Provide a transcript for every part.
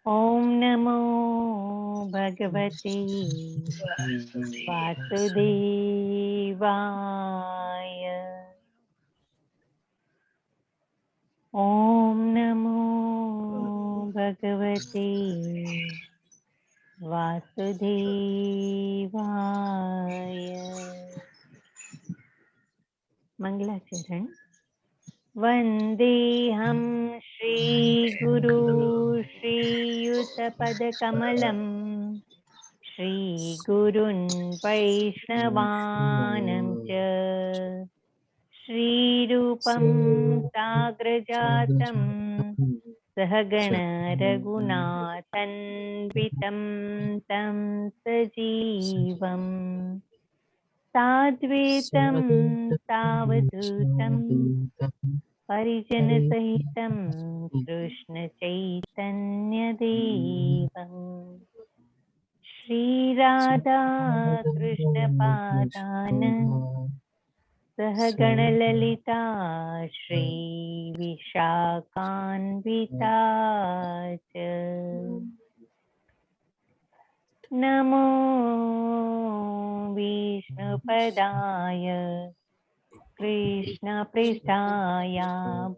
ओम नमो भगवते वासुदेवाय। ओम नमो भगवते वासुदेवाय। मंगलाचरण। वन्देऽहं श्रीगुरु श्रीयुतपदकमलं श्रीगुरुन् वैष्णवानं च श्रीरूपं साग्रजातं सहगण रघुनाथन्वितं तं सजीवम् साद्वैतं सावधूतं परिजन सहितं कृष्ण चैतन्यदेवम् श्रीराधा कृष्ण पादान सहगण ललिता श्री विशाखान्विता च। नमो विष्णुपदाय कृष्णपृष्ठाय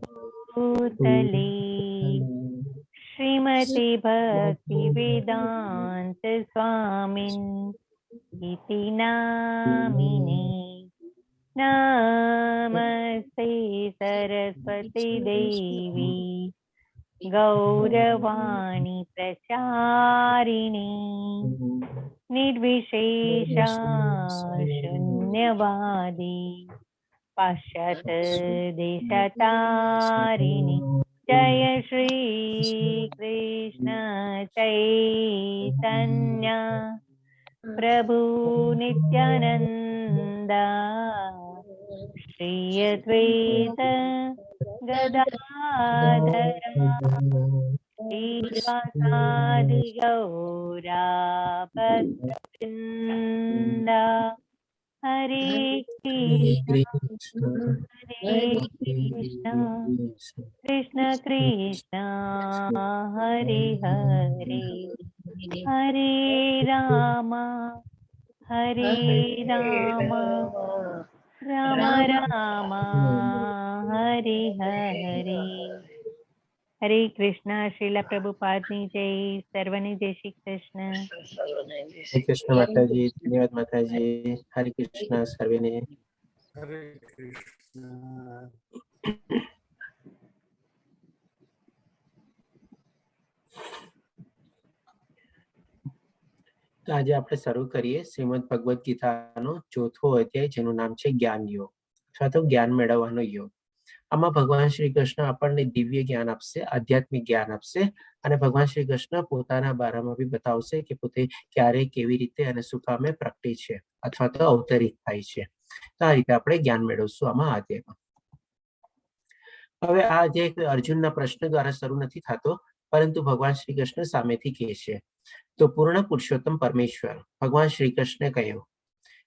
भूतले श्रीमते भक्तिवेदान्त स्वामिन् इति नामिने। नमस्ते सरस्वती देवी गौरवाणी प्रचारिणी निर्विशेषा शून्यवादी पाश्चात्य देशतारिणी। जय श्री कृष्ण चैतन्य प्रभु नित्यानंद श्री अद्वैत गदाधर श्रीवासादि गौरा भक्तवृंद। हरे कृष्ण हरे कृष्ण कृष्ण कृष्ण हरे हरे हरे राम राम राम हरे हरे। हरे कृष्णा। श्रीला प्रभुपाद की जय। सर्वने जय श्री कृष्ण। हरे कृष्ण माताजी। धन्यवाद माताजी। हरे कृष्ण सर्वेने। हरे कृष्ण। તો આજે આપણે શરૂ કરીએ શ્રીમદ ભગવદ ગીતાનો ચોથો અધ્યાય, જેનું નામ છે જ્ઞાન યોગ અથવા તો જ્ઞાન મેળવવાનો યોગ. આમાં ભગવાન શ્રી કૃષ્ણ આપણને દિવ્ય જ્ઞાન આપશે, આધ્યાત્મિક જ્ઞાન આપશે અને ભગવાન શ્રી કૃષ્ણ પોતાના બારામાં બી બતાવશે કે પોતે ક્યારે, કેવી રીતે અને શું કામે પ્રગટે છે અથવા તો અવતરિત થાય છે. તો આ રીતે આપણે જ્ઞાન મેળવશું આમાં અધ્યાયમાં. હવે આ અધ્યાય અર્જુનના પ્રશ્ન દ્વારા શરૂ નથી થતો, પરંતુ ભગવાન શ્રી કૃષ્ણ સામેથી કહે છે. તો પૂર્ણ પુરુષોત્તમ પરમેશ્વર ભગવાન શ્રી કૃષ્ણે કહ્યું,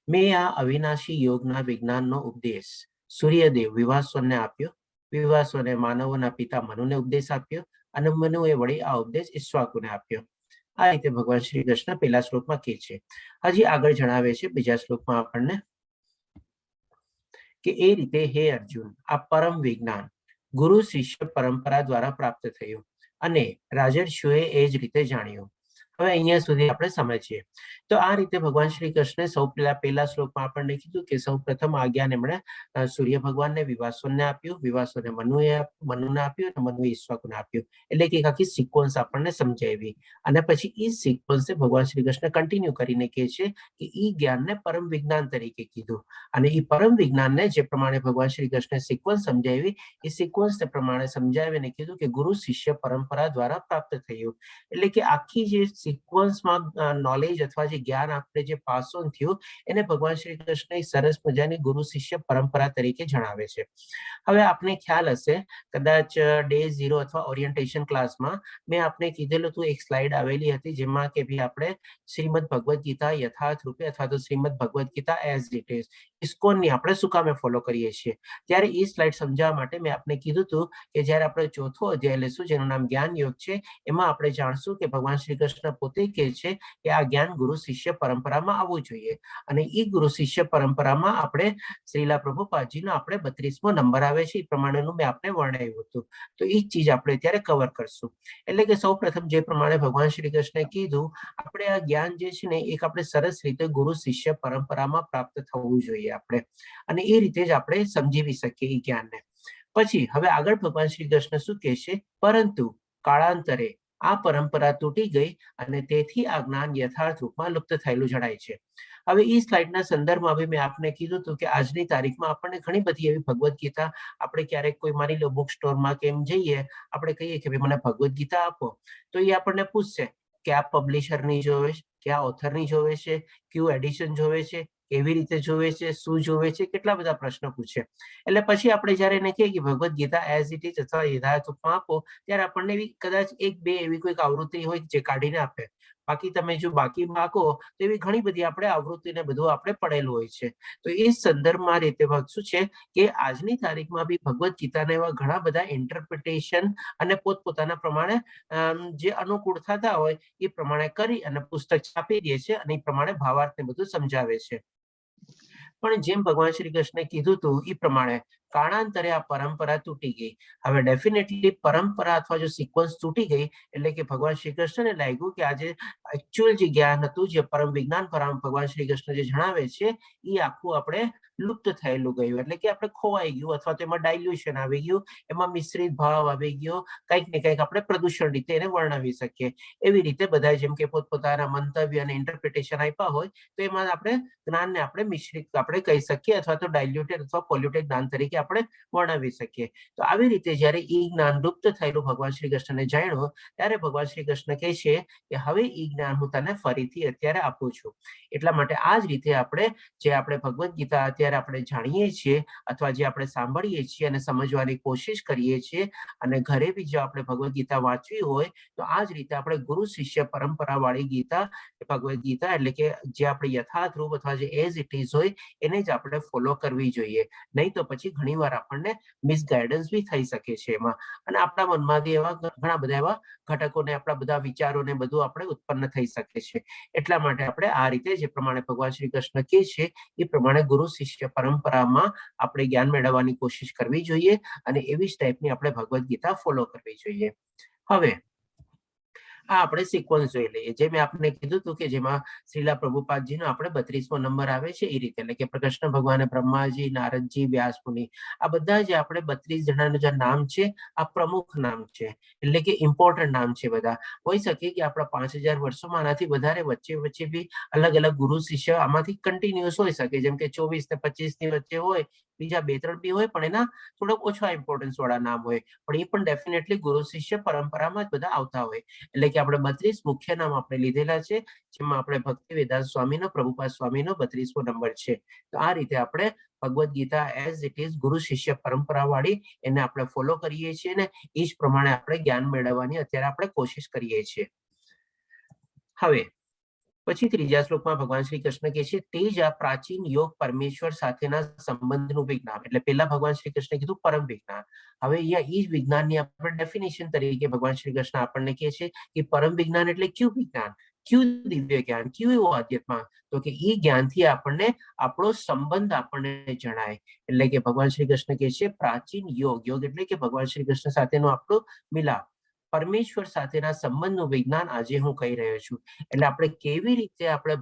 મેં આ અવિનાશી યોગના વિજ્ઞાનનો ઉપદેશ સૂર્યદેવ વિવાસોને આપ્યો, વિવાસોને માનવોના પિતા મનુને ઉપદેશ આપ્યો અને મનુએ વળી આ ઉપદેશ ઈક્ષ્વાકુને આપ્યો. આ રીતે ભગવાન શ્રી કૃષ્ણ પહેલા શ્લોકમાં કહે છે. હજી આગળ જણાવે છે બીજા શ્લોકમાં આપણને કે એ રીતે હે અર્જુન, આ પરમ વિજ્ઞાન ગુરુ શિષ્ય પરંપરા દ્વારા પ્રાપ્ત થયું અને રાજર્ષિઓએ એ જ રીતે જાણ્યું. હવે અહીંયા સુધી આપણે સમજીએ. તો આ રીતે ભગવાન શ્રી કૃષ્ણે સૌ પહેલા શ્લોકમાં આપણને કીધું કે સૌ પ્રથમ આ જ્ઞાન એમણે સૂર્ય ભગવાનને વિવાસોને આપ્યું, વિવાસોને મનુને આપ્યું અને મનુએ ઈક્ષ્વાકુને આપ્યું. એટલે કે આખી સિક્વન્સ આપણને સમજાવી અને પછી એ સિક્વન્સે ભગવાન શ્રી કૃષ્ણ કન્ટિન્યુ કરીને કહે છે કે એ જ્ઞાનને પરમ વિજ્ઞાન તરીકે કીધું અને એ પરમ વિજ્ઞાનને જે પ્રમાણે ભગવાન શ્રી કૃષ્ણે સિક્વન્સ સમજાવી એ સિક્વન્સ પ્રમાણે સમજાવીને કીધું કે ગુરુ શિષ્ય પરંપરા દ્વારા પ્રાપ્ત થયું. એટલે કે આખી જે સિક્વન્સમાં નોલેજ અથવા જે જ્ઞાન આપણે જે પાસ ઓન થયું એને ભગવાન શ્રી કૃષ્ણ સરસ મજાની ગુરુ શિષ્ય પરંપરા તરીકે જણાવે છે. હવે આપને ખ્યાલ હશે કદાચ ડે 0 અથવા ઓરિએન્ટેશન ક્લાસમાં મેં આપને કીધેલું હતું, એક સ્લાઇડ આવેલી હતી જેમાં કે ભાઈ આપણે શ્રીમદ ભગવદ્ ગીતા યથાર્થ રૂપે અથવા તો Shrimad Bhagavad Gita as it is ઇસ્કોનની આપણે શું કામે ફોલો કરીએ છીએ. ત્યારે એ સ્લાઇડ સમજાવવા માટે મેં આપને કીધું હતું કે જ્યારે આપણે ચોથો અધ્યાય લેશું જેનું નામ જ્ઞાન યોગ છે, એમાં આપણે જાણશું કે ભગવાન શ્રી કૃષ્ણ પોતે કહે છે કે આ જ્ઞાન ગુરુ શિષ્ય પરંપરામાં આવવું જોઈએ અને એ ગુરુ શિષ્ય પરંપરામાં આપણે શ્રીલા પ્રભુપાદજીનો આપણે 32મો નંબર આવે છે એ પ્રમાણેનું મેં આપને વર્ણવ્યું હતું. તો એ ચીજ આપણે અત્યારે કવર કરશું. એટલે કે સૌ પ્રથમ જે પ્રમાણે ભગવાન શ્રી કૃષ્ણે કીધું આપણે આ જ્ઞાન જે છે ને એક આપણે સરસ રીતે ગુરુ શિષ્ય પરંપરામાં પ્રાપ્ત થવું જોઈએ આપણે, અને એ રીતે જ આપણે સમજીવી શકીએ એ જ્ઞાનને. પછી હવે આગળ ભગવાન શ્રી કૃષ્ણ શું કહે છે, પરંતુ કાળાંતરે આ પરંપરા તૂટી ગઈ અને તેથી આ જ્ઞાન યથાર્થ રૂપમાં લુપ્ત થયેલું જણાય છે. હવે એ સ્લાઇડના સંદર્ભમાં મેં આપને કીધું હતું કે આજની તારીખમાં આપણને ઘણી બધી એવી ભગવદ્ ગીતા આપણે ક્યારેક કોઈ માની લો બુક સ્ટોરમાં કે એમ જઈએ, આપણે કહીએ કે ભાઈ મને ભગવદ્ ગીતા આપો, તો એ આપણને પૂછશે કે આ પબ્લિશરની જોવે છે, કે આ ઓથરની જોવે છે, કયું એડિશન જોવે છે, કેવી રીતે જોવે છે, શું જોવે છે, કેટલા બધા પ્રશ્નો પૂછે. એટલે પછી આપણે જયારે એને કહીએ કે Bhagavad Gita as it is અથવા યથાર્થ રૂપમાં આપો, ત્યારે આપણને એવી કદાચ એક બે એવી કોઈક આવૃત્તિ હોય જે કાઢીને આપે. બાકી તમે જો બાકી માંગો તો એવી ઘણી બધી આપણે આવૃત્તિને બધું આપણે પડેલું હોય છે. તો એ સંદર્ભમાં રીતે શું છે કે આજની તારીખમાં બી ભગવદ્ ગીતાના એવા ઘણા બધા ઇન્ટરપ્રિટેશન અને પોતપોતાના પ્રમાણે જે અનુકૂળ થતા હોય એ પ્રમાણે કરી અને પુસ્તક છાપી દે છે અને એ પ્રમાણે ભાવાર્થને બધું સમજાવે છે. પણ જેમ ભગવાન શ્રી કૃષ્ણે કીધું હતું એ પ્રમાણે કાળાંતરે આ પરંપરા તૂટી ગઈ. હવે ડેફિનેટલી પરંપરા અથવા જો સિક્વન્સ તૂટી ગઈ એટલે કે ભગવાન શ્રી કૃષ્ણને લાગ્યું કે આજે એકચ્યુઅલ જે જ્ઞાન હતું, જે પરમ વિજ્ઞાન ભગવાન શ્રી કૃષ્ણ જે જણાવે છે એ આખું આપણે લુપ્ત થયેલું ગયું, એટલે કે આપણે ખોવાઈ ગયું અથવા તો એમાં ડાયલ્યુશન આવી ગયું, એમાં મિશ્રિત ભાવ આવી ગયો, કંઈક ને કંઈક આપણે પ્રદૂષણ રીતે એને વર્ણવી શકીએ. એવી રીતે બધા જેમ કે પોતપોતાના મંતવ્ય અને ઇન્ટરપ્રિટેશન આપ્યા હોય તો એમાં આપણે જ્ઞાનને આપણે મિશ્રિત આપણે કહી શકીએ અથવા તો ડાયલ્યુટેડ અથવા પોલ્યુટેડ જ્ઞાન તરીકે આપણે વર્ણવી શકીએ. તો આવી રીતે જ્યારે એ જ્ઞાન લુપ્ત થયેલું ભગવાન શ્રી કૃષ્ણને જાણ્યું ત્યારે ભગવાન શ્રી કૃષ્ણ કહે છે કે હવે એ જ્ઞાન હું તને ફરીથી અત્યારે આપું છું. એટલા માટે આ જ રીતે આપણે જે આપણે ભગવદ્ ગીતા અત્યારે આપણે જાણીએ છીએ અથવા જે આપણે સાંભળીએ છીએ અને સમજવાની કોશિશ કરીએ છીએ અને ઘરે બી જો આપણે ભગવદ્ ગીતા વાંચવી હોય તો આ જ રીતે આપણે ગુરુ શિષ્ય પરંપરા વાળી ગીતા ભગવદ્ ગીતા એટલે કે જે આપણે યથાર્થ રૂપ અથવા જે એઝ ઇટ ઇઝ હોય એને જ આપણે ફોલો કરવી જોઈએ. નહીં તો પછી ઘણીવાર આપણને મિસગાઈડન્સ બી થઈ શકે છે એમાં, અને આપણા મનમાંથી એવા ઘણા બધા એવા ઘટકોને આપણા બધા વિચારોને બધું આપણે ઉત્પન્ન થઈ શકે છે. એટલા માટે આપણે આ રીતે જે પ્રમાણે ભગવાન શ્રી કૃષ્ણ કહે છે એ પ્રમાણે ગુરુ શિષ્ય પરંપરામાં આપણે જ્ઞાન મેળવવાની કોશિશ કરવી જોઈએ અને એવી જ ટાઈપની આપણે ભગવદ્ ગીતા ફોલો કરવી જોઈએ. હવે આ આપણે સિક્વન્સ જોઈ લઈએ. જે મેં આપને કીધું હતું કે જેમાં શ્રીલા પ્રભુપાદજીનો આપણે 32મો નંબર આવે છે એ રીતે, એટલે કે કૃષ્ણ ભગવાન, બ્રહ્માજી, નારદજી, વ્યાસ મુનિ, આ બધા જે આપણે 32 જણાનું જે નામ છે આ પ્રમુખ નામ છે, એટલે કે ઇમ્પોર્ટન્ટ નામ છે. બધા હોઈ શકે કે આપણા 5000 વર્ષોમાં આનાથી વધારે વચ્ચે વચ્ચે બી અલગ અલગ ગુરુ શિષ્ય આમાંથી કન્ટિન્યુઅસ હોઈ શકે, જેમ કે 24 ને 25 ની વચ્ચે હોય, બીજા 2-3 બી હોય પણ એના થોડોક ઓછા ઇમ્પોર્ટન્સ વાળા નામ હોય, પણ એ પણ ડેફિનેટલી ગુરુ શિષ્ય પરંપરામાં જ બધા આવતા હોય. એટલે કે આપણે 32 મુખ્ય નામ આપણે લીધેલા છે, જેમાં આપણે ભક્તિ વેદાંત સ્વામીનો, પ્રભુપાદ સ્વામીનો 32મો નંબર છે. તો આ રીતે આપણે Bhagavad Gita as it is ગુરુ શિષ્ય પરંપરા વાળી એને આપણે ફોલો કરીએ છીએ ને એ જ પ્રમાણે આપણે જ્ઞાન મેળવવાની અત્યારે આપણે કોશિશ કરીએ છીએ. હવે પછી ત્રીજા શ્લોકમાં ભગવાન શ્રી કૃષ્ણ કહે છે તે જ આ પ્રાચીન યોગ પરમેશ્વર સાથેના સંબંધનું વિજ્ઞાન, એટલે પહેલા ભગવાન શ્રી કૃષ્ણે કીધું પરમ વિજ્ઞાન, હવે અહીંયા એ જ વિજ્ઞાનની આપણે ડેફિનેશન તરીકે ભગવાન શ્રી કૃષ્ણ આપણને કહે છે કે પરમ વિજ્ઞાન એટલે કયું વિજ્ઞાન, કયું દિવ્ય જ્ઞાન, કયું એવું આધ્યાત્મ, તો કે એ જ્ઞાનથી આપણને આપણો સંબંધ આપણને જણાય. એટલે કે ભગવાન શ્રી કૃષ્ણ કહે છે પ્રાચીન યોગ, યોગ એટલે કે ભગવાન શ્રી કૃષ્ણ સાથેનો આપણો મિલાપ, પરમેશ્વર સાથેના સંબંધનું વિજ્ઞાન આજે હું કહી રહ્યો છું. એટલે આપણે કેવી રીતે આપણે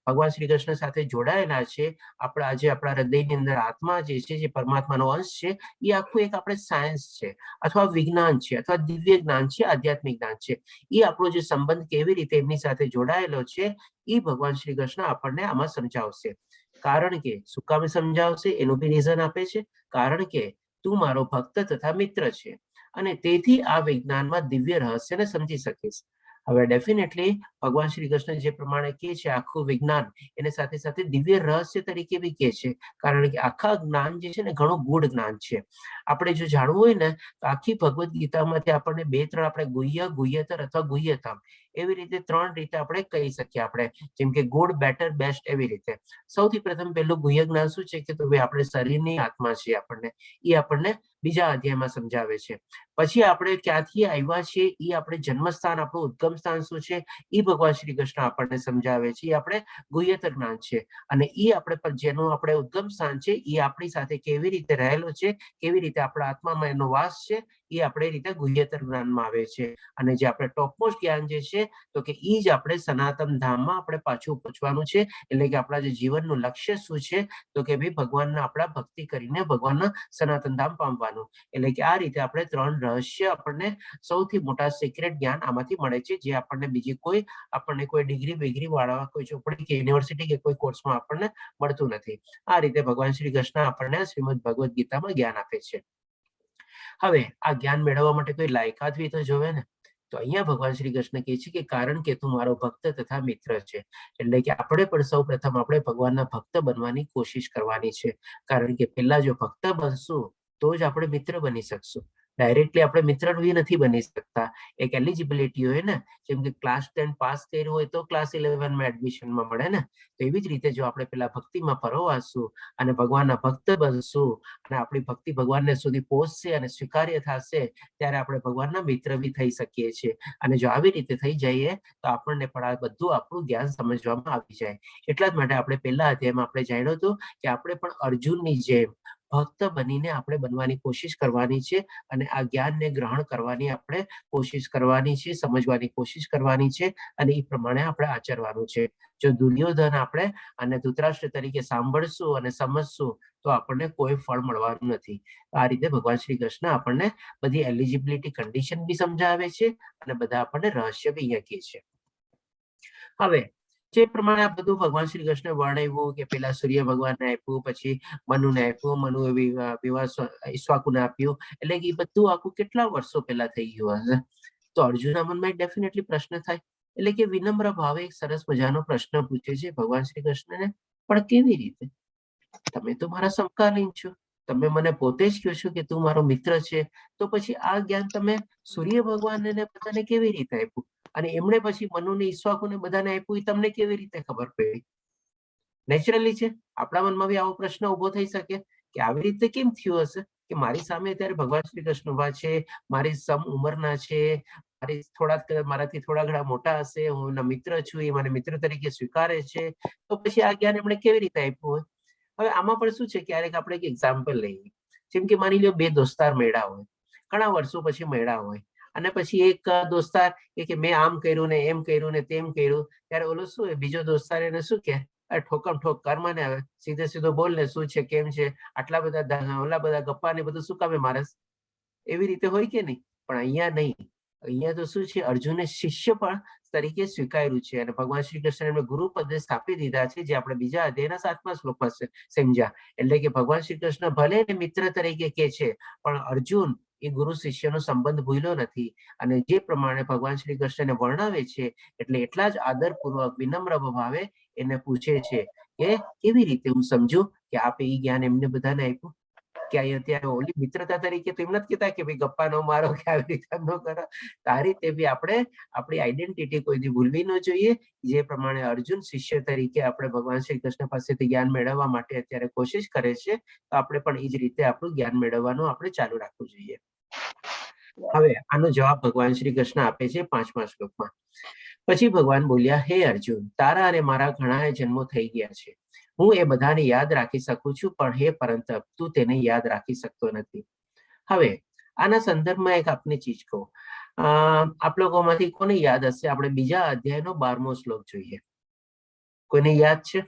ભગવાન શ્રી કૃષ્ણ સાથે જોડાયેલા છે, આપણા આજે આપણા હૃદયની અંદર આત્મા જે છે, જે પરમાત્માનો અંશ છે, એ આખું એક આપણે સાયન્સ છે અથવા વિજ્ઞાન છે અથવા દિવ્ય જ્ઞાન છે, આધ્યાત્મિક જ્ઞાન છે. એ આપણો જે સંબંધ કેવી રીતે એમની સાથે જોડાયેલો છે એ ભગવાન શ્રી કૃષ્ણ આપણને આમાં સમજાવશે. કારણ કે શું કામ સમજાવશે એનું બી રીઝન આપે છે, કારણ કે તું મારો ભક્ત તથા મિત્ર છે અને તેથી આ વિજ્ઞાનમાં દિવ્ય રહસ્યને સમજી શકીશ. હવે ડેફિનેટલી ભગવાન શ્રી કૃષ્ણ જે પ્રમાણે કહે છે આખું વિજ્ઞાન એને સાથે સાથે દિવ્ય રહસ્ય તરીકે બી કહે છે, કારણ કે આખા જ્ઞાન જે છે ને ઘણું ગૂઢ જ્ઞાન છે. આપણે જો જાણવું હોય ને તો આખી ભગવદ્ ગીતામાંથી આપણને 2-3 આપણે ગુહ્ય, ગુહ્યતર અથવા ગુહ્યતમ એવી રીતે 3 રીતે આપણે કહી શકીએ. આપણે જેમ કે ગુડ, બેટર, બેસ્ટ એવી રીતે. સૌથી પ્રથમ પહેલું ગુહ્ય જ્ઞાન શું છે કે તો ભાઈ આપણે શરીરની આત્મા છે, આપણને બીજા અધ્યાયમાં સમજાવે છે. પછી આપણે ક્યાંથી આવ્યા છીએ, એ આપણે જન્મસ્થાન, આપણું ઉદ્ગમ સ્થાન શું છે એ ભગવાન શ્રી કૃષ્ણ આપણને સમજાવે છે. એ આપણે ગુહ્યતર જ્ઞાન છે. અને એ આપણે જેનું આપણે ઉદ્ગમ સ્થાન છે એ આપણી સાથે કેવી રીતે રહેલો છે, કેવી રીતે આપણા આત્મામાં એનો વાસ છે, એ આપણે રીતે ગુહ્યતર જ્ઞાનમાં આવે છે. અને જે આપણે ટોપમોસ્ટ જ્ઞાન જે છે તો કે એ જ આપણે સનાતન ધામમાં આપણે પાછું પહોંચવાનું છે. એટલે કે આપણા જે જીવનનું લક્ષ્ય શું છે તો કે ભાઈ ભગવાનના આપણા ભક્તિ કરીને ભગવાનના સનાતન ધામ પામવાનું. એટલે કે આ રીતે આપણે 3 રહસ્ય આપણને સૌથી મોટા સિક્રેટ જ્ઞાન આમાંથી મળે છે, જે આપણને બીજી કોઈ ડિગ્રી વાળા કોઈ ચોપડી કે યુનિવર્સિટી કે કોઈ કોર્સમાં આપણને મળતું નથી. આ રીતે ભગવાન શ્રી કૃષ્ણ આપણને શ્રીમદ ભગવદ્ ગીતામાં જ્ઞાન આપે છે. હવે આ જ્ઞાન મેળવવા માટે કોઈ લાયકાત બી તો જોવે ને. તો અહીંયા ભગવાન શ્રી કૃષ્ણ કહે છે કે કારણ કે તું મારો ભક્ત તથા મિત્ર છે. એટલે કે આપણે પણ સૌ પ્રથમ આપણે ભગવાનના ભક્ત બનવાની કોશિશ કરવાની છે. કારણ કે પહેલા જો ભક્ત બનશું તો જ આપણે મિત્ર બની શકશું. ડાયરેક્ટલી આપણે મિત્ર બી નથી બની શકતા. એક એલિજિબિલિટી હોય ને, જેમ કે ક્લાસ 10 પાસ કર્યું હોય તો ક્લાસ 11માં એડમિશનમાં મળે ને. તો એવી જ રીતે જો આપણે પેલા ભક્તિમાં પરોવાશું અને ભગવાનના ભક્ત બનશું અને આપણી ભક્તિ ભગવાનને સુધી પહોંચશે અને સ્વીકાર્ય થશે, ત્યારે આપણે ભગવાનના મિત્ર બી થઈ શકીએ છીએ. અને જો આવી રીતે થઈ જઈએ તો આપણને પણ આ બધું આપણું જ્ઞાન સમજવામાં આવી જાય. એટલા જ માટે આપણે પહેલા અધ્યાયમાં આપણે જાણ્યું હતું કે આપણે પણ અર્જુનની જેમ ભક્ત બનીને આપણે બનવાની કોશિશ કરવાની છે. અને આ જ્ઞાનને ગ્રહણ કરવાની આપણે કોશિશ કરવાની છે, સમજવાની કોશિશ કરવાની છે અને એ પ્રમાણે આપણે આચરવાનું છે. જો દુર્યોધન આપણે અને ધૃતરાષ્ટ્ર તરીકે સાંભળશું અને સમજશું તો આપણને કોઈ ફળ મળવાનું નથી. આ રીતે ભગવાન શ્રી કૃષ્ણ આપણને બધી એલિજિબિલિટી કન્ડિશન બી સમજાવે છે અને બધા આપણને રહસ્ય બી અહીંયા કહે છે. હવે જે પ્રમાણે આ બધું ભગવાન શ્રી કૃષ્ણ વર્ણવ્યું કે પેલા સૂર્ય ભગવાનને આપ્યું, પછી મનુને આપ્યું, મનુ ઈક્ષ્વાકુને આપ્યું, એટલે કે એ બધું આખું કેટલા વર્ષો પહેલા થઈ ગયું હશે. તો અર્જુનના મનમાં એક ડેફિનેટલી પ્રશ્ન થાય. એટલે કે વિનમ્ર ભાવે એક સરસ મજાનો પ્રશ્ન પૂછે છે ભગવાન શ્રી કૃષ્ણને, પણ કેવી રીતે? તમે તો મારા સમકાલીન છો, તમે મને પોતે જ કહો છો કે તું મારો મિત્ર છે, તો પછી આ જ્ઞાન તમે સૂર્ય ભગવાનને બધાને કેવી રીતે આપ્યું? અને એમણે પછી મનુને ઈક્ષ્વાકુને બધાને આપ્યું, એ તમને કેવી રીતે ખબર પડી? નેચરલી છે, આપણા મનમાં બી આવો પ્રશ્ન ઉભો થઈ શકે કે આવી રીતે કેમ થયું હશે કે મારી સામે અત્યારે ભગવાન શ્રી કૃષ્ણ ઉભા છે, મારી સમ ઉંમરના છે, મારાથી થોડા ઘણા મોટા હશે, હું એમના મિત્ર છું, એ મને મિત્ર તરીકે સ્વીકારે છે, તો પછી આ જ્ઞાન એમણે કેવી રીતે આપ્યું હોય? હવે આમાં પણ શું છે, ક્યારેક આપણે એક એક્ઝામ્પલ લઈએ. જેમ કે માની લો 2 દોસ્તાર મળ્યા હોય, ઘણા વર્ષો પછી મળ્યા હોય, અને પછી એક દોસ્તાર કે મેં આમ કર્યું ને એમ કર્યું ને તેમ કર્યું, ત્યારે ઓલો શું બીજો દોસ્તાર એને શું કે ઠોકમ ઠોક કર મને, હવે સીધો બોલ ને શું છે કેમ છે, આટલા બધા ગપ્પા ને બધું શું કામે મારસ? એવી રીતે હોય કે નહીં? પણ અહીંયા નહીં. અહીંયા તો શું છે, અર્જુને શિષ્ય પણ તરીકે સ્વીકાર્યું છે અને ભગવાન શ્રી કૃષ્ણ એમને ગુરુ પદે સ્થાપી દીધા છે, જે આપણે બીજા અધ્યાયના 7મા શ્લોકમાં સમજ્યા. એટલે કે ભગવાન શ્રી કૃષ્ણ ભલે એને મિત્ર તરીકે કે છે, પણ અર્જુન એ ગુરુ શિષ્યનો સંબંધ ભૂલ્યો નથી. અને જે પ્રમાણે ભગવાન શ્રી કૃષ્ણને વર્ણવે છે એટલે એટલા જ આદરપૂર્વક વિનમ્ર ભાવે એને પૂછે છે કે કેવી રીતે હું સમજુ કે આપે એ જ્ઞાન એમને બધાને આપ્યું? કે અત્યારે ઓલી મિત્રતા તરીકે તો એમ નથી કહેતા કે ભાઈ ગપ્પા નો મારો કે આવી રીતે ન કરો. આ રીતે બી આપણે આપણી આઈડેન્ટિટી કોઈથી ભૂલવી ન જોઈએ. જે પ્રમાણે અર્જુન શિષ્ય તરીકે આપણે ભગવાન શ્રી કૃષ્ણ પાસેથી જ્ઞાન મેળવવા માટે અત્યારે કોશિશ કરે છે, તો આપણે પણ એ જ રીતે આપણું જ્ઞાન મેળવવાનું આપણે ચાલુ રાખવું જોઈએ. હવે આનો જવાબ ભગવાન શ્રી કૃષ્ણ આપે છે 5મા શ્લોકમાં. પછી ભગવાન બોલ્યા, હે અર્જુન, તારા અને મારા ઘણા જન્મો થઈ ગયા છે. હું એ બધાને યાદ રાખી શકું છું, પણ હે પરંતપ, તું તેને યાદ રાખી શકતો નથી. હવે આના સંદર્ભમાં એક આપની ચીજ કહું. આપ લોકોમાંથી કોને યાદ હશે? આપણે બીજા અધ્યાયનો 12મો શ્લોક જોઈએ. કોઈને યાદ છે?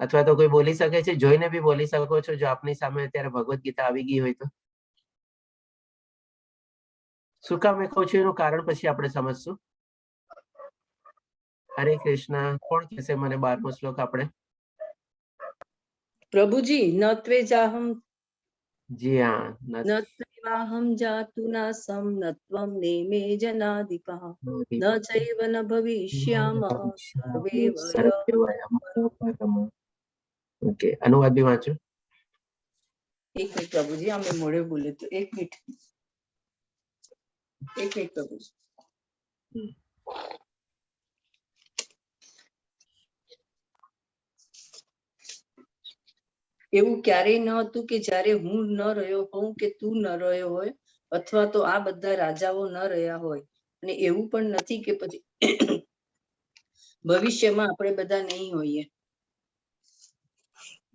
અથવા તો કોઈ બોલી શકે છે? જોઈને બી બોલી શકો છો જો આપની સામે અત્યારે ભગવદ્ ગીતા આવી ગઈ હોય તો. શું કામ મેં કહું છું એનું કારણ પછી આપણે સમજશું. હરે કૃષ્ણ. કોણ કહેશે મને 12મો શ્લોક? આપણે પ્રભુજી, ન ત્વેજાહમ જી હા ન ત્વૈવાહમ જાતુ નાસમ ન ત્વમ નેમે જનાધિપઃ ન ચૈવ ન ભવિષ્યામઃ સર્વે વયમ. ઓકે, અનુવાદ બી વાંચો. એક મિનિટ પ્રભુજી, અમે મોડે બોલે તો એક મિનિટ પ્રભુજી. એવું ક્યારેય ન હતું કે જ્યારે હું ન રહ્યો હોઉં કે તું ન રહ્યો હોય, અથવા તો આ બધા રાજાઓ ન રહ્યા હોય, અને એવું પણ નથી કે પછી ભવિષ્યમાં આપણે બધા નહીં હોઈએ.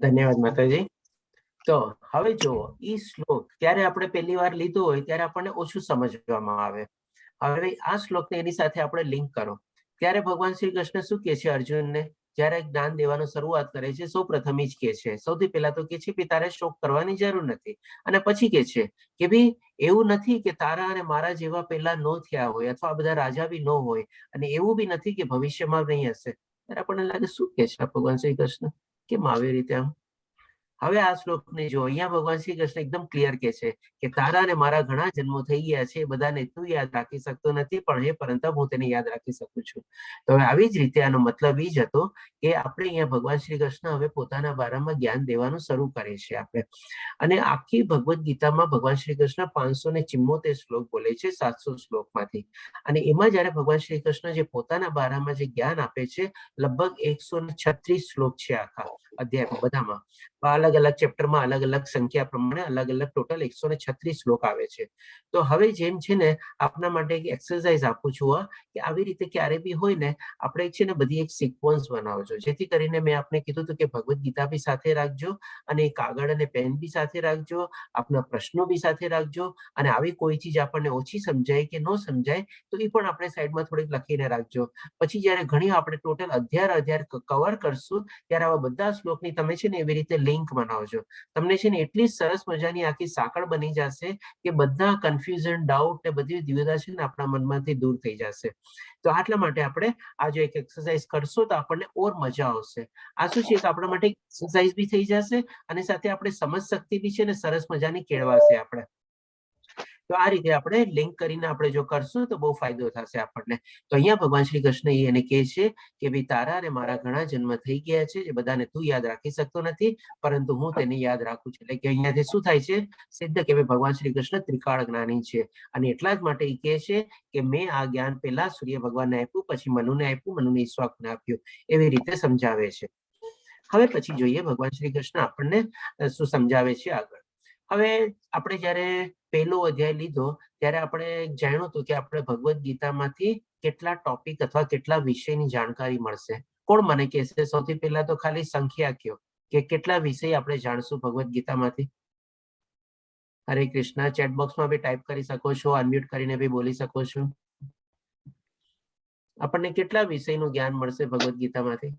ધન્યવાદ માતાજી. તો હવે જુઓ, ઈ શ્લોક ત્યારે આપણે પહેલી વાર લીધો હોય ત્યારે આપણને ઓછું સમજવામાં આવે. હવે આ શ્લોકને એની સાથે આપણે લિંક કરો. ત્યારે ભગવાન શ્રી કૃષ્ણ શું કહે છે અર્જુનને? જ્યારે જ્ઞાન દેવાનું શરૂઆત કરે છે, સૌ પ્રથમ જ કહે છે, સૌથી પહેલા તો કહે છે કે તારે શોક કરવાની જરૂર નથી. અને પછી કહે છે કે ભાઈ એવું નથી કે તારા અને મારા જેવા પહેલા ન થયા હોય, અથવા બધા રાજા બી ન હોય, અને એવું બી નથી કે ભવિષ્યમાં નહીં હશે. ત્યારે આપણને લાગે શું કહે છે ભગવાન શ્રી કૃષ્ણ, કેમ આવી રીતે આમ? હવે આ શ્લોકને જો, અહીંયા ભગવાન શ્રી કૃષ્ણ એકદમ ક્લિયર કે છે કે તારા અને મારા ઘણા જન્મો થઈ ગયા છે, બધાને તું યાદ રાખી શકતો નથી, પણ હે પરંતુ હું તેને યાદ રાખી શકું છું. તો હવે આવી જ રીતે આનો મતલબ એ જ હતો કે આપણે અહીંયા ભગવાન શ્રી કૃષ્ણ હવે પોતાના બારામાં જ્ઞાન દેવાનું શરૂ કરે છે આપણે. અને આખી ભગવદ્ ગીતામાં ભગવાન શ્રી કૃષ્ણ 574 શ્લોક બોલે છે 700 શ્લોકમાંથી. અને એમાં જયારે ભગવાન શ્રી કૃષ્ણ જે પોતાના બારામાં જે જ્ઞાન આપે છે, લગભગ 136 શ્લોક છે આખા અધ્યાયમાં બધામાં. અલગ અલગ ચેપ્ટરમાં અલગ અલગ સંખ્યા પ્રમાણે અલગ અલગ ટોટલ 136 શ્લોક આવે છે. તો હવે જેમ છે ને, આપના માટે એક એક્સરસાઇઝ આપું છું કે આવી રીતે ક્યારે બી હોય ને, આપણે છે ને બધી એક સિક્વન્સ બનાવજો, જેથી કરીને મેં આપને કીધું હતું કે ભગવદ્ ગીતા બી સાથે રાખજો, અને કાગળ અને પેન બી સાથે રાખજો, આપના પ્રશ્નો બી સાથે રાખજો, અને આવી કોઈ ચીજ આપણને ઓછી સમજાય કે ન સમજાય તો એ પણ આપણે સાઈડમાં થોડીક લખીને રાખજો. પછી જયારે ઘણી આપણે ટોટલ અધ્યાય કવર કરશું ત્યારે આવા બધા શ્લોકની તમે છે ને એવી રીતે લિંક બનાવજો. તમને છે ને એટલી સરસ મજાની આખી સાંકળ બની જશે કે બધા કન્ફ્યુઝન, ડાઉટ ને બધી દ્વિધા છે ને આપણા મનમાંથી દૂર થઈ જશે. તો આટલા માટે આપણે આ જો એક એક્સરસાઇઝ કરશો તો આપણને ઓર મજા આવશે. આ શું છે કે આપણા માટે એક્સરસાઇઝ બી થઈ જશે, અને સાથે આપણે સમજ શક્તિ બી છે ને સરસ મજાની કેળવાશે આપણે. તો આ રીતે આપણે લિંક કરીને આપણે જો કરશું તો બહુ ફાયદો થશે આપણને. તો અહીંયા ભગવાન શ્રી કૃષ્ણ એને કહે છે કે ભાઈ તારા અને મારા ઘણા જન્મ થઈ ગયા છે, જે બધાને તું યાદ રાખી શકતો નથી, પરંતુ હું તેને યાદ રાખું છું. એટલે કે અહીંયાથી શું થાય છે? સિદ્ધ કે ભગવાન શ્રી કૃષ્ણ ત્રિકાળ જ્ઞાની છે, અને એટલા જ માટે એ કહે છે કે મેં આ જ્ઞાન પહેલા સૂર્ય ભગવાનને આપ્યું, પછી મનુને આપ્યું, મનુને ઈશ્વરને આપ્યું. એવી રીતે સમજાવે છે. હવે પછી જોઈએ ભગવાન શ્રી કૃષ્ણ આપણને શું સમજાવે છે આગળ. હવે આપણે જયારે પહેલો અધ્યાય લીધો ત્યારે આપણે જાણ્યું હતું કે આપણે ભગવદ્ ગીતામાંથી કેટલા ટોપિક અથવા કેટલા વિષયની જાણકારી મળશે. કોણ મને કહેશે? સૌથી પહેલા તો ખાલી સંખ્યા કયો કે કેટલા વિષય આપણે જાણશું ભગવદ્ ગીતામાંથી. હરે કૃષ્ણ. ચેટ બોક્સમાં બી ટાઈપ કરી શકો છો, અનમ્યુટ કરીને બી બોલી શકો છો. આપણને કેટલા વિષયનું જ્ઞાન મળશે ભગવદ્ ગીતામાંથી?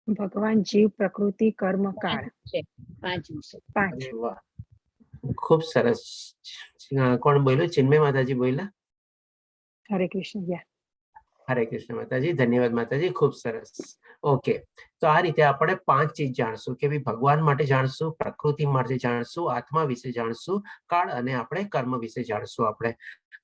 ભગવાન, જીવ, પ્રકૃતિ, કર્મ, કાળ. 5 અરે વાહ, ખૂબ સરસ. કોણ બોલ્યું? ચિન્મય માતાજી બોલ્યા. હરે કૃષ્ણ. હરે કૃષ્ણ માતાજી. ધન્યવાદ માતાજી, ખૂબ સરસ. ઓકે, તો આ રીતે આપણે 5 ચીજ જાણશું કે ભગવાન માટે જાણશું, પ્રકૃતિ માટે જાણશું, આત્મા વિશે જાણશું, કાળ અને આપણે કર્મ વિશે જાણશું. આપણે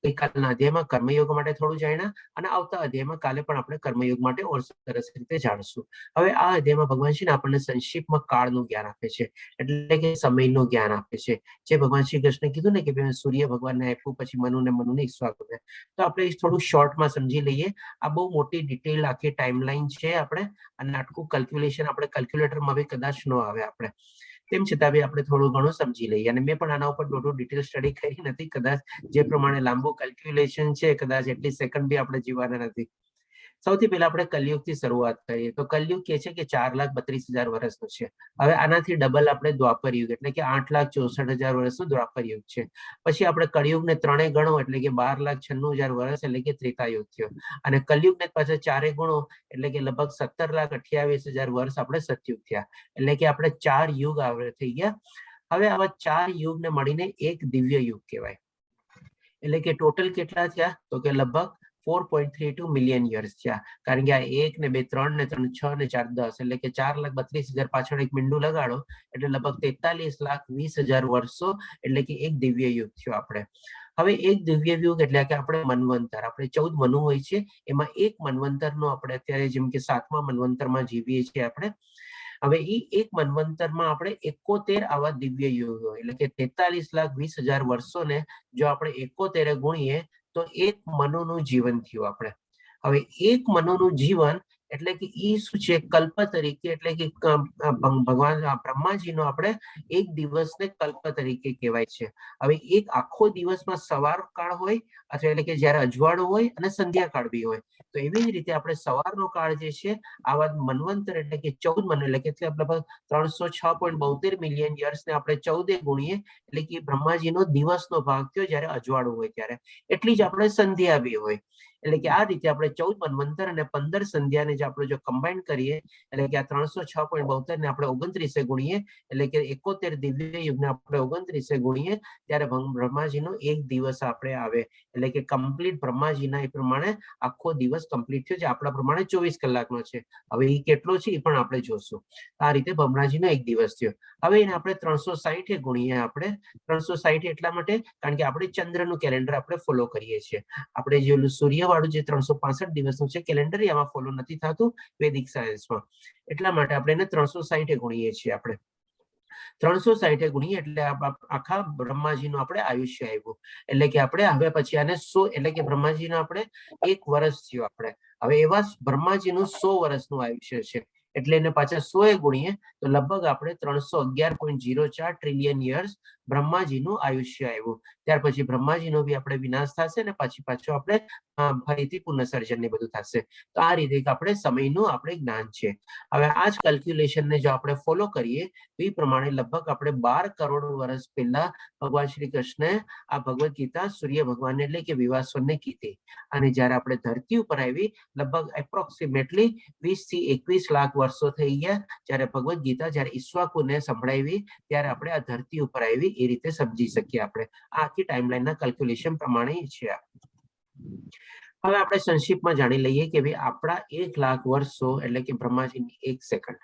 ગઈકાલના અધ્યાયમાં કર્મયોગ માટે થોડું જાણ્યા, અને આવતા અધ્યાયમાં કાલે પણ આપણે કર્મયોગ માટે ઓર સરસ રીતે જાણશું. હવે આ અધ્યાયમાં ભગવાન શ્રી આપણને સંક્ષિપ્તમાં કાળનું જ્ઞાન આપે છે, એટલે કે સમયનું જ્ઞાન આપે છે. જે ભગવાન શ્રી કૃષ્ણ કીધું ને કે સૂર્ય ભગવાનને આપ્યું, પછી મનુને ઈશ્વરને. તો આપણે થોડું શોર્ટમાં સમજી લઈએ. આ બહુ મોટી ડિટેલ આખી ટાઈમલાઈન છે આપણે, અને આટલું કેલ્ક્યુલેશન આપણે કેલ્ક્યુલેટરમાં બી કદાચ ન આવે આપણે. તેમ છતાં બી આપણે થોડું ઘણું સમજી લઈએ. અને મેં પણ આના ઉપર થોડું ડિટેલ સ્ટડી કરી નથી. કદાચ જે પ્રમાણે લાંબુ કેલ્ક્યુલેશન છે, કદાચ એટલી સેકન્ડ બી આપણે જીવવાના નથી. સૌથી પહેલા આપણે કલયુગથી શરૂઆત કરીએ તો કલયુગ કે છે કે 4,32,000 વર્ષનો છે. હવે આનાથી ડબલ આપણે દ્વાપર યુગ, એટલે કે 8,64,000 વર્ષનું દ્વાપર યુગ છે. પછી આપણે કળિયુગને 3 ગણો એટલે કે 12,96,000 વર્ષ, એટલે કે ત્રેતાયુગ થયો. અને કલયુગને પાછા 4 ગણો એટલે કે લગભગ 17,28,000 વર્ષ આપણે સતયુગ થયા. એટલે કે આપણે 4 યુગ થઈ ગયા. હવે આવા 4 યુગને મળીને એક દિવ્ય યુગ કહેવાય. એટલે કે ટોટલ કેટલા થયા? તો કે લગભગ 4.32 મિલિયન યર્સ થયા, કારણ કે આ 1 ને 2 3 ને 3 6 ને 4 10 એટલે કે 4,32,000 પાછળ એક મીંડું લગાડો એટલે લગભગ 43,20,000 વર્ષો એટલે કે એક દિવ્ય યુગ થયો આપણે. હવે એક દિવ્ય યુગ એટલે કે આપણે મન્વંતર, આપણે 14 મનુ હોય છે એમાં એક મન્વંતરનો આપણે અત્યારે જેમ કે 7મા મન્વંતરમાં જીવીએ છીએ આપણે. હવે એ એક મન્વંતરમાં આપણે 71 આવા દિવ્ય યુગો એટલે કે 43,20,000 વર્ષોને જો આપણે 71 ગુણીએ તો એક મનુનું જીવન થયું આપણે. હવે એક મનુનું જીવન એટલે કે ઈ શું છે, કલ્પ તરીકે એટલે કે ભગવાન બ્રહ્માજીનો આપણે એક દિવસને કલ્પ તરીકે કહેવાય છે. હવે એક આખો દિવસમાં સવાર કાળ હોય અથવા એટલે કે જ્યારે અજવાળું હોય અને સંધ્યાકાળ બી હોય, તો એવી જ રીતે આપણે સવારનો કાળ જે છે આવા મન્વંતર એટલે કે 14 મન એટલે કે લગભગ 306.72 મિલિયન યર્સને આપણે 14 ગુણીએ એટલે કે બ્રહ્માજીનો દિવસનો ભાગ થયો જ્યારે અજવાળું હોય ત્યારે, એટલી જ આપણે સંધ્યા બી હોય. એટલે કે આ રીતે આપણે 14 મન્વંતર અને 15 સંધ્યાને જે આપણે જો કમ્બાઈન કરીએ એટલે કે આ 306.72 ને આપણે 29 ગુણીએ એટલે કે 71 દિવ્ય યુગને આપણે 29 ગુણીએ ત્યારે બ્રહ્માજીનો એક દિવસ આપણે આવે એટલે કે કમ્પ્લીટ બ્રહ્માજીના એ પ્રમાણે આખો દિવસ કમ્પ્લીટ થયો, જે આપણા પ્રમાણે 24 કલાકનો છે. હવે એ કેટલો છે એ પણ આપણે જોશું. આ રીતે બ્રહ્માજીનો એક દિવસ થયો. હવે એને આપણે 360 ગુણીએ આપણે 360 એટલા માટે કારણ કે આપણે ચંદ્રનું કેલેન્ડર આપણે ફોલો કરીએ છીએ. આપણે જે સૂર્ય વાળું જે 365 દિવસનું છે કેલેન્ડર એમાં ફોલો નથી થતું વૈદિક સાયન્સમાં, એટલા માટે આપણે એને 360 ગુણીએ છીએ. આપણે 360 ગુણીએ એટલે આખા બ્રહ્માજીનું આપણે આયુષ્ય આવ્યું એટલે કે આપણે હવે પછી આને 100 એટલે કે બ્રહ્માજીનો આપણે 1 વર્ષ થયું આપણે. હવે એવા બ્રહ્માજીનું 100 વર્ષનું આયુષ્ય છે એટલે એને પાછા 100 ગુણીએ તો લગભગ આપણે 311.04 ટ્રિલિયન યર્સ બ્રહ્માજીનું આયુષ્ય આવ્યું. ત્યાર પછી બ્રહ્માજીનો બી આપણે વિનાશ થશે ને પછી પાછું આપણે ફરીથી પુનઃસર્જન ને બધું થશે. તો આ રીતે આપણે સમયનું આપણે જ્ઞાન છે. હવે આ જ કેલ્ક્યુલેશનને જો આપણે ફોલો કરીએ તો એ પ્રમાણે લગભગ આપણે 12 કરોડ વર્ષ પહેલા ભગવાન શ્રી કૃષ્ણે આ ભગવદ ગીતા સૂર્ય ભગવાનને એટલે કે વિવાસવનને કીધી અને જયારે આપણે ધરતી ઉપર આવી લગભગ એપ્રોક્સિમેટલી 20 થી 21 લાખ વર્ષો થઈ ગયા જ્યારે ભગવદ ગીતા જ્યારે ઈશ્વાકુને સંભળાવી ત્યારે આપણે આ ધરતી ઉપર આવી એ રીતે સમજી શકીએ. આપણે આ આખી ટાઈમલાઈનના કેલ્ક્યુલેશન પ્રમાણે છે. હવે આપણે સંક્ષિપ્તમાં જાણી લઈએ કે ભાઈ આપણા 1 લાખ વર્ષો એટલે કે બ્રહ્માજીની 1 સેકન્ડ,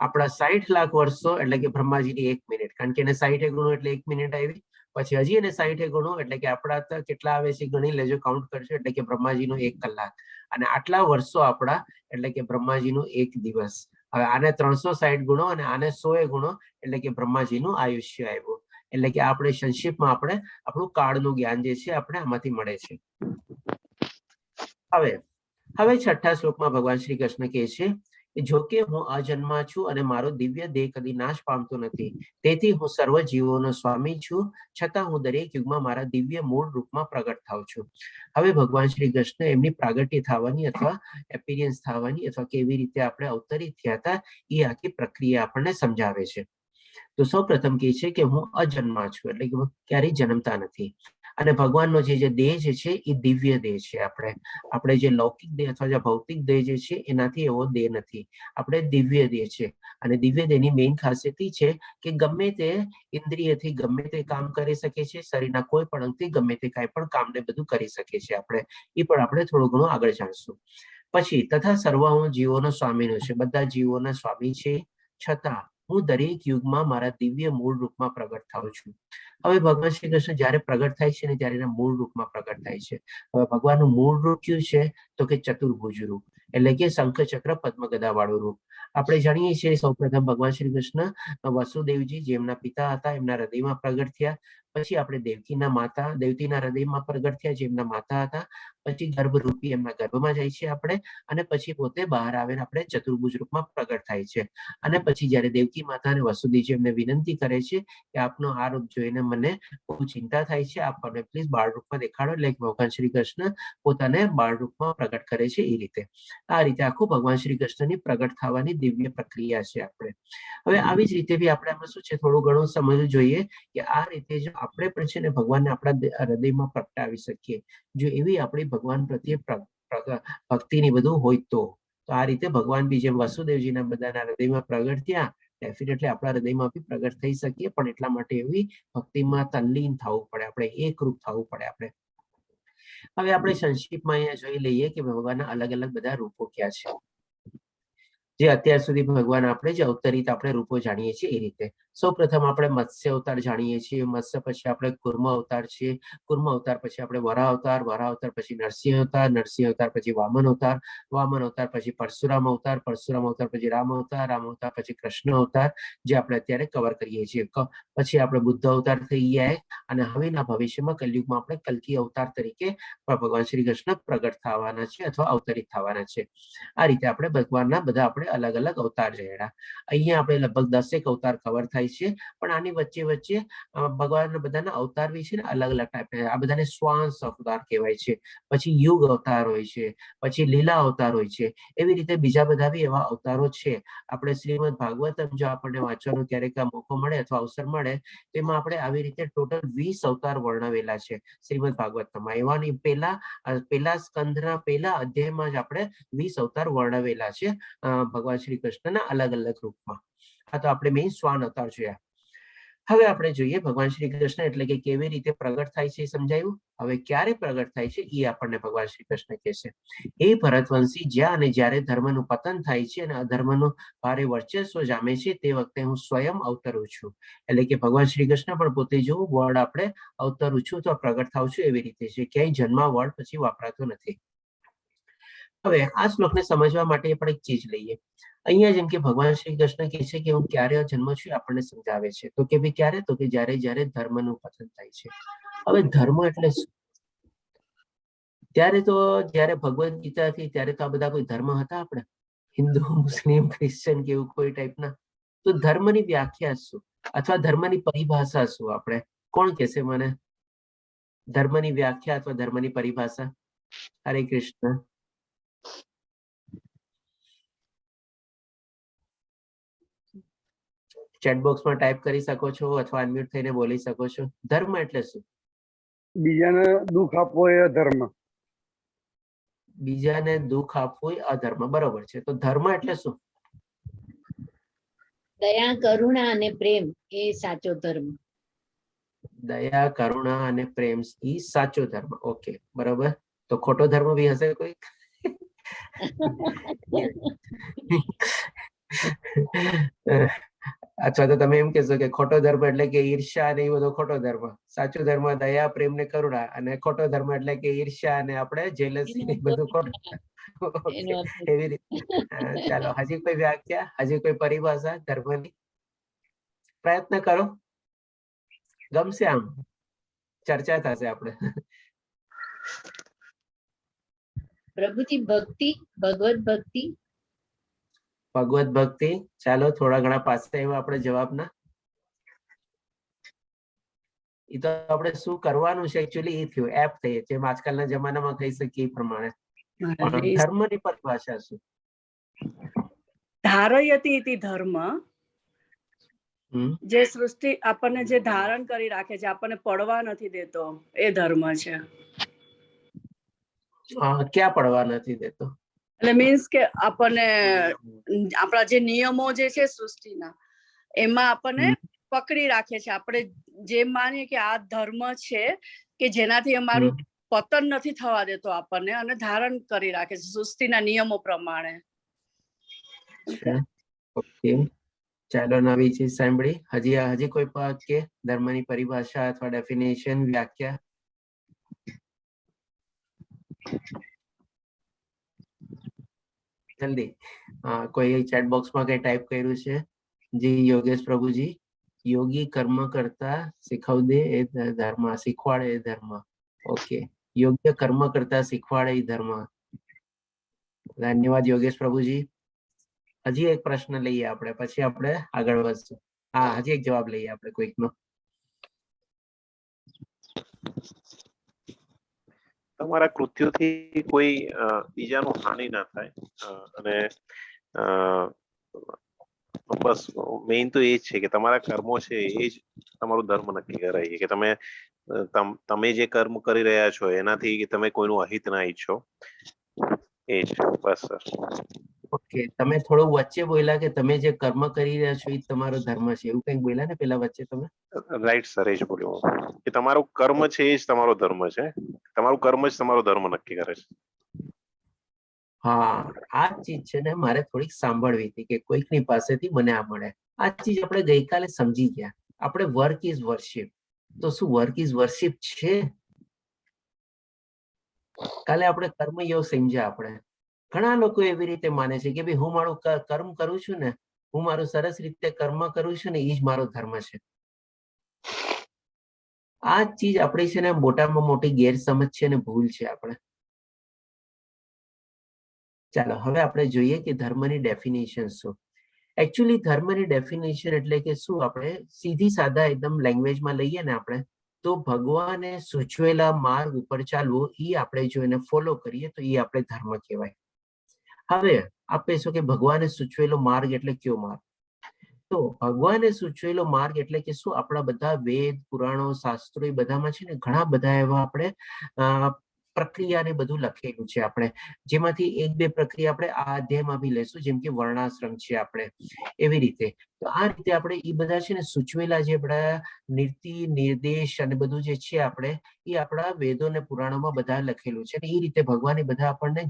આપણા 60 લાખ વર્ષો એટલે કે બ્રહ્માજીની 1 મિનિટ, કારણ કે એને 60 ગુણો એટલે 1 મિનિટ આવી, પછી હજી એને 60 ગુણો એટલે કે આપણા કેટલા આવે છે ગણી લેજો, કાઉન્ટ કરશો એટલે કે બ્રહ્માજીનો 1 કલાક અને આટલા વર્ષો આપણા એટલે કે બ્રહ્માજીનો 1 દિવસ. હવે આને 360 ગુણો અને આને 100 ગુણો એટલે કે બ્રહ્માજીનું આયુષ્ય આવ્યું. એટલે કે આપણે સંક્ષિપ્તમાં આપણે આપણું કાળનું જ્ઞાન જે છે આપણે આમાંથી મળે છે. હવે છઠ્ઠા શ્લોકમાં ભગવાન શ્રી કૃષ્ણ કહે છે કે જો કે હું અજન્મા છું અને મારો દિવ્ય દેહ કદી નાશ પામતો નથી, તેથી હું સર્વ જીવોનો સ્વામી છું, છતાં હું દરેક યુગમાં મારા દિવ્ય મૂળ રૂપમાં પ્રગટ થાઉં છું. હવે ભગવાન શ્રી કૃષ્ણ એમની પ્રાગટ્ય થવાની અથવા એપિરિયન્સ થવાની અથવા કેવી રીતે આપણે અવતરિત થયા હતા એ આખી પ્રક્રિયા આપણને સમજાવે છે. તો સૌ પ્રથમ કહે છે કે હું અજન્મા છું એટલે કે ક્યારેય જન્મતા નથી અને ભગવાનનો જે દેહ છે એ દિવ્ય દેહ છે. આપણે જે લૌકિક દેહ અથવા જે ભૌતિક દેહ જે છે એનાથી એવો દેહ નથી, આપણે દિવ્ય દેહ છે અને દિવ્ય દેહની મેઇન ખાસિયત એ છે કે ગમે તે ઇન્દ્રિયથી ગમે તે કામ કરી શકે છે, શરીરના કોઈ પણ અંગથી ગમે તે કાંઈ પણ કામને બધું કરી શકે છે. આપણે એ પણ આપણે થોડું ઘણું આગળ જાણશું. પછી તથા સર્વ હું જીવોનો સ્વામીનો છે, બધા જીવોના સ્વામી છે, છતાં હું દરેક યુગમાં મારા દિવ્ય મૂળ રૂપમાં પ્રગટ થાઉં છું. હવે ભગવાન શ્રી કૃષ્ણ જયારે પ્રગટ થાય છે ને ત્યારે એના મૂળ રૂપમાં પ્રગટ થાય છે. હવે ભગવાનનું મૂળ રૂપ કયું છે તો કે ચતુર્ભુજ રૂપ એટલે કે શંખ ચક્ર પદ્મ ગદા વાળું રૂપ. આપણે જાણીએ છીએ સૌપ્રથમ ભગવાન શ્રી કૃષ્ણ વસુદેવજી જેમના પિતા હતા એમના હૃદયમાં પ્રગટ થયા, પછી આપણે દેવકીના માતા દેવકીના હૃદયમાં પ્રગટ થયા જેમના માતા હતા, પછી ગર્ભરૂપી એમના ગર્ભમાં જાય છે આપણે અને પછી પોતે બહાર આવીને આપણે ચતુર્ભુજ રૂપમાં પ્રગટ થાય છે. અને પછી જયારે દેવકી માતા અને વસુદેવજી એમને વિનંતી કરે છે કે આપનો આ રૂપ જોઈને મને બહુ ચિંતા થાય છે, આપ મને પ્લીઝ બાળ રૂપમાં દેખાડો, એટલે ભગવાન શ્રી કૃષ્ણ પોતાને બાળ રૂપમાં પ્રગટ કરે છે. એ રીતે આ રીતે આખું ભગવાન શ્રી કૃષ્ણની પ્રગટ થવાની દિવ્ય પ્રક્રિયા છે. આપણે હવે આવી જ રીતે બી આપણે આમાં શું છે થોડું ઘણું સમજવું જોઈએ કે આ રીતે જો આપણે પણ છે ને ભગવાનને આપણા હૃદયમાં પ્રગટાવી શકીએ, જો એવી આપણી ભગવાન પ્રત્યે ભક્તિની બધું હોય તો આ રીતે ભગવાન બી જેમ વસુદેવજીના બધાના હૃદયમાં પ્રગટ થયા ડેફિનેટલી આપણા હૃદયમાં બી પ્રગટ થઈ શકીએ, પણ એટલા માટે એવી ભક્તિમાં તલ્લીન થવું પડે, આપણે એકરૂપ થવું પડે. આપણે હવે આપણે સંક્ષિપ્તમાં અહીંયા જોઈ લઈએ કે ભગવાનના અલગ અલગ બધા રૂપો ક્યાં છે. જે અત્યાર સુધી ભગવાન આપણે જે અવતરિત આપણે રૂપો જાણીએ છીએ એ રીતે. સૌપ્રથમ આપણે મત્સ્ય અવતાર જાણીએ છીએ. મત્સ્ય પછી આપણે કુર્મ અવતાર છે. કુર્મ અવતાર પછી આપણે વરાહ અવતાર. વરાહ અવતાર પછી નરસિંહ અવતાર. નરસિંહ અવતાર પછી વામન અવતાર. વામન અવતાર પછી પરશુરામ અવતાર. પરશુરામ અવતાર પછી રામ અવતાર. રામ અવતાર પછી કૃષ્ણ અવતાર, જે આપણે અત્યારે કવર કરીએ છીએ. પછી આપણે બુદ્ધ અવતાર થઈ ગયા અને હવેના ભવિષ્યમાં કલયુગમાં આપણે કલ્કી અવતાર તરીકે ભગવાન શ્રી કૃષ્ણ પ્રગટ થવાના છે અથવા અવતરિત થવાના છે. આ રીતે આપણે ભગવાનના બધા આપણે અલગ અલગ અવતાર જોયા. અહીંયા આપણે લગભગ 10 અવતાર કવર થાય છે, પણ આની વચ્ચે વચ્ચે ભગવાનના બધાના અવતાર બી છે ને અલગ અલગ ટાઈપ. આ બધાને શ્વાંસ અવતાર કહેવાય છે. પછી યુગ અવતાર હોય છે, પછી લીલા અવતાર હોય છે. એવી રીતે બીજા બધા બી એવા અવતારો છે. આપણે શ્રીમદ ભાગવતમ જો આપણને વાંચવાનો ક્યારેક મોકો મળે અથવા અવસર મળે, તેમાં આપણે આવી રીતે ટોટલ 20 અવતાર વર્ણવેલા છે શ્રીમદ ભાગવતમાં. એવાની પેલા સ્કંધના પેલા અધ્યાયમાં જ આપણે 20 અવતાર વર્ણવેલા છે ભગવાન શ્રી કૃષ્ણના અલગ અલગ રૂપમાં. આ તો આપણે મેઇન શ્વાન અવતાર જોયા. હવે આપણે જોઈએ ભગવાન શ્રી કૃષ્ણ એટલે કે કેવી રીતે પ્રગટ થાય છે એ સમજાયું. હવે ક્યારે પ્રગટ થાય છે એ આપણને ભગવાન શ્રી કૃષ્ણ કહે છે. એ ભરતવંશી, જ્યાં અને જ્યારે ધર્મનું પતન થાય છે અને અધર્મનું ભારે વર્ચસ્વ જામે છે, તે વખતે હું સ્વયં અવતરું છું. એટલે કે ભગવાન શ્રી કૃષ્ણ પણ પોતે જો વર્ડ આપણે અવતરું છું તો પ્રગટ થાવ છું એવી રીતે છે. ક્યાંય જન્મ વર્ડ પછી વાપરાતો નથી. હવે આ શ્લોકને સમજવા માટે આપણે એક ચીજ લઈએ. અહીંયા જેમ કે ભગવાન શ્રી કૃષ્ણ કહે છે કે હું ક્યારે જન્મ છું આપણને સમજાવે છે. તો કે ભાઈ ક્યારે? તો કે જ્યારે ધર્મનું પતન થાય છે. હવે ધર્મ એટલે શું? ત્યારે તો જ્યારે ભગવદ ગીતા હતી ત્યારે તો આ બધા કોઈ ધર્મ હતા આપણે? હિન્દુ, મુસ્લિમ, ક્રિશ્ચન કે એવું કોઈ ટાઈપના? તો ધર્મની વ્યાખ્યા શું અથવા ધર્મની પરિભાષા શું? આપણે કોણ કહેશે મને ધર્મની વ્યાખ્યા અથવા ધર્મની પરિભાષા? હરે કૃષ્ણ. ચેટ બોક્સમાં ટાઈપ કરી શકો છો અથવા અનમ્યુટ થઈને બોલી શકો છો. ધર્મ એટલે શું? બીજાને દુઃખ આપવો એ અધર્મ. બીજાને દુઃખ આપવું એ અધર્મ. બરોબર છે. તો ધર્મ એટલે શું? દયા, કરુણા અને પ્રેમ એ સાચો ધર્મ. દયા, કરુણા અને પ્રેમ એ સાચો ધર્મ. ઓકે, બરોબર. તો ખોટો ધર્મ બી હશે કોઈ? અથવા તો તમે એમ કહેશો કે ખોટો ધર્મ એટલે કે ઈર્ષ્યા ને એ બધો ખોટો ધર્મ. સાચો ધર્મ દયા, પ્રેમ ને કરુણા, અને ખોટો ધર્મ એટલે કે ઈર્ષ્યા ને આપણે જેલસી ને બધું ખોટું. એવી રીતે. ચાલો, હજી કોઈ વ્યાખ્યા, હજી કોઈ પરિભાષા ધર્મની? પ્રયત્ન કરો, ગમશે, આમ ચર્ચા થશે આપણે. પ્રભુજી ભક્તિ, ભગવત ભક્તિ. ભગવત ભક્તિ. ચાલો, થોડા ઘણા પાસે આવ્યા આપણે જવાબના. એ તો આપણે શું કરવાનું છે એકચ્યુઅલી એ થયું, એપ થઈ, જેમ આજકાલના જમાનામાં કહી શકીએ એ પ્રમાણે. પણ ધર્મની પરિભાષા શું? ધારયતિ ઇતિ ધર્મ. જે સૃષ્ટિ આપણને જે ધારણ કરી રાખે છે, આપણને પડવા નથી દેતો, એ ધર્મ છે. ક્યાં પડવા નથી દેતો? એટલે મીન્સ કે આપણને આપણા જે નિયમો જે છે સૃષ્ટિના, એમાં આપણને પકડી રાખે છે. આપણે જેમ માનીએ કે આ ધર્મ છે કે જેનાથી અમારું પતન નથી થવા દેતો આપણને, અને ધારણ કરી રાખે છે સૃષ્ટિના નિયમો પ્રમાણે. ઓકે, ચાલો, નવી ચીજ સાંભળી. હજી કોઈ કે ધર્મની પરિભાષા અથવા ડેફિનેશન, વ્યાખ્યા? જલ્દી. કોઈ ચેટ બોક્સમાં કઈ ટાઈપ કર્યું છે? જી યોગેશ પ્રભુજી. યોગી કર્મ કરતા શીખવદે એ ધર્મ, શીખવાડે એ ધર્મ. ઓકે, યોગ્ય કર્મ કરતા શીખવાડે એ ધર્મ. ધન્યવાદ યોગેશ પ્રભુજી. હજી એક પ્રશ્ન લઈએ આપણે, પછી આપણે આગળ વધશું. હા, હજી એક જવાબ લઈએ આપણે કોઈકનો. તમારા કૃત્યોથી કોઈ બીજાનું હાનિ ના થાય, અને બસ મેઇન તો એ જ છે કે તમારા કર્મો છે એ જ તમારું ધર્મ નક્કી કરાય કે તમે જે કર્મ કરી રહ્યા છો એનાથી તમે કોઈનું અહિત ના ઈચ્છો, એ જ. બસ સર. ઓકે, તમે થોડું વચ્ચે બોલ્યા કે તમે જે કર્મ કરી રહ્યા છો એ તમારો ધર્મ છે, એવું કંઈક બોલ્યા ને પેલા વચ્ચે તમે? રાઈટ સર, એ જ બોલ્યો કે તમારું કર્મ છે એ જ તમારો ધર્મ છે. તમારું કર્મ જ તમારો ધર્મ નક્કી કરે છે. હા, આ ચીજ છે ને મારે થોડીક સાંભળવી હતી કે કોઈકની પાસેથી મને આ મળે. આ ચીજ આપણે ગઈકાલે સમજી ગયા. આપણે વર્ક ઇઝ વર્શિપ. તો શું વર્ક ઇઝ વર્શિપ છે? કાલે આપણે કર્મયોગ સમજ્યા. આપણે ઘણા લોકો એવી રીતે માને છે કે ભાઈ હું મારું કર્મ કરું છું ને, હું મારું સરસ રીતે કર્મ કરું છું ને, એ જ મારો ધર્મ છે. આ ચીજ આપણી છે ને મોટામાં મોટી ગેરસમજ છે ને ભૂલ છે. આપણે ચાલો હવે આપણે જોઈએ કે ધર્મની ડેફિનેશન શું. એકચ્યુઅલી ધર્મની ડેફિનેશન એટલે કે શું, આપણે સીધી સાદા એકદમ લેંગ્વેજમાં લઈએ ને આપણે તો ભગવાને સૂચવેલા માર્ગ ઉપર ચાલવું, એ આપણે જો એને ફોલો કરીએ તો એ આપણે ધર્મ કહેવાય. હવે આપ કહેશો કે ભગવાને સૂચવેલો માર્ગ એટલે કયો માર્ગ? તો ભગવાને સૂચવેલો માર્ગ એટલે કે શું, આપણા બધા વેદ પુરાણો શાસ્ત્રો એ બધામાં છે ને ઘણા બધા એવા આપણે પ્રક્રિયા ને બધું લખેલું છે. આપણે જેમાંથી એક બે પ્રક્રિયા આપણે આ અધ્યાયમાં બી લેશું, જેમ કે વર્ણાશ્રમ છે. આપણે એવી રીતે તો આ રીતે આપણે એ બધા છે ને સૂચવેલા જે આપણા નીતિ નિર્દેશ અને બધું જે છે આપણે એ આપણા વેદો ને પુરાણોમાં બધા લખેલું છે. એ રીતે ભગવાને બધા આપણને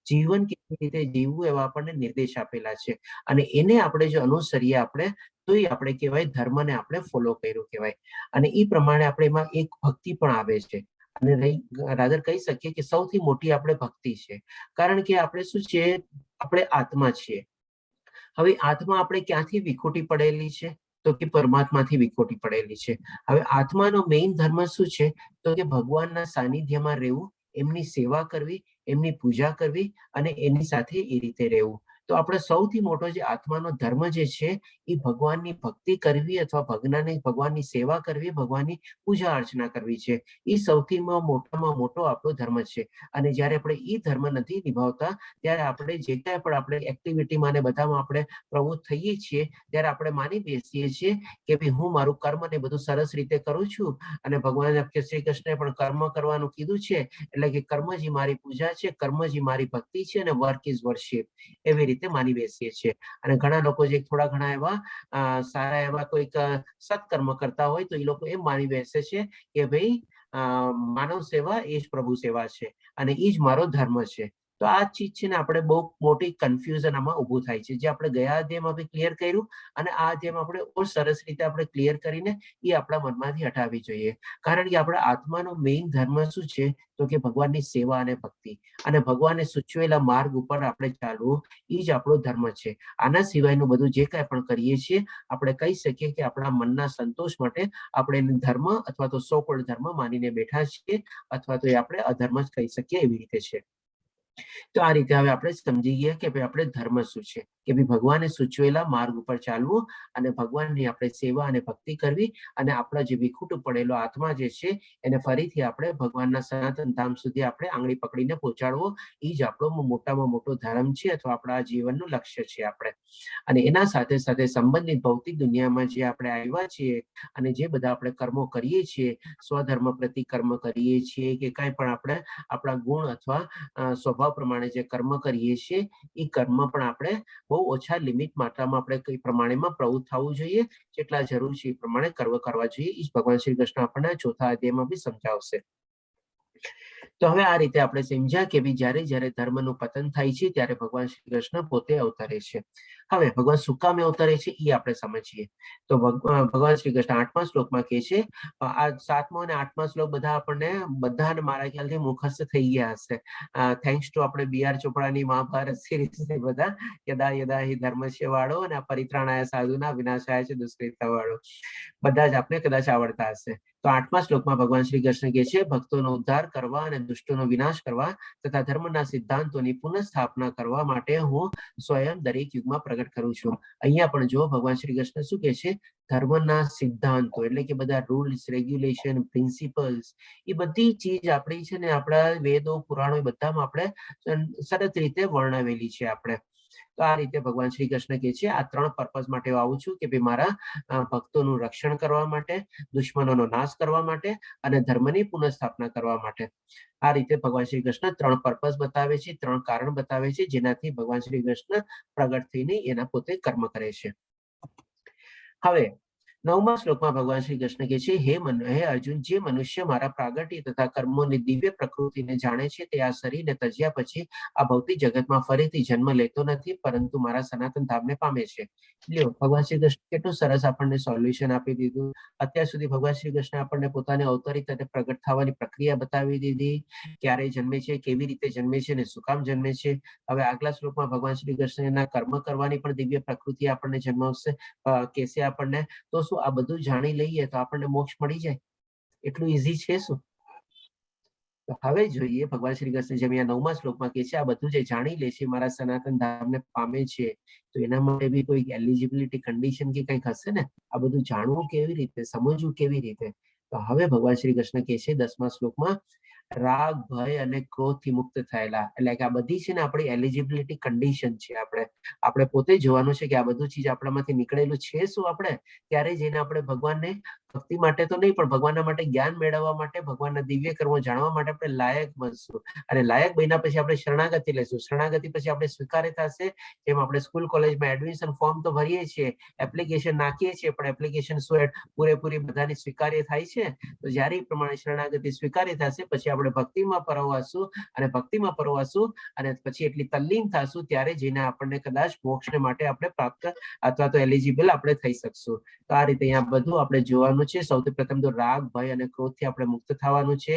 જીવન કેવી રીતે જીવવું એવા આપણને નિર્દેશ આપેલા છે. અને એને આપણે જો અનુસરીએ આપણે તો એ આપણે કહેવાય ધર્મને આપણે ફોલો કર્યું કહેવાય. અને એ પ્રમાણે આપણે એમાં એક ભક્તિ પણ આવે છે. અને રાધર કહી શકીએ કે સૌથી મોટી આપણે ભક્તિ છે. કારણ કે આપણે શું છે, આપણે આત્મા છીએ. હવે આત્મા આપણે ક્યાંથી વિખૂટી પડેલી છે? તો કે પરમાત્માથી વિખૂટી પડેલી છે. હવે આત્માનો મેઇન ધર્મ શું છે? તો કે ભગવાનના સાનિધ્યમાં રહેવું, એમની સેવા કરવી, એમની પૂજા કરવી અને એની સાથે એ રીતે રહેવું. તો આપણે સૌથી મોટો જે આત્માનો ધર્મ જે છે એ ભગવાનની ભક્તિ કરવી અથવા ભગવાનની સેવા કરવી, ભગવાનની પૂજા અર્ચના કરવી છે. એ સૌથી મોટામાં મોટો આપણો ધર્મ છે. અને જ્યારે આપણે એ ધર્મ નથી નિભાવતા ત્યારે આપણે જે કાંઈ પણ આપણે એક્ટિવિટીમાં ને બધામાં આપણે પ્રવૃત્ત થઈએ છીએ ત્યારે આપણે માની બેસીએ છીએ કે ભાઈ હું મારું કર્મ ને બધું સરસ રીતે કરું છું અને ભગવાન શ્રી કૃષ્ણએ પણ કર્મ કરવાનું કીધું છે, એટલે કે કર્મ જ મારી પૂજા છે, કર્મ જ મારી ભક્તિ છે અને વર્ક ઇઝ વર્શિપ, એવી રીતે માની બેસીએ છીએ. અને ઘણા લોકો જે થોડા ઘણા એવા સારા એવા કોઈક સત્કર્મ કરતા હોય તો એ લોકો એમ માની બેસે છે કે ભાઈ માનવ સેવા એ જ પ્રભુ સેવા છે અને એ જ મારો ધર્મ છે. તો આ ચીજ છે ને આપણે બહુ મોટી કન્ફ્યુઝન આમાં ઊભું થાય છે, જે આપણે ગયા અધ્યાયમાં બી ક્લિયર કર્યું અને આ અધ્યાયમાં આપણે બહુ સરસ રીતે આપણે ક્લિયર કરીને એ આપણા મનમાંથી હટાવવી જોઈએ. કારણ કે આપણા આત્માનો મેઇન ધર્મ શું છે? તો કે ભગવાનની સેવા અને ભક્તિ, અને ભગવાને સૂચવેલા માર્ગ ઉપર આપણે ચાલવું, એ જ આપણો ધર્મ છે. આના સિવાયનું બધું જે કાંઈ પણ કરીએ છીએ આપણે કહી શકીએ કે આપણા મનના સંતોષ માટે આપણે એને ધર્મ અથવા તો સો-કોલ્ડ ધર્મ માનીને બેઠા છીએ, અથવા તો એ આપણે અધર્મ જ કહી શકીએ, એવી રીતે છે. તો આ રીતે હવે આપણે સમજી ગયા કે ભાઈ આપણે ધર્મ શું છે, કે ભાઈ ભગવાને સૂચવેલા માર્ગ ઉપર ચાલવું અને ભગવાનની આપણે સેવા અને ભક્તિ કરવી અને આપણા જે વિખૂટું પડેલો આત્મા જે છે એને ફરીથી આપણે ભગવાનના સનાતન ધામ સુધી આપણે આંગળી પકડીને પહોંચાડવો, એ જ આપણો મોટામાં મોટો ધર્મ છે અથવા આપણા જીવનનું લક્ષ્ય છે. આપણે અને એના સાથે સાથે સંબંધિત ભૌતિક દુનિયામાં જે આપણે આવ્યા છીએ અને જે બધા આપણે કર્મો કરીએ છીએ, સ્વધર્મ પ્રતિ કર્મ કરીએ છીએ કે કાંઈ પણ આપણે આપણા ગુણ અથવા સ્વભાવ પ્રમાણે જે કર્મ કરીએ છીએ એ કર્મ પણ આપણે બહુ ઓછા લિમિટ માત્રામાં આપણે કઈ પ્રમાણેમાં પ્રવૃત્ત થવું જોઈએ, જેટલા જરૂર છે એ પ્રમાણે કર્મ કરવા જોઈએ. એ ભગવાન શ્રી કૃષ્ણ આપણને ચોથા અધ્યાયમાં બી સમજાવશે. તો હવે આ રીતે આપણે સમજ્યા કે જ્યારે જ્યારે ધર્મનું પતન થાય છે ત્યારે ભગવાન શ્રી કૃષ્ણ પોતે અવતરે છે. હવે ભગવાન શું કામે અવતરે છે એ આપણે સમજીએ. તો ભગવાન શ્રી કૃષ્ણ 8મા શ્લોકમાં કહે છે, આ 7મો અને 8મા શ્લોક બધા આપણને બધાને મારા ખ્યાલથી મુખસ્થ થઈ ગયા હશે, થેન્ક્સ ટુ આપણે BR ચોપડાની મહાભારત સિરીઝ બધા યદા યદા હિ ધર્મસ્ય વાળો અને પરિત્રાણાય સાધુના વિનાશાય છે દુષ્કૃતા વાળો, બધા જ આપણે કદાચ આવડતા હશે. તો 8મા શ્લોકમાં ભગવાન શ્રી કૃષ્ણ કહે છે, ભક્તોનો ઉદ્ધાર કરવા અને દુષ્ટોનો વિનાશ કરવા તથા ધર્મના સિદ્ધાંતોની પુનઃસ્થાપના કરવા માટે હું સ્વયં દરેક યુગમાં પ્રગટ કરું છું. અહીંયા પણ જો ભગવાન શ્રી કૃષ્ણ શું કહે છે? ધર્મના સિદ્ધાંતો એટલે કે બધા રૂલ્સ, રેગ્યુલેશન, પ્રિન્સિપલ્સ, એ બધી ચીજ આપણી છે ને આપણા વેદો પુરાણો બધામાં આપણે સરસ રીતે વર્ણવેલી છે. આપણે તો આ રીતે ભગવાન શ્રી કૃષ્ણ કહે છે, આ 3 પર્પઝ માટે આવું છું કે ભાઈ મારા ભક્તોનું રક્ષણ કરવા માટે, દુશ્મનોનો નાશ કરવા માટે અને ધર્મની પુનઃસ્થાપના કરવા માટે. આ રીતે ભગવાન શ્રી કૃષ્ણ 3 પર્પઝ બતાવે છે, 3 કારણ બતાવે છે, જેનાથી ભગવાન શ્રી કૃષ્ણ પ્રગટ થઈને એના પોતે કર્મ કરે છે. હવે 9મા શ્લોકમાં ભગવાન શ્રી કૃષ્ણ કહે છે, હે અર્જુન, જે મનુષ્ય મારા પ્રાગટ્ય તથા કર્મોની દિવ્ય પ્રકૃતિને જાણે છે તે આ શરીરને ત્યજ્યા પછી આ ભૌતિક જગતમાં ફરીથી જન્મ લેતો નથી, પરંતુ મારા સનાતન ધામને પામે છે. લ્યો, ભગવાન શ્રી કૃષ્ણ કેટલું સરસ આપણને સોલ્યુશન આપી દીધું. અત્યાર સુધી ભગવાન શ્રી કૃષ્ણ આપણને પોતાને અવતરિત અને પ્રગટ થવાની પ્રક્રિયા બતાવી દીધી, ક્યારે જન્મે છે, કેવી રીતે જન્મે છે અને શું કામ જન્મે છે. હવે આગલા શ્લોકમાં ભગવાન શ્રી કૃષ્ણ એના કર્મ કરવાની પણ દિવ્ય પ્રકૃતિ આપણને જન્માવશે, કહેશે આપણને. તો શું આ બધું જાણી લઈએ તો આપણને મોક્ષ મળી જાય? એટલું ઈઝી છે શું? તો હવે જોઈએ ભગવાન શ્રી કૃષ્ણ જેમ અહીંયા 9મા શ્લોકમાં કહે છે, આ બધું જે જાણી લે છે મારા સનાતન ધામને પામે છે, તો એના માટે બી કોઈ એલિજિબિલિટી કન્ડિશન કે કંઈક હશે ને? આ બધું જાણવું કેવી રીતે, સમજવું કેવી રીતે? તો હવે ભગવાન શ્રી કૃષ્ણ કહે છે 10મા શ્લોકમાં, રાગ, ભય અને ક્રોધ થી મુક્ત થયેલા. એટલે કે આ બધી છે ને આપણી એલિજિબિલિટી કન્ડિશન છે. આપણે પોતે જોવાનું છે કે આ બધું ચીજ આપણામાંથી નીકળેલું છે શું આપણે, ત્યારે જઈને આપણે ભગવાનને ભક્તિ માટે તો નહીં પણ ભગવાનના માટે જ્ઞાન મેળવવા માટે, ભગવાનના દિવ્ય કર્મો જાણવા માટે આપણે લાયક બનશું. અને લાયક બન્યા પછી આપણે શરણાગતિ લેશું. શરણાગતિ પછી આપણે સ્વીકારે થશે. જેમ આપણે સ્કૂલ કોલેજમાં એડમિશન ફોર્મ તો ભરીએ છીએ, એપ્લિકેશન નાખીએ છીએ, પણ એપ્લિકેશન પૂરેપૂરી બધાની સ્વીકાર્ય થાય છે. તો જ્યારે એ પ્રમાણે શરણાગતિ સ્વીકાર્ય થશે પછી આપણે ભક્તિમાં પરોવાશું, અને પછી એટલી તલ્લીન થશું ત્યારે જઈને આપણને કદાચ મોક્ષને માટે આપણે પ્રાપ્ત અથવા તો એલિજિબલ આપણે થઈ શકશું. તો આ રીતે અહીંયા બધું આપણે જોવાનું છે. સૌથી પ્રથમ તો રાગ, ભય અને ક્રોધથી આપણે મુક્ત થવાનું છે.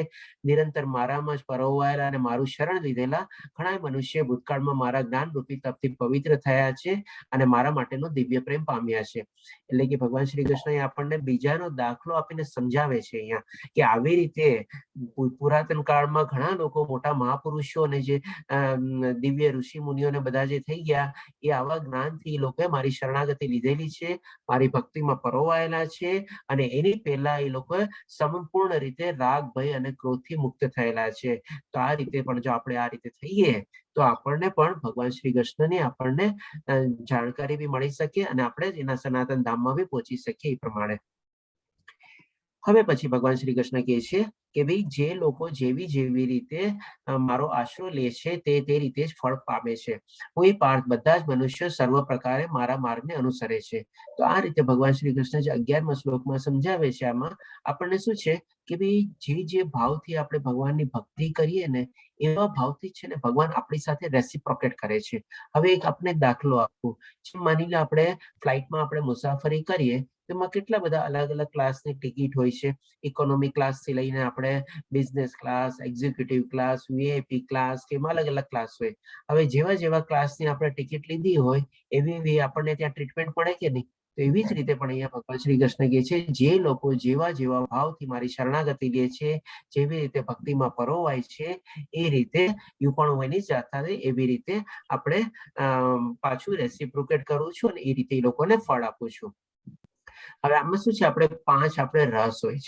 નિરંતર મારામાં જ પરોવાયેલા અને મારું શરણ લીધેલા ઘણા મનુષ્ય ભૂતકાળમાં મારા જ્ઞાન રૂપી તપથી પવિત્ર થયા છે અને મારા માટેનો દિવ્ય પ્રેમ પામ્યા છે. એટલે કે ભગવાન શ્રી કૃષ્ણ આપણને બીજાનો દાખલો આપીને સમજાવે છે અહીંયા કે આવી રીતે પુરાતન કાળમાં ઘણા લોકો, મોટા મહાપુરુષો અને જે દિવ્ય ઋષિ મુનિઓને બધા જે થઈ ગયા, એ આવા જ્ઞાનથી લોકોએ મારી શરણાગતિ લીધેલી છે, મારી ભક્તિમાં પરોવાયેલા છે, અને એની પહેલા એ લોકો સંપૂર્ણ રીતે રાગ, ભય અને ક્રોધથી મુક્ત થયેલા છે. તો આ રીતે પણ જો આપણે આ રીતે થઈએ તો આપણને પણ ભગવાન શ્રી કૃષ્ણની આપણને જાણકારી બી મળી શકે અને આપણે એના સનાતન ધામમાં બી પહોંચી શકીએ. એ પ્રમાણે હવે પછી ભગવાન શ્રી કૃષ્ણ કહે છે કે ભાઈ જે લોકો જેવી રીતે મારો આશરો લે છે તે રીતે જ ફળ પામે છે. હું એ પાર્થ બધા જ મનુષ્યો સર્વ પ્રકારે મારા માર્ગને અનુસરે છે. તો આ રીતે ભગવાન શ્રી કૃષ્ણ જે 11મા શ્લોકમાં સમજાવે છે, આમાં આપણને શું છે કે ભાઈ જે ભાવથી આપણે ભગવાનની ભક્તિ કરીએ ને, એવા ભાવથી છે ને ભગવાન આપણી સાથે રેસિપ્રોકેટ કરે છે. હવે એક આપણે દાખલો આપું, માની લો આપણે ફ્લાઇટમાં આપણે મુસાફરી કરીએ, તેમાં કેટલા બધા અલગ અલગ ક્લાસની ટિકિટ હોય છે. ઇકોનોમી ક્લાસ થી લઈને આપણે business class, executive class, VIP class, કે એમાં અલગ અલગ ક્લાસ હોય. હવે જેવા ક્લાસની આપણે ટિકિટ લીધી હોય એવી આપણને ત્યાં ટ્રીટમેન્ટ મળે કે નહીં? તો એવી જ રીતે પણ અહીંયા ભગવાન શ્રી કૃષ્ણ કહે છે, જે લોકો જેવા ભાવથી મારી શરણાગતિ લે છે, જેવી રીતે ભક્તિમાં પરોવાય છે, એ રીતે યુ પણ એની જાતા એવી રીતે આપણે પાછું રેસિપ્રોકેટ કરું છું અને એ રીતે એ લોકોને ફળ આપું છું. હવે આમાં શું છે, આપણે 5 રસ હોય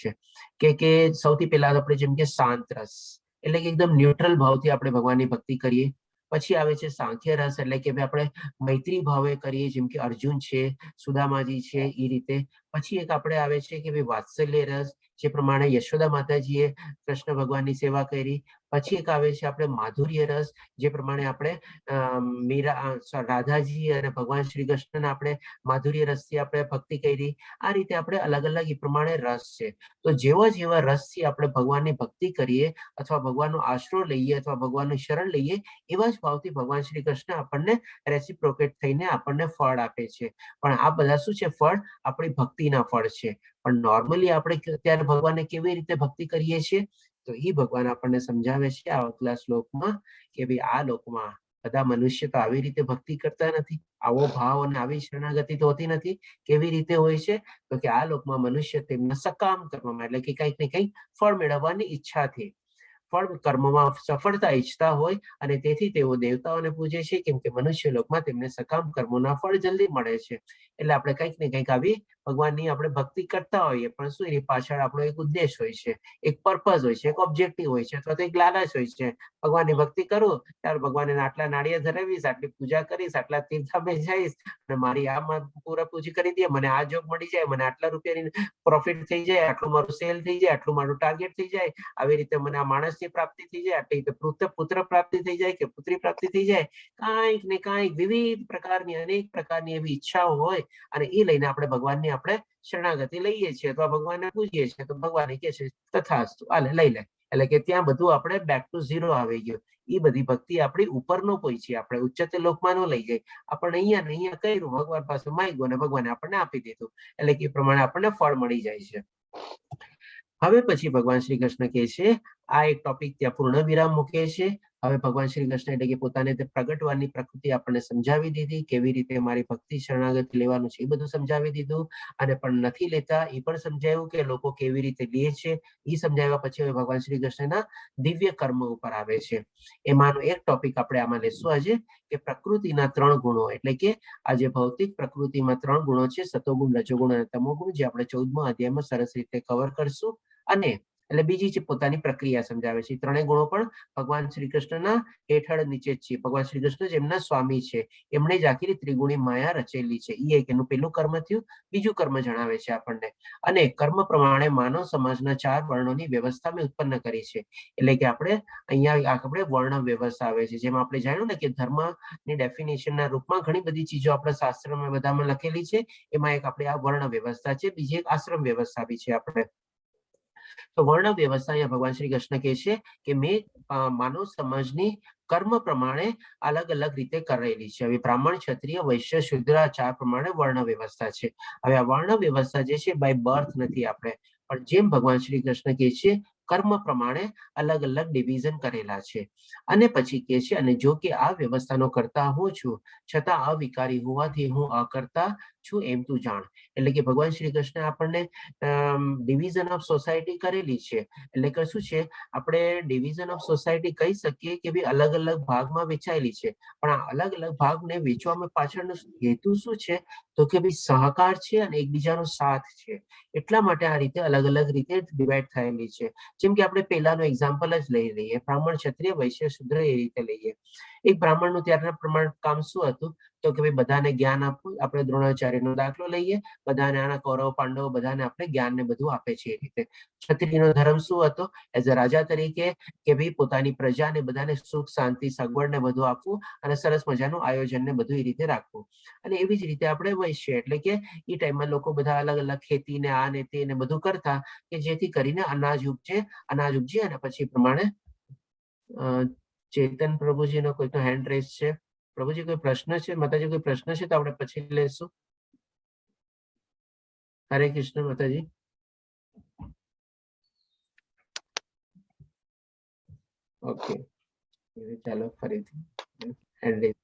છે કે સૌથી પહેલા આપણે જેમ કે શાંત રસ, એટલે કે એકદમ ન્યુટ્રલ ભાવથી આપણે ભગવાનની ભક્તિ કરીએ. પછી આવે છે સાંખ્ય રસ, એટલે કે આપણે મૈત્રી ભાવે કરીએ, જેમ કે અર્જુન છે, સુદામાજી છે, એ રીતે. પછી એક આપણે આવે છે કે ભાઈ વાત્સલ્ય રસ, જે પ્રમાણે યશોદા માતાજીએ કૃષ્ણ ભગવાનની સેવા કરી. પછી એક આવે છે આપણે માધુર્ય રસ, જે પ્રમાણે આપણે રાધાજી અને ભગવાન શ્રી કૃષ્ણને આપણે માધુર્ય રસથી આપણે ભક્તિ કરી. આ રીતે આપણે અલગ અલગ એ પ્રમાણે રસ છે. તો જેવા રસથી આપણે ભગવાનની ભક્તિ કરીએ અથવા ભગવાનનો આશરો લઈએ અથવા ભગવાનનું શરણ લઈએ, એવા જ ભાવથી ભગવાન શ્રી કૃષ્ણ આપણને રેસિપ્રોકેટ થઈને આપણને ફળ આપે છે. પણ આ બધા શું છે? ફળ આપણી ભક્તિના ફળ છે. પણ નોર્મલી આપણે ત્યારે ભગવાનને કેવી રીતે ભક્તિ કરીએ છીએ? તો એ ભગવાન આપણને સમજાવે છે આ આગલા શ્લોકમાં કે ભાઈ આ લોકમાં બધા મનુષ્ય તો આવી રીતે ભક્તિ કરતા નથી, આવો ભાવ અને આવી શરણાગતિ તો હોતી નથી. કેવી રીતે હોય છે? તો કે આ લોકમાં મનુષ્ય તેમના સકામ કર્મમાં, એટલે કે કંઈક ને કંઈક ફળ મેળવવાની ઈચ્છાથી કર્મમાં સફળતા ઈચ્છતા હોય અને તેથી તેઓ દેવતાઓને પૂજે છે, કેમ કે મનુષ્ય લોકમાં તેમને સકામ કર્મોના ફળ જલ્દી મળે છે. એટલે આપણે કંઈક ને કંઈક આવી ભગવાનની આપણે ભક્તિ કરતા હોઈએ, પણ શું એની પાછળ આપણો એક ઉદ્દેશ હોય છે, એક પર્પઝ હોય છે, એક ઓબ્જેક્ટિવ હોય છે, અથવા તો એક લાલચ હોય છે. ભગવાનની ભક્તિ કરું ત્યારે ભગવાનને આટલા નાળિયેર ધરાવીશ, આટલી પૂજા કરીશ, આટલા તીર્થમે જઈશ અને મારી આમાં પૂરા પૂજી કરી દે, મને આ જોબ મળી જાય, મને આટલા રૂપિયાની પ્રોફિટ થઈ જાય, આટલું મારું સેલ થઈ જાય, આટલું મારું ટાર્ગેટ થઈ જાય, આવી રીતે મને આ માણસની પ્રાપ્તિ થઈ જાય, આટલી રીતે પુત્ર પ્રાપ્તિ થઈ જાય કે પુત્રી પ્રાપ્તિ થઈ જાય. કાંઈક ને કાંઈક વિવિધ પ્રકારની, અનેક પ્રકારની એવી ઈચ્છાઓ હોય અને એ લઈને આપણે ભગવાનની આપણે શરણાગતિ લઈએ છીએ અથવા ભગવાનને પૂજીએ છીએ તો ભગવાન કહે છે તથાસ્તુ આલે લઈ લે, એટલે કે ત્યાં બધું આપણે બેક ટુ ઝીરો આવી ગયું. એ બધી ભક્તિ આપણી ઉપરનો કોઈ છે, આપણે ઉચ્ચતર લોકમાં ન લઈ જાય. આપણે અહીંયા ને અહીંયા કર્યું, ભગવાન પાસે માંગ્યું અને ભગવાને આપણને આપી દીધું, એટલે કે એ પ્રમાણે આપણને ફળ મળી જાય છે. હવે પછી ભગવાન શ્રી કૃષ્ણ કહે છે, આ એક ટોપિક ત્યાં પૂર્ણ વિરામ મૂકે છે. હવે ભગવાન શ્રી કૃષ્ણ એટલે કે પોતાને તે પ્રગટવાની પ્રકૃતિ આપણને સમજાવી દીધી, કેવી રીતે મારી ભક્તિ શરણાગતિ લેવાનું છે એ બધું સમજાવી દીધું, અને પણ નથી લેતા એ પણ સમજાવ્યું કે લોકો કેવી રીતે લે છે એ સમજાવ્યા પછી હવે ભગવાન શ્રી કૃષ્ણના દિવ્ય કર્મ ઉપર આવે છે. એમાંનો એક ટોપિક આપણે આમાં લેશું આજે, કે પ્રકૃતિના 3 ગુણો, એટલે કે આજે ભૌતિક પ્રકૃતિમાં 3 ગુણો છે, સતોગુણ, રજોગુણ અને તમોગુણ, જે આપણે 14મા અધ્યાયમાં સરસ રીતે કવર કરશું. અને એટલે બીજી છે પોતાની પ્રક્રિયા સમજાવે છે. 3 ગુણો પણ ભગવાન શ્રી કૃષ્ણના હેઠળ નીચે જ છે. ભગવાન શ્રી કૃષ્ણ જેમના સ્વામી છે, એમણે જ આખી ત્રિગુણી માયા રચેલી છે. એ એક એનું પેલું કર્મ થયું. બીજું કર્મ જણાવે છે આપણને, અને કર્મ પ્રમાણે માનવ સમાજના 4 વર્ણોની વ્યવસ્થા મેં ઉત્પન્ન કરી છે. એટલે કે આપણે અહીંયા આપણે વર્ણ વ્યવસ્થા આવે છે, જેમાં આપણે જાણ્યું ને કે ધર્મની ડેફિનેશનના રૂપમાં ઘણી બધી ચીજો આપણા શાસ્ત્રમાં બધામાં લખેલી છે. એમાં એક આપણે આ વર્ણ વ્યવસ્થા છે, બીજી એક આશ્રમ વ્યવસ્થા બી છે આપણે. તો વર્ણ વ્યવસ્થા અહીંયા ભગવાન શ્રી કૃષ્ણ કહે છે કે મેં માનવ સમાજની કર્મ પ્રમાણે અલગ અલગ રીતે કરેલી છે. હવે બ્રાહ્મણ, ક્ષત્રિય, વૈશ્ય, શુદ્ર 4 પ્રમાણે વર્ણ વ્યવસ્થા છે. હવે આ વર્ણ વ્યવસ્થા જે છે બાય બર્થ નથી આપણે, પણ જેમ ભગવાન શ્રી કૃષ્ણ કહે છે કર્મ પ્રમાણે અલગ અલગ ડિવિઝન કરેલા છે. અને પછી કહે છે, અને જો કે આ વ્યવસ્થાનો કરતા હું છું, છતાં અવિકારી હોવાથી હું અકર્તા છું એમ તું જાણ. એટલે કે ભગવાન શ્રી કૃષ્ણ આપણને ડિવિઝન ઓફ સોસાયટી કરેલી છે. એટલે કે શું છે, આપણે ડિવિઝન ઓફ સોસાયટી કહી શકીએ કે ભાઈ અલગ અલગ ભાગમાં વેચાયેલી છે, પણ આ અલગ અલગ ભાગને વેચવામાં પાછળનો હેતુ શું છે, તો કે ભાઈ સહકાર છે અને એકબીજાનો સાથ છે. એટલા માટે આ રીતે અલગ અલગ રીતે ડિવાઈડ થયેલી છે. જેમ કે આપણે પહેલાનો એક્ઝામ્પલ જ લઈ લઈએ, બ્રાહ્મણ, ક્ષત્રિય, વૈશ્ય, શુદ્ર એ રીતે લઈએ. એક બ્રાહ્મણનું ત્યારના પ્રમાણ કામ શું હતું, તો કે ભાઈ બધાને જ્ઞાન આપવું. આપણે દ્રોણાચાર્યનો દાખલો લઈએ, બધાને આના કૌરવ, પાંડવો બધાને આપણે જ્ઞાન ને બધું આપે છે. એ રીતે ક્ષત્રિયનો ધર્મ શું હતો, એઝ અ રાજા તરીકે કે ભાઈ પોતાની પ્રજાને બધાને સુખ, શાંતિ, સગવડ ને બધું આપવું અને સરસ મજાનું આયોજન ને બધું એ રીતે રાખવું. અને એવી જ રીતે આપણે વૈશ્ય એટલે કે એ ટાઈમમાં લોકો બધા અલગ અલગ ખેતી ને આ ને તે ને બધું કરતા, કે જેથી કરીને અનાજ ઉપજે અને પછી પ્રમાણે ચેતન પ્રભુજીનો કોઈનો હેન્ડ રેઝ છે. પ્રભુજી કોઈ પ્રશ્ન છે, માતાજી કોઈ પ્રશ્ન છે તો આપણે પછી લેશું. હરે કૃષ્ણ માતાજી. ઓકે, ચાલો ફરીથી હેન્ડ રેઝ.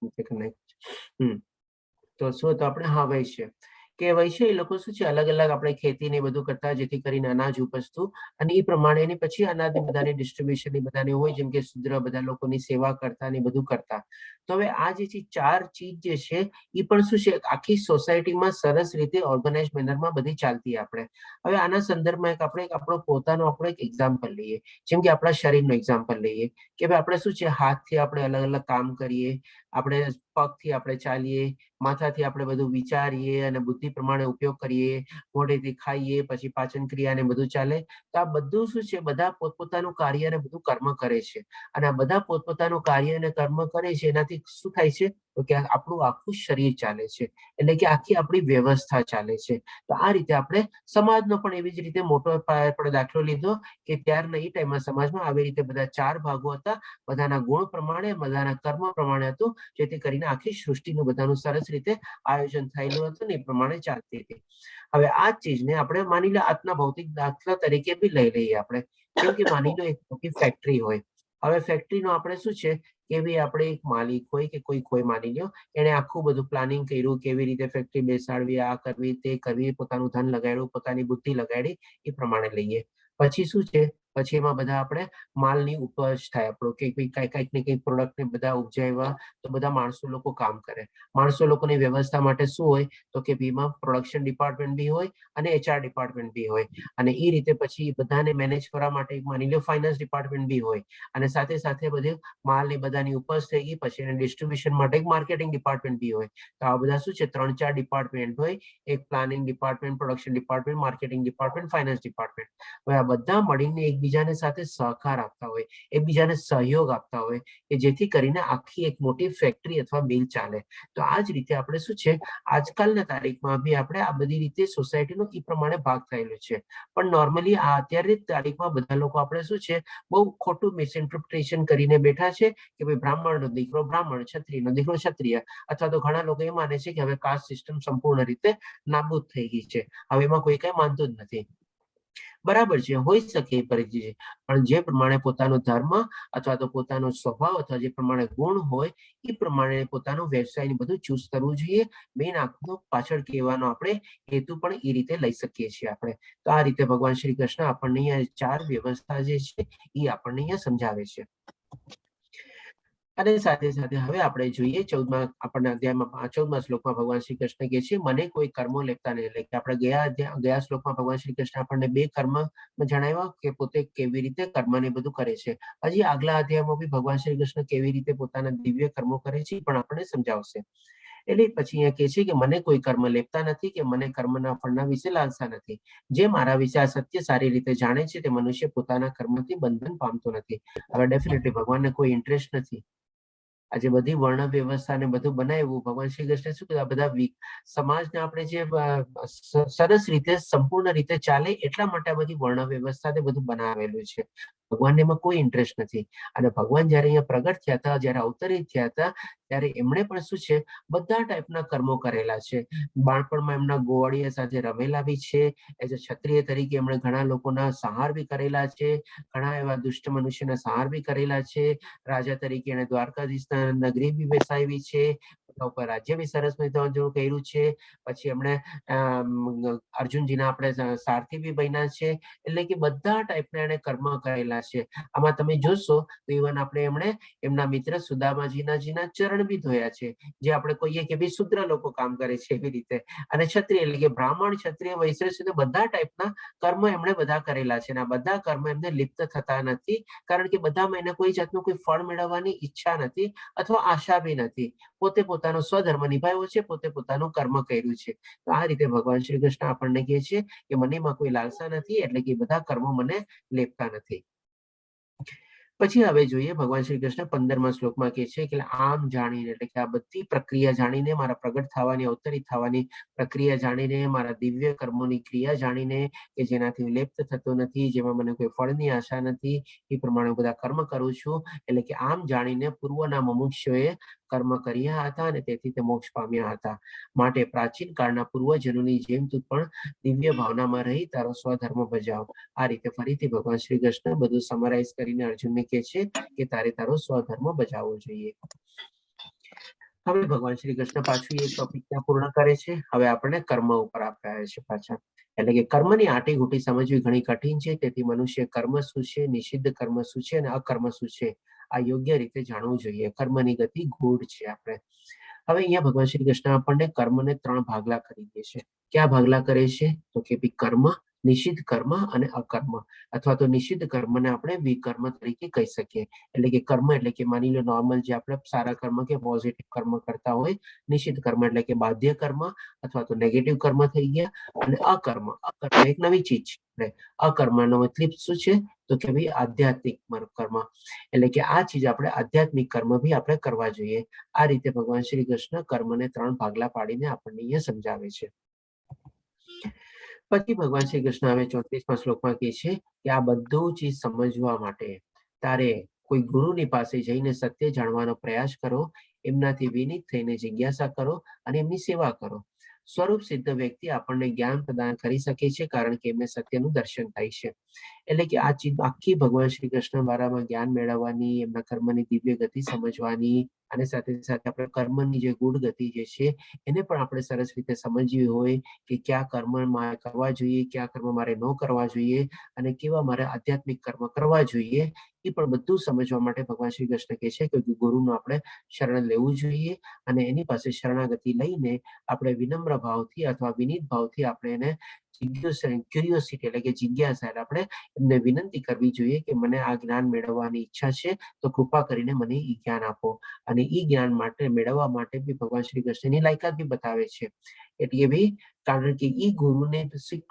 તો શું તો આપણે હા વૈશ્ય કે વૈશ્ય એ લોકો શું છે, અલગ અલગ આપણે ખેતી ને બધું કરતા, જેથી કરીને અનાજ ઉપજતું, અને એ પ્રમાણે એની પછી અનાજ બધાની ડિસ્ટ્રીબ્યુશન બધાને હોય, જેમ કે શુદ્ર બધા લોકોની સેવા કરતા ને બધું કરતા. તો હવે આ જે 4 ચીજ જે છે એ પણ શું છે, આખી સોસાયટીમાં સરસ રીતે ઓર્ગેનાઇઝ મેનરમાં બધી ચાલતી. આપણે હવે આના સંદર્ભમાં આપણે આપણો પોતાનો એક એક્ઝામ્પલ લઈએ, જેમ કે આપણા શરીરનો એક્ઝામ્પલ લઈએ કે ભાઈ આપણે શું છે, હાથથી આપણે અલગ અલગ કામ કરીએ, આપણે પગથી આપણે ચાલીએ, માથાથી આપણે બધું વિચારીએ અને બુદ્ધિ પ્રમાણે ઉપયોગ કરીએ, મોઢેથી ખાઈએ, પછી પાચન ક્રિયા ને બધું ચાલે. તો આ બધું શું છે, બધા પોતપોતાનું કાર્ય અને બધું કર્મ કરે છે. અને આ બધા પોતપોતાનું કાર્ય અને કર્મ કરે છે, એનાથી શું થાય છે, તો કે આપણું આખું શરીર ચાલે છે, એટલે કે આખી આપણી વ્યવસ્થા ચાલે છે. તો આ રીતે આપણે સમાજનો પણ એવી જ રીતે મોટો આપણે દાખલો લીધો કે ત્યારના એ ટાઈમમાં સમાજમાં આવી રીતે બધા 4 ભાગો હતા, બધાના ગુણ પ્રમાણે, બધાના કર્મ પ્રમાણે હતું, જેથી કરીને આખી સૃષ્ટિનું બધાનું સરસ રીતે આયોજન થયેલું હતું ને એ પ્રમાણે ચાલતી હતી. હવે આ ચીજને આપણે માની લો આજના ભૌતિક દાખલા તરીકે બી લઈ લઈએ આપણે. જેમ કે માની લો એક મોટી ફેક્ટરી હોય. હવે ફેક્ટરીનો આપણે શું છે કે ભાઈ આપણે એક માલિક હોય કે કોઈ માની લો, એને આખું બધું પ્લાનિંગ કર્યું, કેવી રીતે ફેક્ટરી બેસાડવી, આ કરવી, તે કરવી, પોતાનું ધન લગાડ્યું, પોતાની બુદ્ધિ લગાડી, એ પ્રમાણે લઈએ. પછી શું છે, પછી એમાં બધા આપણે માલની ઉપજ થાય, આપણો કે કંઈક ને કંઈક પ્રોડક્ટ ને બધા ઉપજાવ્યા, તો બધા માણસો લોકો કામ કરે. માણસો લોકોની વ્યવસ્થા માટે શું હોય, તો કે એમાં પ્રોડક્શન ડિપાર્ટમેન્ટ બી હોય અને HR ડિપાર્ટમેન્ટ બી હોય, અને એ રીતે પછી બધાને મેનેજ કરવા માટે માની લો ફાઇનાન્સ ડિપાર્ટમેન્ટ બી હોય, અને સાથે સાથે બધે માલ ને બધાની ઉપજ થઈ ગઈ પછી એને ડિસ્ટ્રીબ્યુશન માટે એક માર્કેટિંગ ડિપાર્ટમેન્ટ બી હોય. તો આ બધા શું છે, 3-4 ડિપાર્ટમેન્ટ હોય, એક planning department, production department, marketing department, finance department. હવે આ બધા મળીને એકબીજા એકબીજાને સાથે સહકાર આપતા હોય, એકબીજાને સહયોગ આપતા હોય કે જેથી કરીને આખી એક મોટી ફેક્ટરી અથવા મિલ ચાલે. તો આ જ રીતે આપણે શું છે આજકાલના તારીખમાં બી આપણે આ બધી રીતે સોસાયટીનો એ પ્રમાણે ભાગ થયેલો છે. પણ નોર્મલી આ અત્યારે તારીખમાં બધા લોકો આપણે શું છે બહુ ખોટું મિસઇન્ટરપ્રિટેશન કરીને બેઠા છે કે ભાઈ બ્રાહ્મણનો દીકરો બ્રાહ્મણ, ક્ષત્રિયનો દીકરો ક્ષત્રિય, અથવા તો ઘણા લોકો એ માને છે કે હવે કાસ્ટ સિસ્ટમ સંપૂર્ણ રીતે નાબૂદ થઈ ગઈ છે, હવે એમાં કોઈ કઈ માનતું જ નથી. બરાબર છે, હોઈ શકે એ પરિસ્થિતિ, પણ જે પ્રમાણે પોતાનો ધર્મ અથવા તો પોતાનો સ્વભાવ અથવા જે પ્રમાણે ગુણ હોય એ પ્રમાણે પોતાનો વ્યવસાય બધું ચૂઝ કરવું જોઈએ. મેઇન આખો પાછળ કહેવાનો આપણે હેતુ પણ એ રીતે લઈ શકીએ છીએ આપણે. તો આ રીતે ભગવાન શ્રી કૃષ્ણ આપણને અહીંયા 4 વ્યવસ્થા જે છે એ આપણને અહીંયા સમજાવે છે. અને સાથે સાથે હવે આપણે જોઈએ 14મા આપણના અધ્યાયમાં 14મા શ્લોકમાં ભગવાન શ્રી કૃષ્ણ કહે છે મને કોઈ કર્મો લેતા નહીં. એટલે કે આપણે ગયા શ્લોકમાં ભગવાન શ્રી કૃષ્ણ આપણને 2 કર્મ જણાવ્યા કે પોતે કેવી રીતે કર્મને બધું કરે છે. હજી આગલા અધ્યાયમાં બી ભગવાન શ્રી કૃષ્ણ કેવી રીતે પોતાના દિવ્ય કર્મો કરે છે પણ આપણને સમજાવશે. એટલે પછી અહીંયા કહે છે કે મને કોઈ કર્મ લેપતા નથી કે મને કર્મના ફળના વિશે લાલસા નથી. જે મારા વિશે આ સત્ય સારી રીતે જાણે છે તે મનુષ્ય પોતાના કર્મથી બંધન પામતો નથી. હવે ડેફિનેટલી ભગવાનને કોઈ ઇન્ટરેસ્ટ નથી. આજે બધી વર્ણ વ્યવસ્થા ને બધું બનાવ્યું ભગવાન શ્રી કૃષ્ણ શું કીધું, બધા સમાજને આપણે જે સરસ રીતે સંપૂર્ણ રીતે ચાલે એટલા માટે આ બધી વર્ણ વ્યવસ્થા ને બધું બનાવેલું છે. ભગવાનને એમાં કોઈ ઇન્ટરેસ્ટ નથી. અને ભગવાન જયારે અહીંયા પ્રગટ થયા હતા, જયારે અવતરિત થયા હતા, ત્યારે એમણે પણ શું છે બધા ટાઈપના કર્મો કરેલા છે. બાળપણમાં એમના ગોવાળિયા સાથે રમેલા બી છે. એઝ અ ક્ષત્રિય તરીકે એમણે ઘણા લોકોના સંહાર બી કરેલા છે, ઘણા એવા દુષ્ટ મનુષ્યના સંહાર બી કરેલા છે. રાજા તરીકે એને દ્વારકાધીશના નગરી બી બેસાવી છે, ઉપર રાજ્ય બી સરસ કર્યું છે. પછી એમણે અર્જુનજીના આપણે સારથી બી બન્યા છે. એટલે કે બધા ટાઈપના એને કર્મ કરેલા છે. આમાં તમે જોશો તો ઇવન આપણે એમણે એમના મિત્ર સુદામાજીના ચરણ બી ધોયા છે, જે આપણે કહીએ કે ભાઈ શુદ્ર લોકો કામ કરે છે એવી રીતે. અને ક્ષત્રિય એટલે કે બ્રાહ્મણ, ક્ષત્રિય, વૈશ્ય સુધી બધા ટાઈપના કર્મ એમણે બધા કરેલા છે. અને આ બધા કર્મ એમને લિપ્ત થતા નથી, કારણ કે બધામાં એને કોઈ જાતનું કોઈ ફળ મેળવવાની ઈચ્છા નથી અથવા આશા બી નથી. પોતે પોતાનો સ્વધર્મ નિભાવ્યો છે, પોતે પોતાનું કર્મ કર્યું છે. તો આ રીતે ભગવાન શ્રી કૃષ્ણ આપણને કહે છે કે મને એમાં કોઈ લાલસા નથી, એટલે કે બધા કર્મો મને લેપતા નથી. પછી હવે જોઈએ ભગવાન શ્રી કૃષ્ણ 15મા શ્લોકમાં કહે છે કે આમ જાણીને, એટલે કે આ બધી પ્રક્રિયા જાણીને, મારા પ્રગટ થવાની અવતરિત થવાની પ્રક્રિયા જાણીને, મારા દિવ્ય કર્મોની ક્રિયા જાણીને કે જેનાથી લેપ્ત થતો નથી, જેમાં મને કોઈ ફળની આશા નથી, એ પ્રમાણે બધા કર્મ કરું છું. એટલે કે આમ જાણીને પૂર્વના મનુષ્યોએ કર્મ કર્યા હતા અને તેથી તે મોક્ષ પામ્યા હતા. માટે પ્રાચીન કાળના પૂર્વજનોની જેમ તું પણ દિવ્ય ભાવનામાં રહી તારો સ્વધર્મ બજાવ. આ રીતે ફરીથી ભગવાન શ્રી કૃષ્ણ બધું સમરાઈઝ કરીને અર્જુનને કહે છે કે તારે તારો સ્વધર્મ બજાવવો જોઈએ. હવે ભગવાન શ્રી કૃષ્ણ પાછું એ ટોપિક ત્યાં પૂર્ણ કરે છે. હવે આપણને કર્મ ઉપર આપ્યા છે પાછા. એટલે કે કર્મની આટીઘૂટી સમજવી ઘણી કઠિન છે. તેથી મનુષ્ય કર્મ શું છે, નિષિદ્ધ કર્મ શું છે અને અકર્મ શું છે આ યોગ્ય રીતે જાણવું જોઈએ. કર્મની ગતિ ગૂઢ છે. આપણે હવે અહીંયા ભગવાન શ્રી કૃષ્ણ આપણને કર્મને 3 ભાગલા કરી દે છે. ક્યાં ભાગલા કરે છે તો કે કર્મ, નિષિદ્ધ કર્મ અને અકર્મ, અથવા તો નિષિદ્ધ કર્મને આપણે વિકર્મ તરીકે કહી શકીએ. એટલે કે કર્મ એટલે કે માની લો નોર્મલ જે આપણે સારા કર્મ કે પોઝિટિવ કર્મ કરતા હોય. નિષિદ્ધ કર્મ એટલે કે બાધ્ય કર્મ અથવા તો નેગેટિવ કર્મ થઈ ગયા. અને અકર્મ એક નવી ચીજ છે. અકર્મનો મતલબ શું છે તો કે ભાઈ આધ્યાત્મિક કર્મ. એટલે કે આ ચીજ આપણે આધ્યાત્મિક કર્મ બી આપણે કરવા જોઈએ. આ રીતે ભગવાન શ્રી કૃષ્ણ કર્મને 3 ભાગલા પાડીને આપણને અહીંયા સમજાવે છે. પછી ભગવાન શ્રી કૃષ્ણ હવે 34મા શ્લોકમાં કહે છે કે આ બધું ચીજ સમજવા માટે તારે કોઈ ગુરુની પાસે જઈને સત્ય જાણવાનો પ્રયાસ કરો, એમનાથી વિનીત થઈને જિજ્ઞાસા કરો અને એમની સેવા કરો. સ્વરૂપ સિદ્ધ વ્યક્તિ આપણને જ્ઞાન પ્રદાન કરી શકે છે, કારણ કે એમને સત્યનું દર્શન થાય છે. એટલે કે આ ચીજ આખી ભગવાન શ્રી કૃષ્ણ દ્વારામાં જ્ઞાન મેળવવાની, એમના કર્મની દિવ્ય ગતિ સમજવાની અને સાથે સાથે આપણે કર્મની જે ગૂઢ ગતિ જે છે એને પણ આપણે સરસ રીતે સમજવી હોય કે કયા કર્મ મારે કરવા જોઈએ, કયા કર્મ મારે ન કરવા જોઈએ અને કેવા મારે આધ્યાત્મિક કર્મ કરવા જોઈએ, એ પણ બધું સમજવા માટે ભગવાન શ્રી કૃષ્ણ કહે છે કે ગુરુનું આપણે શરણ લેવું જોઈએ અને એની પાસે શરણાગતિ લઈને આપણે વિનમ્ર ભાવથી અથવા વિનીત ભાવથી આપણે એને ક્યુરિયોસિટી એટલે કે જિજ્ઞાસા, આપણે એમને વિનંતી કરવી જોઈએ કે મને આ જ્ઞાન મેળવવાની ઈચ્છા છે, તો કૃપા કરીને મને ઈ જ્ઞાન આપો. અને ઈ જ્ઞાન માટે મેળવવા માટે બી ભગવાન શ્રી કૃષ્ણની લાયકાત બી બતાવે છે. એટલે બી કારણ કે ઈ ગુરુને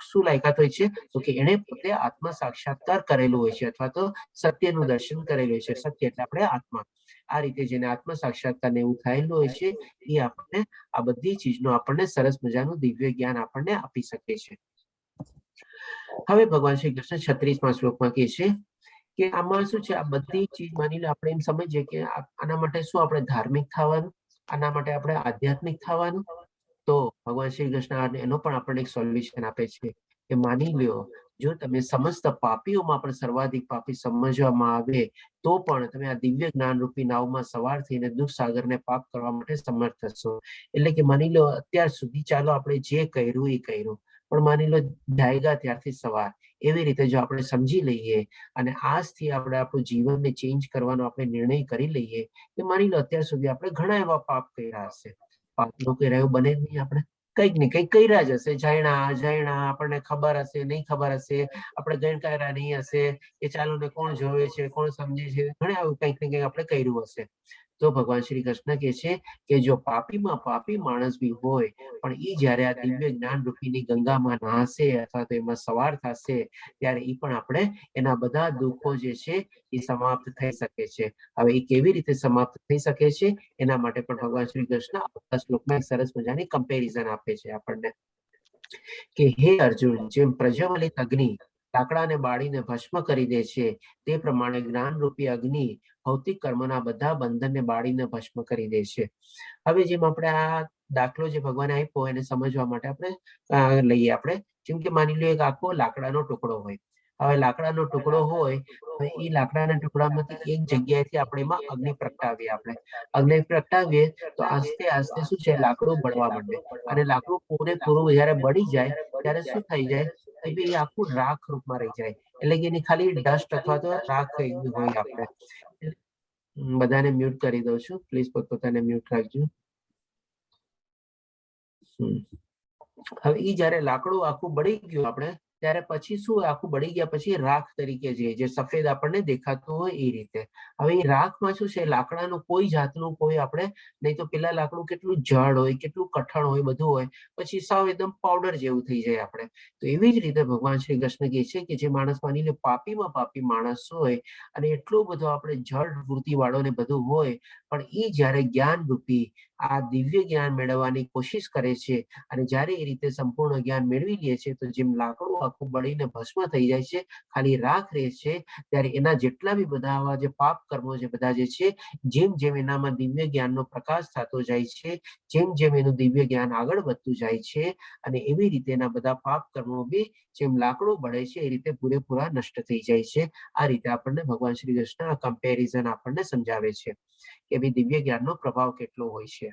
શું લાયકાત હોય છે, તો કે એને પોતે આત્મ સાક્ષાત્કાર કરેલું હોય છે, અથવા તો સત્યનું દર્શન કરેલું હોય છે. સત્ય એટલે આપણે આત્મા. આ રીતે જેને આત્મ સાક્ષાત્કાર ને એવું થયેલું હોય છે, એ આપણને આ બધી ચીજનું આપણને સરસ મજાનું દિવ્ય જ્ઞાન આપણને આપી શકે છે. હવે ભગવાન શ્રી કૃષ્ણ 36મા શ્લોકમાં કહે છે કે આમાં શું છે, આ બધી ચીજ માની લો આપણે એમ સમજીએ કે આના માટે શું આપણે ધાર્મિક થવાનું, આના માટે આપણે આધ્યાત્મિક થવાનું. તો ભગવાન શ્રી કૃષ્ણ એનો પણ આપણને એક સોલ્યુશન આપે છે કે માની લ્યો જો તમે સમસ્ત પાપીઓમાં પણ સર્વાધિક પાપી સમજવામાં આવે તો પણ તમે આ દિવ્ય જ્ઞાન રૂપી નાવમાં સવાર થઈને દુઃખ સાગરને પાપ કરવા માટે સમર્થ થશો. એટલે કે માની લો અત્યાર સુધી ચાલો આપણે જે કર્યું એ કર્યું, પણ માની લો જાયગા ત્યારથી સવાર, એવી રીતે જો આપણે સમજી લઈએ અને આજથી આપણે આપણું જીવનને ચેન્જ કરવાનો આપણે નિર્ણય કરી લઈએ કે માની લો અત્યાર સુધી આપણે ઘણા એવા પાપ કર્યા હશે, પાપનો કોઈ રહ્યો બને જ નહીં, આપણે કંઈક ને કંઈક કર્યા જ હશે, જાણ્યા અજાણ્યા, આપણને ખબર હશે નહીં ખબર હશે, આપણે ગણકાર્યા નહીં હશે કે ચાલો ને કોણ જોવે છે કોણ સમજે છે, ઘણા એવું કંઈક ને કંઈક આપણે કર્યું હશે. તો ભગવાન શ્રી કૃષ્ણ કહે છે કે જો પાપીમાં પાપી માણસ બી હોય પણ એ જયારે આ દિવ્ય જ્ઞાન રૂપીની ગંગામાં નહાશે અથવા તો એમાં સવાર થશે ત્યારે એ પણ આપણે એના બધા દુઃખો જે છે એ સમાપ્ત થઈ શકે છે. હવે એ કેવી રીતે સમાપ્ત થઈ શકે છે એના માટે પણ ભગવાન શ્રી કૃષ્ણ આ શ્લોકમાં એક સરસ મજાની કમ્પેરિઝન આપે છે આપણને કે હે અર્જુન, જેમ પ્રજ્વલિત અગ્નિ લાકડાને બાળીને ભસ્મ કરી દે છે તે પ્રમાણે જ્ઞાન રૂપી અગ્નિ ભૌતિક કર્મના બધા બંધનને બાળીને ભસ્મ કરી દે છે. હવે જેમ આપણે આ દાખલો જે ભગવાને આપ્યો એને સમજવા માટે આપણે લઈએ, આપણે જેમ કે માની લો એક આખો લાકડાનો ટુકડો હોય. હવે લાકડાનો ટુકડો હોય એ લાકડાના ટુકડામાંથી એક જગ્યાએથી આપણે એમાં અગ્નિ પ્રગટાવીએ, આપણે અગ્નિ પ્રગટાવીએ તો આસ્તે આસ્તે શું છે લાકડું બળવા માંડે અને લાકડું પૂરેપૂરું જયારે બળી જાય ત્યારે શું થઈ જાય, એ આખું રાખ રૂપમાં રહી જાય. એટલે કે એની ખાલી ડસ્ટ અથવા તો રાખ હોય. આપણે બધાને મ્યુટ કરી દઉં છું, પ્લીઝ પોતપોતાને મ્યુટ રાખજો. હવે ઈ જયારે લાકડું આખું બળી ગયું આપણે ત્યારે પછી શું આખું બળી ગયા પછી રાખ તરીકે જે સફેદ આપણને દેખાતું હોય એ રીતે. હવે એ રાખમાં શું છે લાકડાનું કોઈ જાતનું કોઈ આપણે નહીં તો પેલા લાકડું કેટલું જડ હોય કેટલું કઠણ હોય બધું હોય, પછી સાવ એકદમ પાવડર જેવું થઈ જાય આપણે. તો એવી જ રીતે ભગવાન શ્રી કૃષ્ણ કહે છે કે જે માણસ માની લે પાપીમાં પાપી માણસ હોય અને એટલું બધું આપણે જડ વૃત્તિ વાળો ને બધું હોય પણ એ જયારે જ્ઞાન રૂપી આ દિવ્ય જ્ઞાન મેળવવાની કોશિશ કરે છે અને જયારે એ રીતે સંપૂર્ણ જ્ઞાન મેળવી લે છે તો જેમ લાકડું આખું બળીને ભસ્મ થઈ જાય છે, ખાલી રાખ રહે છે, ત્યારે એના જેટલા બી બધા આવા જે પાપ કર્મો જે બધા જે છે જેમ જેમ એનામાં દિવ્ય જ્ઞાનનો પ્રકાશ થતો જાય છે, જેમ જેમ એનું દિવ્ય જ્ઞાન આગળ વધતું જાય છે અને એવી રીતે એના બધા પાપ કર્મો બી જેમ લાકડું બળે છે એ રીતે પૂરેપૂરા નષ્ટ થઈ જાય છે. આ રીતે આપણને ભગવાન શ્રી કૃષ્ણ આ કમ્પેરિઝન આપણને સમજાવે છે કે ભાઈ દિવ્ય જ્ઞાનનો પ્રભાવ કેટલો હોય છે.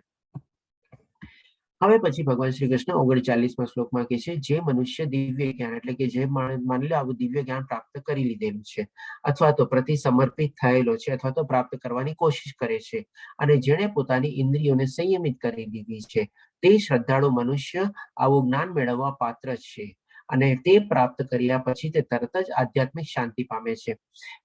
હવે પછી ભગવાન શ્રી કૃષ્ણ 39મા શ્લોકમાં કહે છે જે મનુષ્ય દિવ્ય જ્ઞાન એટલે કે જે માની લો આવું દિવ્ય જ્ઞાન પ્રાપ્ત કરી લીધેલું છે અથવા તો પ્રતિ સમર્પિત થયેલો છે અથવા તો પ્રાપ્ત કરવાની કોશિશ કરે છે અને જેણે પોતાની ઇન્દ્રિયોને સંયમિત કરી દીધી છે તે શ્રદ્ધાળુ મનુષ્ય આવું જ્ઞાન મેળવવા પાત્ર છે અને તે પ્રાપ્ત કર્યા પછી તે તરત જ આધ્યાત્મિક શાંતિ પામે છે.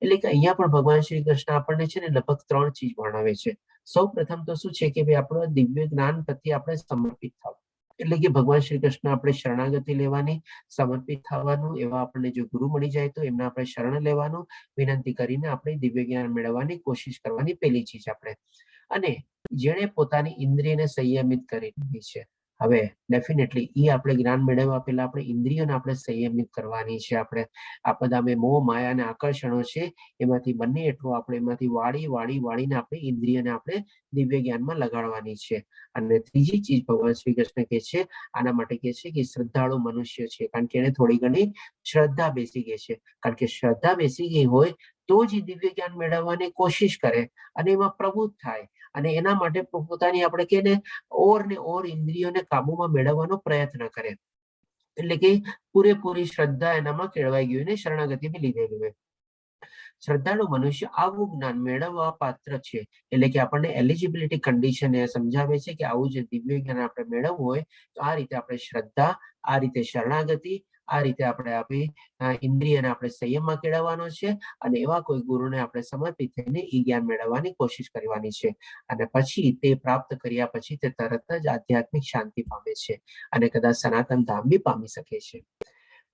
એટલે કે અહીંયા પણ ભગવાન શ્રી કૃષ્ણ આપણને છે ને લગભગ 3 ચીજ ભણાવે છે. સૌ પ્રથમ તો શું છે કે ભાઈ આપણું દિવ્ય જ્ઞાન પ્રત્યે આપણે સમર્પિત થવું, એટલે કે ભગવાન શ્રી કૃષ્ણ આપણે શરણાગતિ લેવાની, સમર્પિત થવાનું, એવા આપણને જો ગુરુ મળી જાય તો એમને આપણે શરણ લેવાનું, વિનંતી કરીને આપણે દિવ્ય જ્ઞાન મેળવવાની કોશિશ કરવાની પહેલી ચીજ આપણે. અને જેણે પોતાની ઇન્દ્રિયને સંયમિત કરી દીધી છે, હવે ડેફિનેટલી એ આપણે જ્ઞાન મેળવવા પહેલા આપણે ઇન્દ્રિયોને આપણે સંયમિત કરવાની છે. આપણે આ બધા મોહ માયા અને આકર્ષણો છે એમાંથી બંને એટલું આપણે એમાંથી વાળીને આપણે ઇન્દ્રિયને આપણે દિવ્ય જ્ઞાનમાં લગાડવાની છે. અને ત્રીજી ચીજ ભગવાન શ્રી કૃષ્ણ કહે છે આના માટે કહે છે કે શ્રદ્ધાળુ મનુષ્ય છે, કારણ કે એને થોડી ઘણી શ્રદ્ધા બેસી ગઈ છે. કારણ કે શ્રદ્ધા બેસી ગઈ હોય તો જ દિવ્ય જ્ઞાન મેળવવાની કોશિશ કરે અને એમાં પ્રવૃત્ત થાય અને એના માટે પોતાની આપણે કે ને ઓર ઇન્દ્રિયોને કાબુમાં મેળવવાનો પ્રયત્ન કરે. એટલે કે પૂરેપૂરી શ્રદ્ધા એનામાં કેળવાઈ ગયું ને શરણાગતિ બી લીધેલું હોય. શ્રદ્ધાળુ મનુષ્ય આવું જ્ઞાન મેળવવા પાત્ર છે. એટલે કે આપણને એલિજિબિલિટી કન્ડિશન એ સમજાવે છે કે આવું જે દિવ્ય જ્ઞાન આપણે મેળવવું હોય તો આ રીતે આપણે શ્રદ્ધા, આ રીતે શરણાગતિ, આ રીતે આપણે આપણી ઇન્દ્રિયને આપણે સંયમમાં કેળવવાનો છે અને એવા કોઈ ગુરુને આપણે સમર્પિત થઈને એ જ્ઞાન મેળવવાની કોશિશ કરવાની છે અને પછી તે પ્રાપ્ત કર્યા પછી તે તરત જ આધ્યાત્મિક શાંતિ પામે છે અને કદાચ સનાતન ધામ બી પામી શકે છે.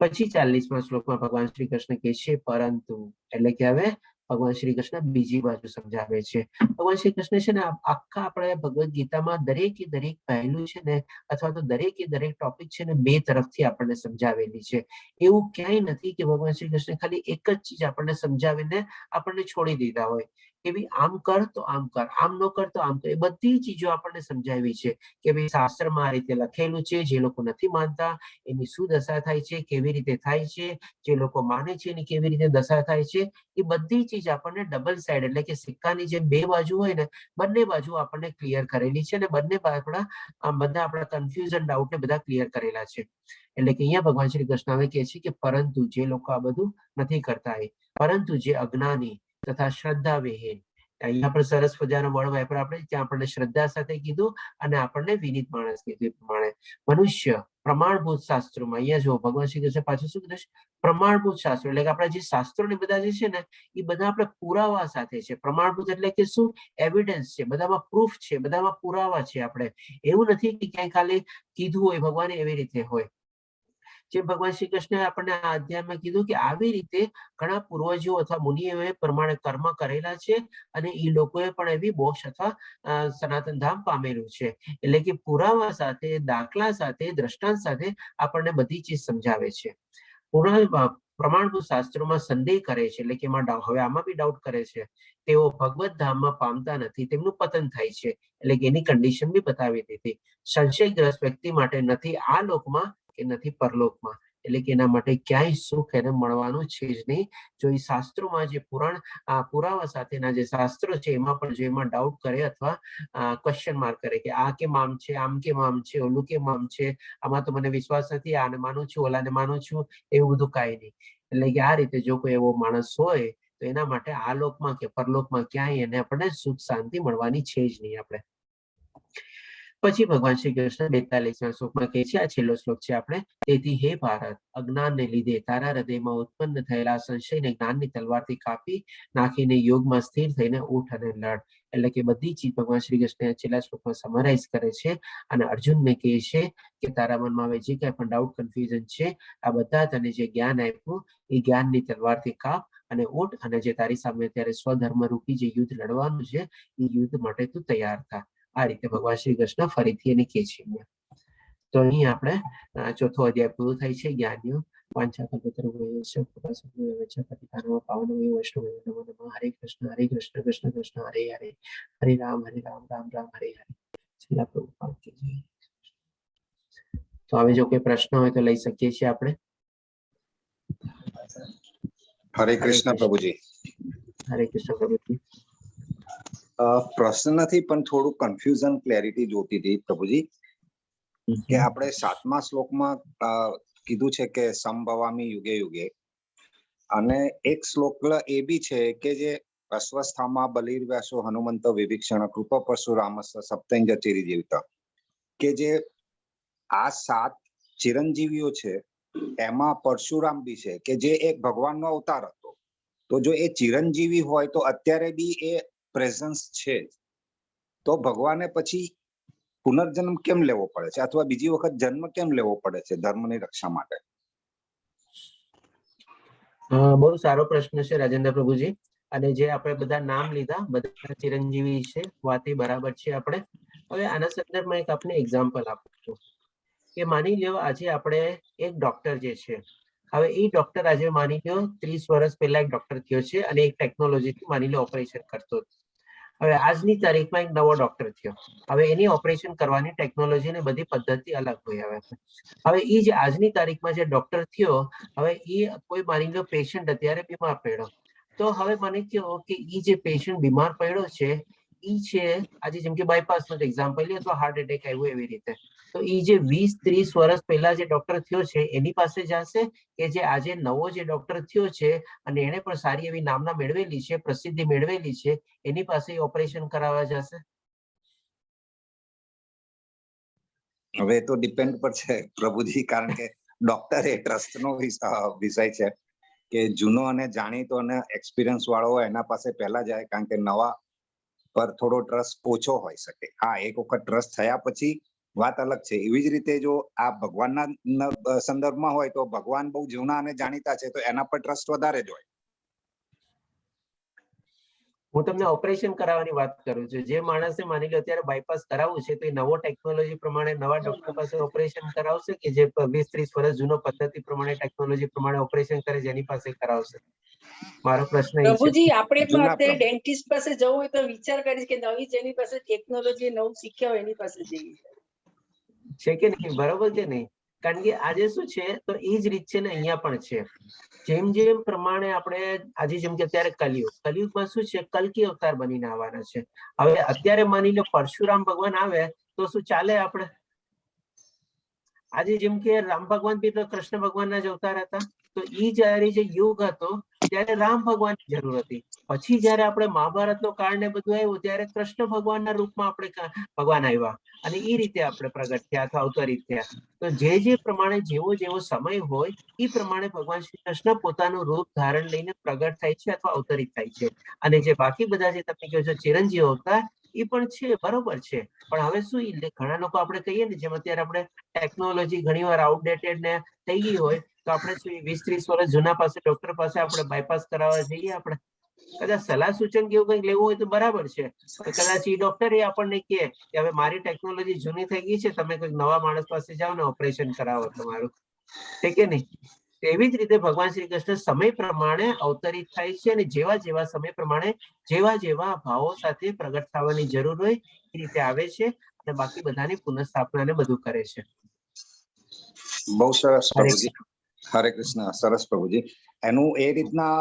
પછી 40મા શ્લોકમાં ભગવાન શ્રી કૃષ્ણ કહે છે પરંતુ, એટલે કે હવે ભગવાન શ્રી કૃષ્ણ બીજી બાજુ સમજાવે છે. ભગવાન શ્રી કૃષ્ણ છે ને આખા આપણે ભગવદ્ ગીતામાં દરેકે દરેક પહેલું છે ને અથવા તો દરેકે દરેક ટોપિક છે ને બે તરફથી આપણને સમજાવેલી છે. એવું ક્યાંય નથી કે ભગવાન શ્રી કૃષ્ણ ખાલી એક જ ચીજ આપણને સમજાવીને આપણને છોડી દીધા હોય કે ભાઈ આમ કર તો આમ કર, આમ ન કર તો આમ કર. એ બધી ચીજો આપણને સમજાવી છે કે ભાઈ શાસ્ત્રમાં આ રીતે લખેલું છે, જે લોકો નથી માનતા એની શું દશા થાય છે, કેવી રીતે થાય છે, જે લોકો માને છે એની કેવી રીતે દશા થાય છે. એ બધી ચીજ આપણને ડબલ સાઈડ એટલે કે સિક્કાની જે બે બાજુ હોય ને બંને બાજુ આપણને ક્લિયર કરેલી છે અને બધા આપણા કન્ફ્યુઝન ડાઉટ ને બધા ક્લિયર કરેલા છે. એટલે કે અહીંયા ભગવાન શ્રી કૃષ્ણ હવે કહે છે કે પરંતુ જે લોકો આ બધું નથી કરતા પરંતુ જે અજ્ઞાની તથા શ્રદ્ધા વિહીન, અહીંયા પણ સરસ મજાનો વર્ડ વાપર્યો આપણે, ત્યાં આપણને શ્રદ્ધા સાથે કીધું અને આપણને વિનીત માણસ કીધું. એ પ્રમાણે મનુષ્ય પ્રમાણભૂત શાસ્ત્રોમાં, અહીંયા જો ભગવાન શ્રી કૃષ્ણ પાછું શું કીધું છે? પ્રમાણભૂત શાસ્ત્રો, એટલે કે આપણા જે શાસ્ત્રો ને બધા જે છે ને એ બધા આપણે પુરાવા સાથે છે. પ્રમાણભૂત એટલે કે શું? એવિડન્સ છે, બધામાં પ્રૂફ છે, બધામાં પુરાવા છે. આપણે એવું નથી કે ક્યાંય ખાલી કીધું હોય ભગવાને એવી રીતે હોય. જે ભગવાન શ્રી કૃષ્ણે આપણને આ અધ્યાયમાં કીધું કે આવી રીતે ઘણા પૂર્વજો અથવા મુનિઓએ પ્રમાણે કર્મ કરેલા છે અને એ લોકોએ પણ એવી મોક્ષ અથવા સનાતન ધામ પામેલું છે. એટલે કે પુરાવા સાથે, દાખલા સાથે, દ્રષ્ટાંત સાથે આપણને બધી ચીજ સમજાવે છે. પ્રમાણભૂત શાસ્ત્રોમાં સંદેહ કરે છે, એટલે કે હવે આમાં બી ડાઉટ કરે છે, તેઓ ભગવત ધામમાં પામતા નથી, તેમનું પતન થાય છે. એટલે કે એની કન્ડિશન બી બતાવી દીધી. સંશયગ્રસ્ત વ્યક્તિ માટે નથી આ લોકમાં કે નથી પરલોકમાં, એટલે કે એના માટે ક્યાંય સુખ એને મળવાનું છે જ નહીં. જો એ શાસ્ત્રોમાં જે પુરાવા સાથેના જે શાસ્ત્રો છે એમાં પણ જો એમાં ડાઉટ કરે અથવા ક્વેશ્ચન માર્ક કરે કે આ કેમ આમ છે, આમ કેમ આમ છે, ઓલું કેમ આમ છે, આમાં તો મને વિશ્વાસ નથી, આને માનું છું, ઓલાને માનું છું, એવું બધું કાંઈ નહીં. એટલે કે આ રીતે જો કોઈ એવો માણસ હોય તો એના માટે આ લોકમાં કે પરલોકમાં ક્યાંય એને આપણને સુખ શાંતિ મળવાની છે જ નહીં. આપણે પછી ભગવાન શ્રી કૃષ્ણ 42મા શ્લોકમાં કહે છે, આ છેલ્લો શ્લોક છે આપણે, તેથી હે ભારત, અજ્ઞાનને લીધે તારા હૃદયમાં ઉત્પન્ન થયેલા સંશયને જ્ઞાનની તલવારથી કાપી નાખીને યોગમાં સ્થિર થઈને ઉઠ અને લડ. એટલે કે બધી ચીજ ભગવાન શ્રી કૃષ્ણ છેલ્લા શ્લોકમાં સમરાઇઝ કરે છે અને અર્જુનને કહે છે કે તારા મનમાં હવે જે કઈ પણ ડાઉટ કન્ફ્યુઝન છે આ બધા તને જે જ્ઞાન આપ્યું એ જ્ઞાનની તલવારથી કાપ અને ઉઠ અને જે તારી સામે અત્યારે સ્વધર્મ રૂપી જે યુદ્ધ લડવાનું છે એ યુદ્ધ માટે તું તૈયાર થા. આ રીતે ભગવાન શ્રી કૃષ્ણ ફરીથી એને કહે છે. તો અહીં આપણે ચોથો અધ્યાય પૂરો થાય છે. જ્ઞાનીઓ હરે કૃષ્ણ કૃષ્ણ કૃષ્ણ હરે હરે, હરે રામ રામ રામ હરે હરે. તો હવે જો કોઈ પ્રશ્ન હોય તો લઈ શકીએ છીએ આપણે. હરે કૃષ્ણ પ્રભુજી. હરે કૃષ્ણ પ્રભુજી. પ્રશ્ન નથી પણ થોડું કન્ફ્યુઝન ક્લેરિટી જોતી હતી પ્રભુજી કે આપણે 7મા શ્લોકમાં કીધું છે કે સંભવામી યુગે યુગે, અને એક શ્લોક એ બી છે કે જે અશ્વસ્થામાં બલિર્વ્યાસો હનુમંત વિભીક્ષણ કૃપ પરશુરામસ્સ સપ્તંજ ચિરજીવિત, કે જે આ 7 ચિરંજીવીઓ છે એમાં પરશુરામ બી છે કે જે એક ભગવાનનો અવતાર હતો. તો જો એ ચિરંજીવી હોય તો અત્યારે બી એ પ્રેઝન્સ છે, તો ભગવાને પછી પુનર્જન્મ કેમ લેવો પડે છે અથવા બીજી વખત જન્મ કેમ લેવો પડે છે ધર્મની રક્ષા માટે? બહુ સારો પ્રશ્ન છે રાજેન્દ્ર પ્રભુજી. અને જે આપણે બધા નામ લીધા બધા ચિરંજીવી છે, વાત બરાબર છે. આપણે હવે આના સંદર્ભમાં એક આપણે એક્ઝામ્પલ આપું છું કે માની લો આજે આપણે એક ડોક્ટર જે છે, હવે એ ડોક્ટર આજે માની લો 30 વર્ષ પહેલા એક ડોક્ટર થયો છે અને એક ટેકનોલોજીથી માની લો ઓપરેશન કરતો. હવે આજની તારીખમાં એક નવો ડોક્ટર થયો, હવે એની ઓપરેશન કરવાની ટેકનોલોજી ને બધી પદ્ધતિ અલગ હોય. હવે એ જે આજની તારીખમાં જે ડોક્ટર થયો, હવે એ કોઈ માની લો પેશન્ટ અત્યારે બીમાર પડ્યો, તો હવે મને કહો કે એ જે પેશન્ટ બીમાર પડ્યો છે એ છે આજે જેમ કે બાયપાસ નું એક્ઝામ્પલ લે અથવા હાર્ટ એટેક આવ્યું એવી રીતે, તો એ જે 20-30 વર્ષ પહેલા જે ડોક્ટર થયો છે એની પાસે જશે કે જે આજે નવો જે ડોક્ટર થયો છે અને એને પણ સારી એવી નામના મેળવેલી છે, પ્રસિદ્ધિ મેળવેલી છે, એની પાસે ઓપરેશન કરાવવા જશે? હવે તો ડિપેન્ડ પર છે પ્રભુજી, કારણ કે ડોક્ટર એ ટ્રસ્ટનો વિષય છે કે જૂનો અને જાણીતો અને એક્સપિરિયન્સ વાળો હોય એના પાસે પહેલા જાય, કારણ કે નવા પર થોડો ટ્રસ્ટ ઓછો હોઈ શકે. હા, એક વખત ટ્રસ્ટ થયા પછી વાત અલગ છે. એવી જ રીતે જો આ ભગવાનના સંદર્ભમાં હોય તો ભગવાન બહુ જૂના અને જાણીતા છે તો એના પર ટ્રસ્ટ વધારે જ હોય. હું તમને ઓપરેશન કરાવવાની વાત કરું છું. જે માણસે માની લો અત્યારે બાયપાસ કરાવવું છે તો એ નવો ટેકનોલોજી પ્રમાણે નવા ડોક્ટર પાસે ઓપરેશન કરાવશે કે જે 20-30 વર્ષ જૂનો પદ્ધતિ પ્રમાણે ટેકનોલોજી પ્રમાણે ઓપરેશન કરે જેની પાસે કરાવશે? મારો પ્રશ્ન એ છે. પ્રભુજી, આપણે પણ જૂના અત્યારે ડેન્ટિસ્ટ પાસે જવું હોય તો વિચાર કરીશ કે નવી જેની પાસે ટેકનોલોજી નવું શીખ્યા હોય એની પાસે જઈએ. છે કે નહીં? બરોબર કે નહીં? કારણ કે આજે શું છે તો એ જ રીત છે ને અહીંયા પણ છે. જેમ જેમ પ્રમાણે આપણે આજે જેમ કે અત્યારે કલિયુગમાં શું છે, કલ્કી અવતાર બનીને આવવાના છે. હવે અત્યારે માની લો પરશુરામ ભગવાન આવે તો શું ચાલે? આપણે આજે જેમ કે રામ ભગવાન બી તો કૃષ્ણ ભગવાનના જ અવતાર હતા. તો એ જયારે જે યુગ હતો ત્યારે રામ ભગવાનની જરૂર હતી. પછી જયારે આપણે મહાભારતનો કાળ ને બધું આવ્યું ત્યારે કૃષ્ણ ભગવાનના રૂપમાં આપણે ભગવાન આવ્યા અને એ રીતે આપણે પ્રગટ થયા અથવા અવતરિત થયા. તો જે પ્રમાણે જેવો જેવો સમય હોય એ પ્રમાણે ભગવાન શ્રી કૃષ્ણ પોતાનું રૂપ ધારણ લઈને પ્રગટ થાય છે અથવા અવતરિત થાય છે. અને જે બાકી બધા જે તમે કહો છો ચિરંજીવ અવતાર એ પણ છે, બરોબર છે. પણ હવે શું ઘણા લોકો આપણે કહીએ ને જેમ અત્યારે આપણે ટેકનોલોજી ઘણી વાર આઉટડેટેડ ને થઈ ગઈ હોય તો આપણે શું 20-30 વર્ષ જૂના પાસે ડોક્ટર પાસે આપણે બાયપાસ કરાવવા જઈએ? આપણે કદાચ સલાહ સૂચન કેવું કંઈક લેવું હોય તો બરાબર છે. કદાચ એ ડોક્ટર એ આપણને કહે કે હવે મારી ટેકનોલોજી જૂની થઈ ગઈ છે, તમે કંઈક નવા માણસ પાસે જાઓ ને ઓપરેશન કરાવો તમારું, છે કે નહીં? એવી જ રીતે ભગવાન શ્રી કૃષ્ણ સમય પ્રમાણે અવતરિત થાય છે અને જેવા જેવા સમય પ્રમાણે જેવા જેવા ભાવો સાથે પ્રગટ થવાની જરૂર હોય એ રીતે આવે છે અને બાકી બધાની પુનઃસ્થાપના ને બધું કરે છે. બહુ સરસ પ્રભુજી. હરે કૃષ્ણ. સરસ પ્રભુજી. એનું એ રીતના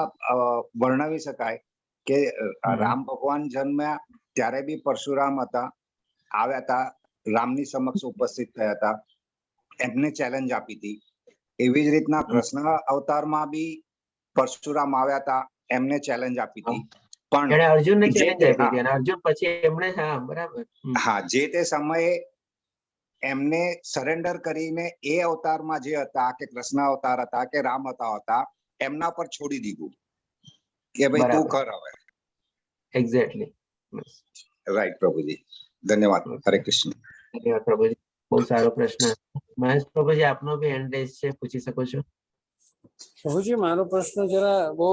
વર્ણવી શકાય કે રામ ભગવાન જન્મ્યા ત્યારે બી પરશુરામ હતા, આવ્યા હતા, રામની સમક્ષ ઉપસ્થિત થયા હતા, એમને ચેલેન્જ આપી હતી. એવી જ રીતના કૃષ્ણ અવતારમાં બી પરશુરામ આવ્યા હતા, એમને ચેલેન્જ આપી હતી. પણ એણે અર્જુનને ચેલેન્જ આપી હતી અને અર્જુન પછી એમણે બરાબર જે તે સમયે એમને સરેન્ડર કરીને એ અવતારમાં જે હતા કે કૃષ્ણ અવતાર હતા કે રામ અવતાર હતા એમના પર છોડી દીધું કે ભાઈ તું કર હવે. એક્ઝેક્ટલી. રાઈટ પ્રભુજી. ધન્યવાદ. હરે કૃષ્ણ. ધન્યવાદ પ્રભુજી. બહુ સારો પ્રશ્ન. મહેશ પ્રભુજી, આપનો બી હેન્ડ રેઝ છે, પૂછી શકો છો. પ્રભુજી, મારો પ્રશ્ન જરા બહુ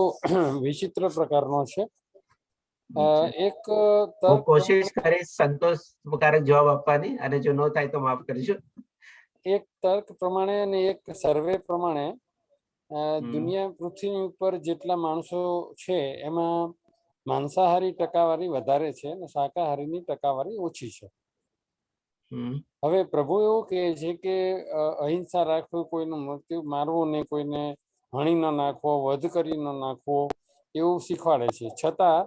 વિચિત્ર પ્રકારનો છે. એક હું કોશિશ કરીશ સંતોષકારક જવાબ આપવાની અને જો ન થાય તો માફ કરજો. એક તર્ક પ્રમાણે અને એક સર્વે પ્રમાણે દુનિયા પૃથ્વી ઉપર જેટલા માણસો છે એમાં માંસાહારી ટકાવારી વધારે છે અને શાકાહારીની ટકાવારી ઓછી છે. હવે પ્રભુ એવું કહે છે કે અહિંસા રાખવું, કોઈનું મૃત્યુ મારવું નહીં, કોઈને હણી ન નાખવો, વધ કરી ન નાખવો, એવું શીખવાડે છે. છતાં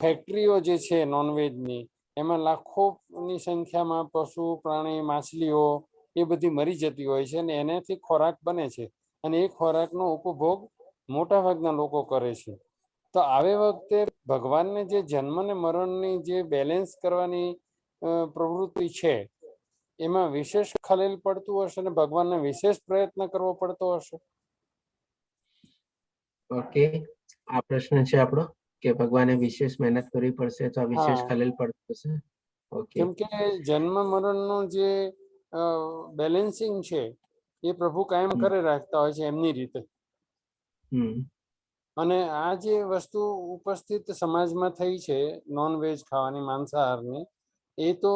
ફેક્ટરીઓ જે છે નોનવેજની એમાં લાખોની સંખ્યામાં પશુ, પ્રાણી, માછલીઓ એ બધી મરી જતી હોય છે અને એનાથી ખોરાક બને છે અને એ ખોરાકનો ઉપભોગ મોટા ભાગના લોકો કરે છે. તો આવી વખતે ભગવાનને જે જન્મ ને મરણની જે બેલેન્સ કરવાની પ્રવૃત્તિ છે એમાં વિશેષ ખલેલ પડતું હશે અને ભગવાનને વિશેષ પ્રયત્ન કરવો પડતો હશે. ઓકે, આ પ્રશ્ન છે આપણો કે ભગવાને વિશેષ મહેનત કરવી પડશે તો વિશેષ ખલેલ પડતું હશે. ઓકે, કેમ કે જન્મ મરણનું જે બેલેન્સિંગ છે એ પ્રભુ કાયમ કરે રાખતા હોય છે એમની રીતે. અને આ જે વસ્તુ ઉપસ્થિત સમાજમાં થઈ છે નોન વેજ ખાવાની, માંસાહારની, એ તો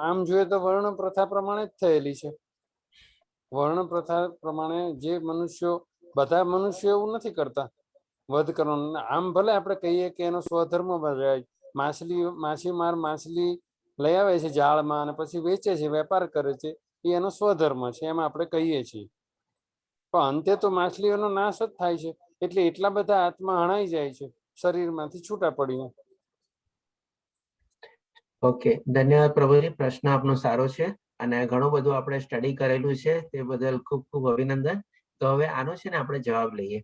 આમ જોઈએ તો વર્ણ પ્રથા પ્રમાણે જ થયેલી છે. વર્ણ પ્રથા પ્રમાણે જે મનુષ્યો, બધા મનુષ્યો એવું નથી કરતા વધ કરવાનું. આમ ભલે આપણે કહીએ કે એનો સ્વધર્મ ભજાય, માછીમાર માછલી લઈ આવે છે જાળમાં અને પછી વેચે છે, વેપાર કરે છે, એ એનો સ્વધર્મ છે એમ આપણે કહીએ છીએ. પણ અંતે તો માછલીઓનો નાશ જ થાય છે. એટલે એટલા બધા આત્મા હણાઈ જાય છે શરીરમાંથી છૂટા પડીને. ઓકે, ધન્યવાદ પ્રભુજી. પ્રશ્ન આપનો સારો છે અને ઘણું બધું આપણે સ્ટડી કરેલું છે તે બદલ ખૂબ ખૂબ અભિનંદન. તો હવે આનો છે ને આપણે જવાબ લઈએ.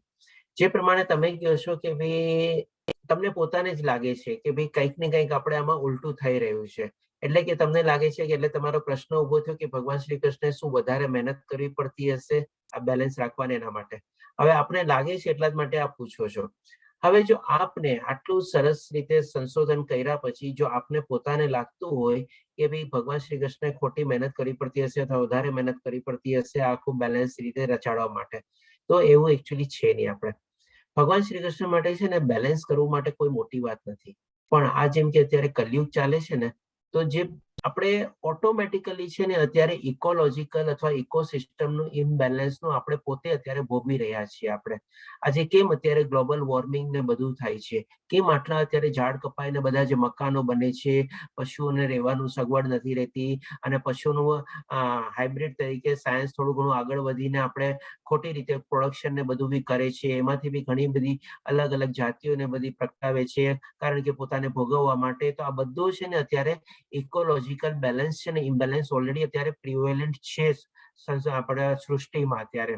જે પ્રમાણે તમે કહો છો કે ભાઈ તમને પોતાને જ લાગે છે કે ભાઈ કંઈક ને કંઈક આપણે આમાં ઉલટું થઈ રહ્યું છે, એટલે કે તમને લાગે છે કે એટલે તમારો પ્રશ્ન ઉભો થયો કે ભગવાન શ્રી કૃષ્ણને શું વધારે મહેનત કરવી પડતી હશે આ બેલેન્સ રાખવાને એના માટે. હવે આપણે લાગે છે એટલા જ માટે આપ પૂછો છો. હવે જો આપને આટલું સરસ રીતે સંશોધન કર્યા પછી જો આપને પોતાને લાગતું હોય કે ભાઈ ભગવાન શ્રી કૃષ્ણને ખોટી મહેનત કરવી પડતી હશે અથવા વધારે મહેનત કરવી પડતી હશે આખું બેલેન્સ રીતે રચાડવા માટે, તો એવું એકચ્યુઅલી છે નહીં. આપણે ભગવાન શ્રી કૃષ્ણ માટે છે ને બેલેન્સ કરવું માટે કોઈ મોટી વાત નથી, પણ આ જેમ કે અત્યારે કલયુગ ચાલે છે ને, તો જે આપણે ઓટોમેટિકલી છે ને અત્યારે ઇકોલોજીકલ અથવા ઇકોસિસ્ટમનું ઇમ્બેલેન્સનું આપણે પોતે અત્યારે ભોગવી રહ્યા છીએ. આપણે આજે કેમ અત્યારે ગ્લોબલ વોર્મિંગ ને બધું થાય છે, કેમ આટલા અત્યારે ઝાડ કપાઈને બધા જે મકાનો બને છે, પશુઓને રહેવાનું સગવડ નથી રહેતી, અને પશુઓનું હાઇબ્રિડ તરીકે સાયન્સ થોડું ઘણું આગળ વધીને આપણે ખોટી રીતે પ્રોડક્શન ને બધું બી કરે છે, એમાંથી બી ઘણી બધી અલગ અલગ જાતિઓને બધી પ્રગટાવે છે કારણ કે પોતાને ભોગવવા માટે. તો આ બધું છે ને અત્યારે ઇકોલોજીકલ બેલેન્સ છે ને ઇમ્બેલેન્સ ઓલરેડી અત્યારે પ્રિવેલન્ટ છે આપણા સૃષ્ટિમાં અત્યારે.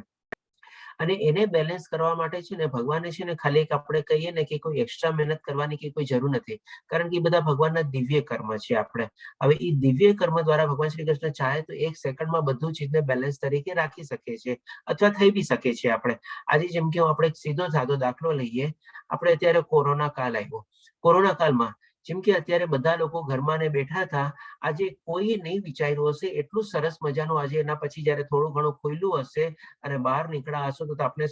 અને એને બેલેન્સ કરવા માટે છે ને ભગવાને છે ને ખાલી એક આપણે કહીએ ને કે કોઈ એક્સ્ટ્રા મહેનત કરવાની કે કોઈ જરૂર નથી, કારણ કે એ બધા ભગવાનના દિવ્ય કર્મ છે. આપણે હવે એ દિવ્ય કર્મ દ્વારા ભગવાન શ્રી કૃષ્ણ ચાહે તો 1 સેકન્ડમાં બધું ચીજને બેલેન્સ તરીકે રાખી શકે છે અથવા થઈ બી શકે છે. આપણે આજે જેમ કે આપણે સીધો સાદો દાખલો લઈએ, આપણે અત્યારે કોરોના કાળ આવ્યો. કોરોના કાળમાં જેમ કે અત્યારે બધા લોકો ઘરમાં ને બેઠા હતા, આજે કોઈ નહીં વિચાર્યું હશે એટલું સરસ મજાનું આજે એના પછી જયારે થોડું ઘણું ખુલ્લું હશે અને બહાર નીકળ્યા હશો તો આપણે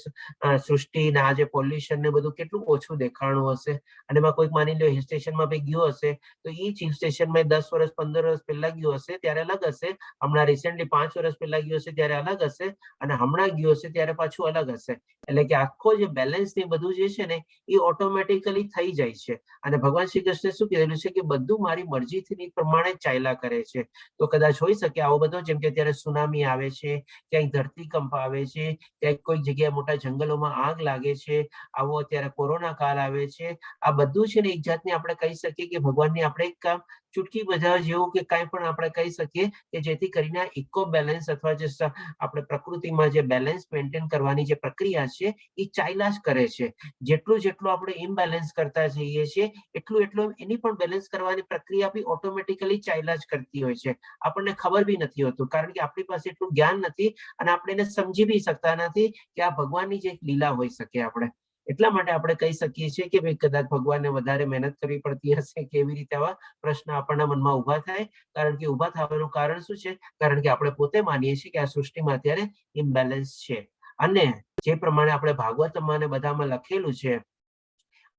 સૃષ્ટિ ને આજે પોલ્યુશન ને બધું કેટલું ઓછું દેખાણું હશે. અને એમાં કોઈક માની લો હિલ સ્ટેશનમાં બી ગયો હશે તો એ હિલ સ્ટેશનમાં 10 વર્ષ 15 વર્ષ પહેલા ગયો હશે ત્યારે અલગ હશે, હમણાં રિસેન્ટલી 5 વર્ષ પહેલા ગયો હશે ત્યારે અલગ હશે, અને હમણાં ગયો હશે ત્યારે પાછું અલગ હશે. એટલે કે આખો જે બેલેન્સ ને બધું જે છે ને એ ઓટોમેટિકલી થઈ જાય છે. અને ભગવાન શ્રી કૃષ્ણે શું કહેલું છે કે બધું મારી મરજીથી પ્રમાણે ચાલ્યા કરે છે. તો કદાચ હોઈ શકે આવો બધો, જેમ કે અત્યારે સુનામી આવે છે, ક્યાંક ધરતીકંપ આવે છે, ક્યાંક કોઈ જગ્યાએ મોટા જંગલોમાં આગ લાગે છે, આવો અત્યારે કોરોના કાળ આવે છે. આ બધું છે ને એક જાતની આપણે કહી શકીએ કે ભગવાનની આપણે એક કામ ચૂટકી બજાવવા જેવું કે કાંઈ પણ આપણે કહી શકીએ કે જેથી કરીને ઇકો બેલેન્સ અથવા જે આપણે પ્રકૃતિમાં જે બેલેન્સ મેન્ટેન કરવાની જે પ્રક્રિયા છે એ ચાલ્યા જ કરે છે. જેટલું આપણે ઇમ્બેલેન્સ કરતા જઈએ છીએ એટલું એની પણ બેલેન્સ કરવાની પ્રક્રિયા બી ઓટોમેટિકલી ચાલ્યા જ કરતી હોય છે. આપણને ખબર બી નથી હોતું કારણ કે આપણી પાસે એટલું જ્ઞાન નથી અને આપણે એને સમજી બી શકતા નથી કે આ ભગવાનની જે લીલા હોઈ શકે. આપણે એટલા માટે આપણે કહી શકીએ છીએ કે ભાઈ કદાચ ભગવાનને વધારે મહેનત કરવી પડતી હશે, કેવી રીતે આવા પ્રશ્ન આપણના મનમાં ઉભા થાય. કારણ કે ઉભા થવાનું કારણ શું છે? કારણ કે આપણે પોતે માનીએ છીએ કે આ સૃષ્ટિમાં અત્યારે ઇમ્બેલેન્સ છે. અને જે પ્રમાણે આપણે ભાગવતમાં ને બધામાં લખેલું છે,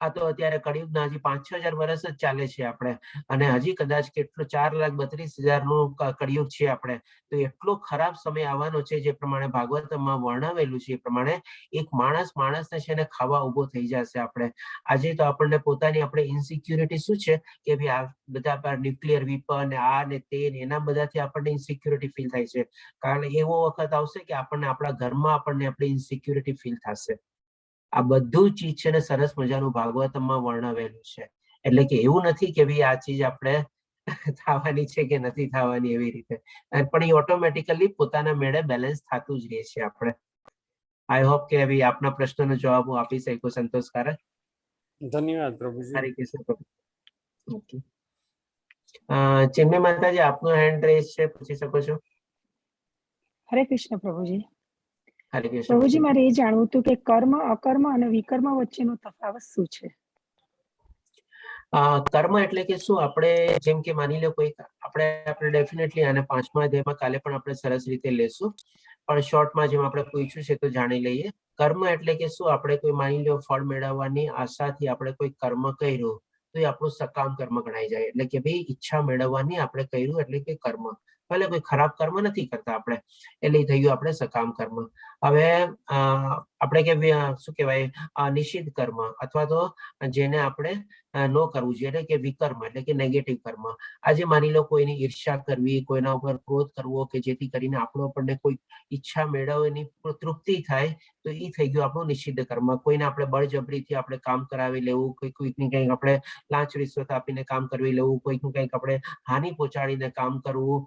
આ તો અત્યારે કળિયુગના હજી 5-6 હજાર વર્ષ જ ચાલે છે આપણે, અને હજી કદાચ કેટલું 4,32,000 નું કળિયુગ છે આપણે. તો એટલો ખરાબ સમય આવવાનો છે જે પ્રમાણે ભાગવતમાં વર્ણવેલું છે એ પ્રમાણે એક માણસને છે ને ખાવા ઉભો થઈ જશે. આપણે આજે તો આપણને પોતાની આપણે ઇન્સિક્યુરિટી શું છે કે ભાઈ આ બધા પર ન્યુક્લિયર વેપન આ ને તે એના બધાથી આપણને ઇન્સિક્યુરિટી ફીલ થાય છે. કારણ એવો વખત આવશે કે આપણને આપણા ઘરમાં આપણને આપણી ઇન્સિક્યુરિટી ફીલ થશે. આ બધું ચીજ છે ને સરસ મજાનું ભાગવતમાં વર્ણવેલું છે. એટલે કે એવું નથી કે ભાઈ આ ચીજ આપણે થવાની છે કે નથી થવાની એવી રીતે, પણ એ ઓટોમેટિકલી પોતાના મેળે બેલેન્સ થતું જ રહે છે. આપણે આઈ હોપ કે ભાઈ આપના પ્રશ્નનો જવાબ હું આપી શકું સંતોષકારક. ધન્યવાદ પ્રભુજી. હરે કૃષ્ણ પ્રભુ. ચિન્મય માતાજી આપનો હેન્ડ રેઝ છે, પૂછી શકો છો. હરે કૃષ્ણ પ્રભુજી. હરે કૃષ્ણ પ્રભુજી, મારે એ જાણવું હતું કે કર્મ, અકર્મ અને વિકર્મ વચ્ચેનો તફાવત શું છે? કર્મ એટલે કે શું? આપણે જેમ કે માની લો કોઈ આપણે ડેફિનેટલી આને 5મા અધ્યાયમાં કાલે પણ આપણે સરસ રીતે લેશું, પણ શોર્ટમાં જેમ આપણે પૂછ્યું છે તો જાણી લઈએ. કર્મ એટલે કે શું? આપણે કોઈ માની લો ફળ મેળવવાની આશાથી આપણે કોઈ કર્મ કર્યું તો એ આપણું સકામ કર્મ ગણાઈ જાય. એટલે કે ભાઈ ઈચ્છા મેળવવાની આપણે કર્યું એટલે કે કર્મ. ભલે કોઈ ખરાબ કર્મ નથી કરતા આપણે, એટલે થઈ ગયું આપણે સકામ કર્મ. હવે આપણે કે શું કહેવાય નિષિદ્ધ કર્મ અથવા તો જેને આપણે ન કરવું જોઈએ એટલે કે વિકર્મ એટલે કે નેગેટિવ કર્મ. આજે માની લો કોઈની ઈર્ષ્યા કરવી, કોઈના ઉપર ક્રોધ કરવો કે જેથી કરીને આપણને કોઈ ઈચ્છા મેળવવાની તૃપ્તિ થાય, તો એ થઈ ગયું આપણું નિષિદ્ધ કર્મ. કોઈને આપણે બળજબરીથી આપણે કામ કરાવી લેવું, કોઈકની કંઈક આપણે લાંચ રિશ્વત આપીને કામ કરવી લેવું, કોઈકનું કંઈક આપણે હાનિ પહોંચાડીને કામ કરવું,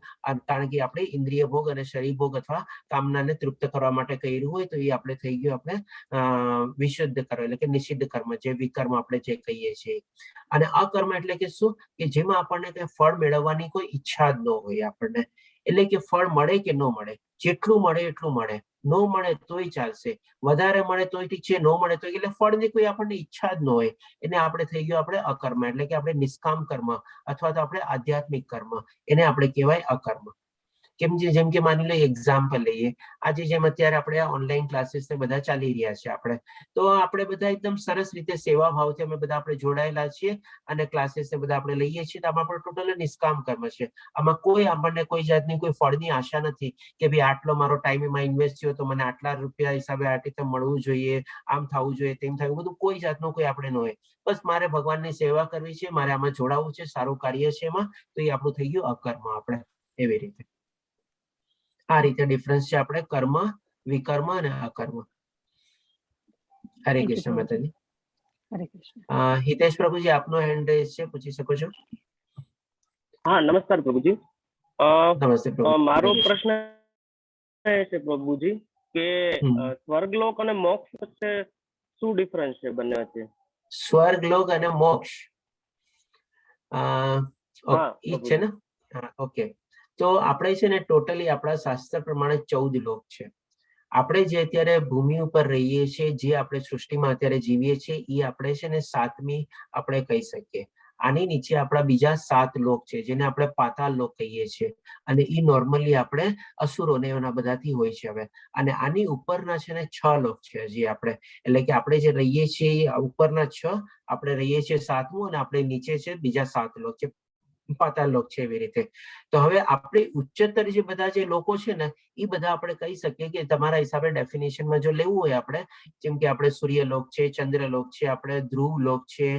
કારણ કે આપણે ઇન્દ્રિય ભોગ અને શરીર ભોગ અથવા કામનાને તૃપ્ત કરવા માટે કર્યું હોય તો એ આપણે થઈ ગયું આપણે વિશુદ્ધ કર્મ એટલે કે નિષિદ્ધ કર્મ, જે વિકર્મ આપણે જે કહીએ છીએ. અને અકર્મ એટલે કે શું, કે જેમાં આપણને કઈ ફળ મેળવવાની કોઈ ઈચ્છા જ ન હોય આપણને, એટલે કે ફળ મળે કે ન મળે, જેટલું મળે એટલું મળે, ન મળે તોય ચાલશે, વધારે મળે તોય ઠીક છે, ન મળે તો એટલે ફળની કોઈ આપણને ઈચ્છા જ ન હોય, એને આપણે થઈ ગયું આપણે અકર્મ એટલે કે આપણે નિષ્કામ કર્મ અથવા તો આપણે આધ્યાત્મિક કર્મ, એને આપણે કહેવાય અકર્મ. જેમ કે માની લો એક્ઝામ્પલ લઈએ, આજે જેમ અત્યારે આપણે ઓનલાઈન ક્લાસીસ ને બધા ચાલી રહ્યા છે આપણે, તો આપણે બધા એકદમ સરસ રીતે સેવા ભાવથી અમે બધા આપણે જોડાયેલા છીએ અને ક્લાસીસ ને બધા આપણે લઈએ છીએ, તો આમાં પણ ટોટલ નિષ્કામ કર્મ છે. આમાં કોઈ આપણને કોઈ જાતની કોઈ ફળની આશા નથી કે ભાઈ આટલો મારો ટાઈમ એમાં ઇન્વેસ્ટ થયો તો મને આટલા રૂપિયા હિસાબે આ રીતે મળવું જોઈએ, આમ થવું જોઈએ, તેમ થવું, બધું કોઈ જાતનું કોઈ આપણે ન હોય. બસ મારે ભગવાનની સેવા કરવી છે, મારે આમાં જોડાવવું છે, સારું કાર્ય છે એમાં, તો એ આપણું થઈ ગયું અકર્મ. આપણે એવી રીતે આ રીતે ડિફરન્સ છે આપણે કર્મ, વિકર્મ અને અકર્મ. હરે Thank you, કૃષ્ણ પ્રભુજી. માતાજી. હરે કૃષ્ણ. હિતેશ પ્રભુજી આપનો હેન્ડ રેઝ છે, પૂછી શકો છો. હા, નમસ્કાર પ્રભુજી. નમસ્તે પ્રભુ. મારો પ્રશ્ન એ છે પ્રભુજી કે સ્વર્ગલોક અને મોક્ષ વચ્ચે શું ડિફરન્સ છે બંને વચ્ચે? સ્વર્ગલોક અને મોક્ષ ઈ છે ને? ઓકે, તો આપણે છે ને ટોટલી આપણા શાસ્ત્ર પ્રમાણે 14 લોક છે. આપણે જે અત્યારે ભૂમિ ઉપર રહીએ છીએ, જે આપણે સૃષ્ટિમાં અત્યારે જીવીએ છીએ, એ આપણે છે ને 7મી આપણે કહી શકીએ. આની નીચે આપણા બીજા 7 લોક છે, જેને આપણે પાતાળ લોક કહીએ છીએ, અને એ નોર્મલી આપણે અસુરો ને એના બધાથી હોય છે. હવે અને આની ઉપરના છે ને 6 લોક છે હજી આપણે, એટલે કે આપણે જે રહીએ છીએ ઉપરના 6, આપણે રહીએ છીએ 7મું, અને આપણે નીચે છે બીજા 7 લોક છે, પાતાળ લોક છે, એવી રીતે. તો હવે આપણે ઉચ્ચતર જે બધા જે લોકો છે ને, એ બધા આપણે કહી શકીએ કે તમારા હિસાબે ડેફિનેશનમાં જો લેવું હોય આપણે, જેમ કે આપણે સૂર્યલોક છે, ચંદ્રલોક છે, આપણે ધ્રુવલોક છે,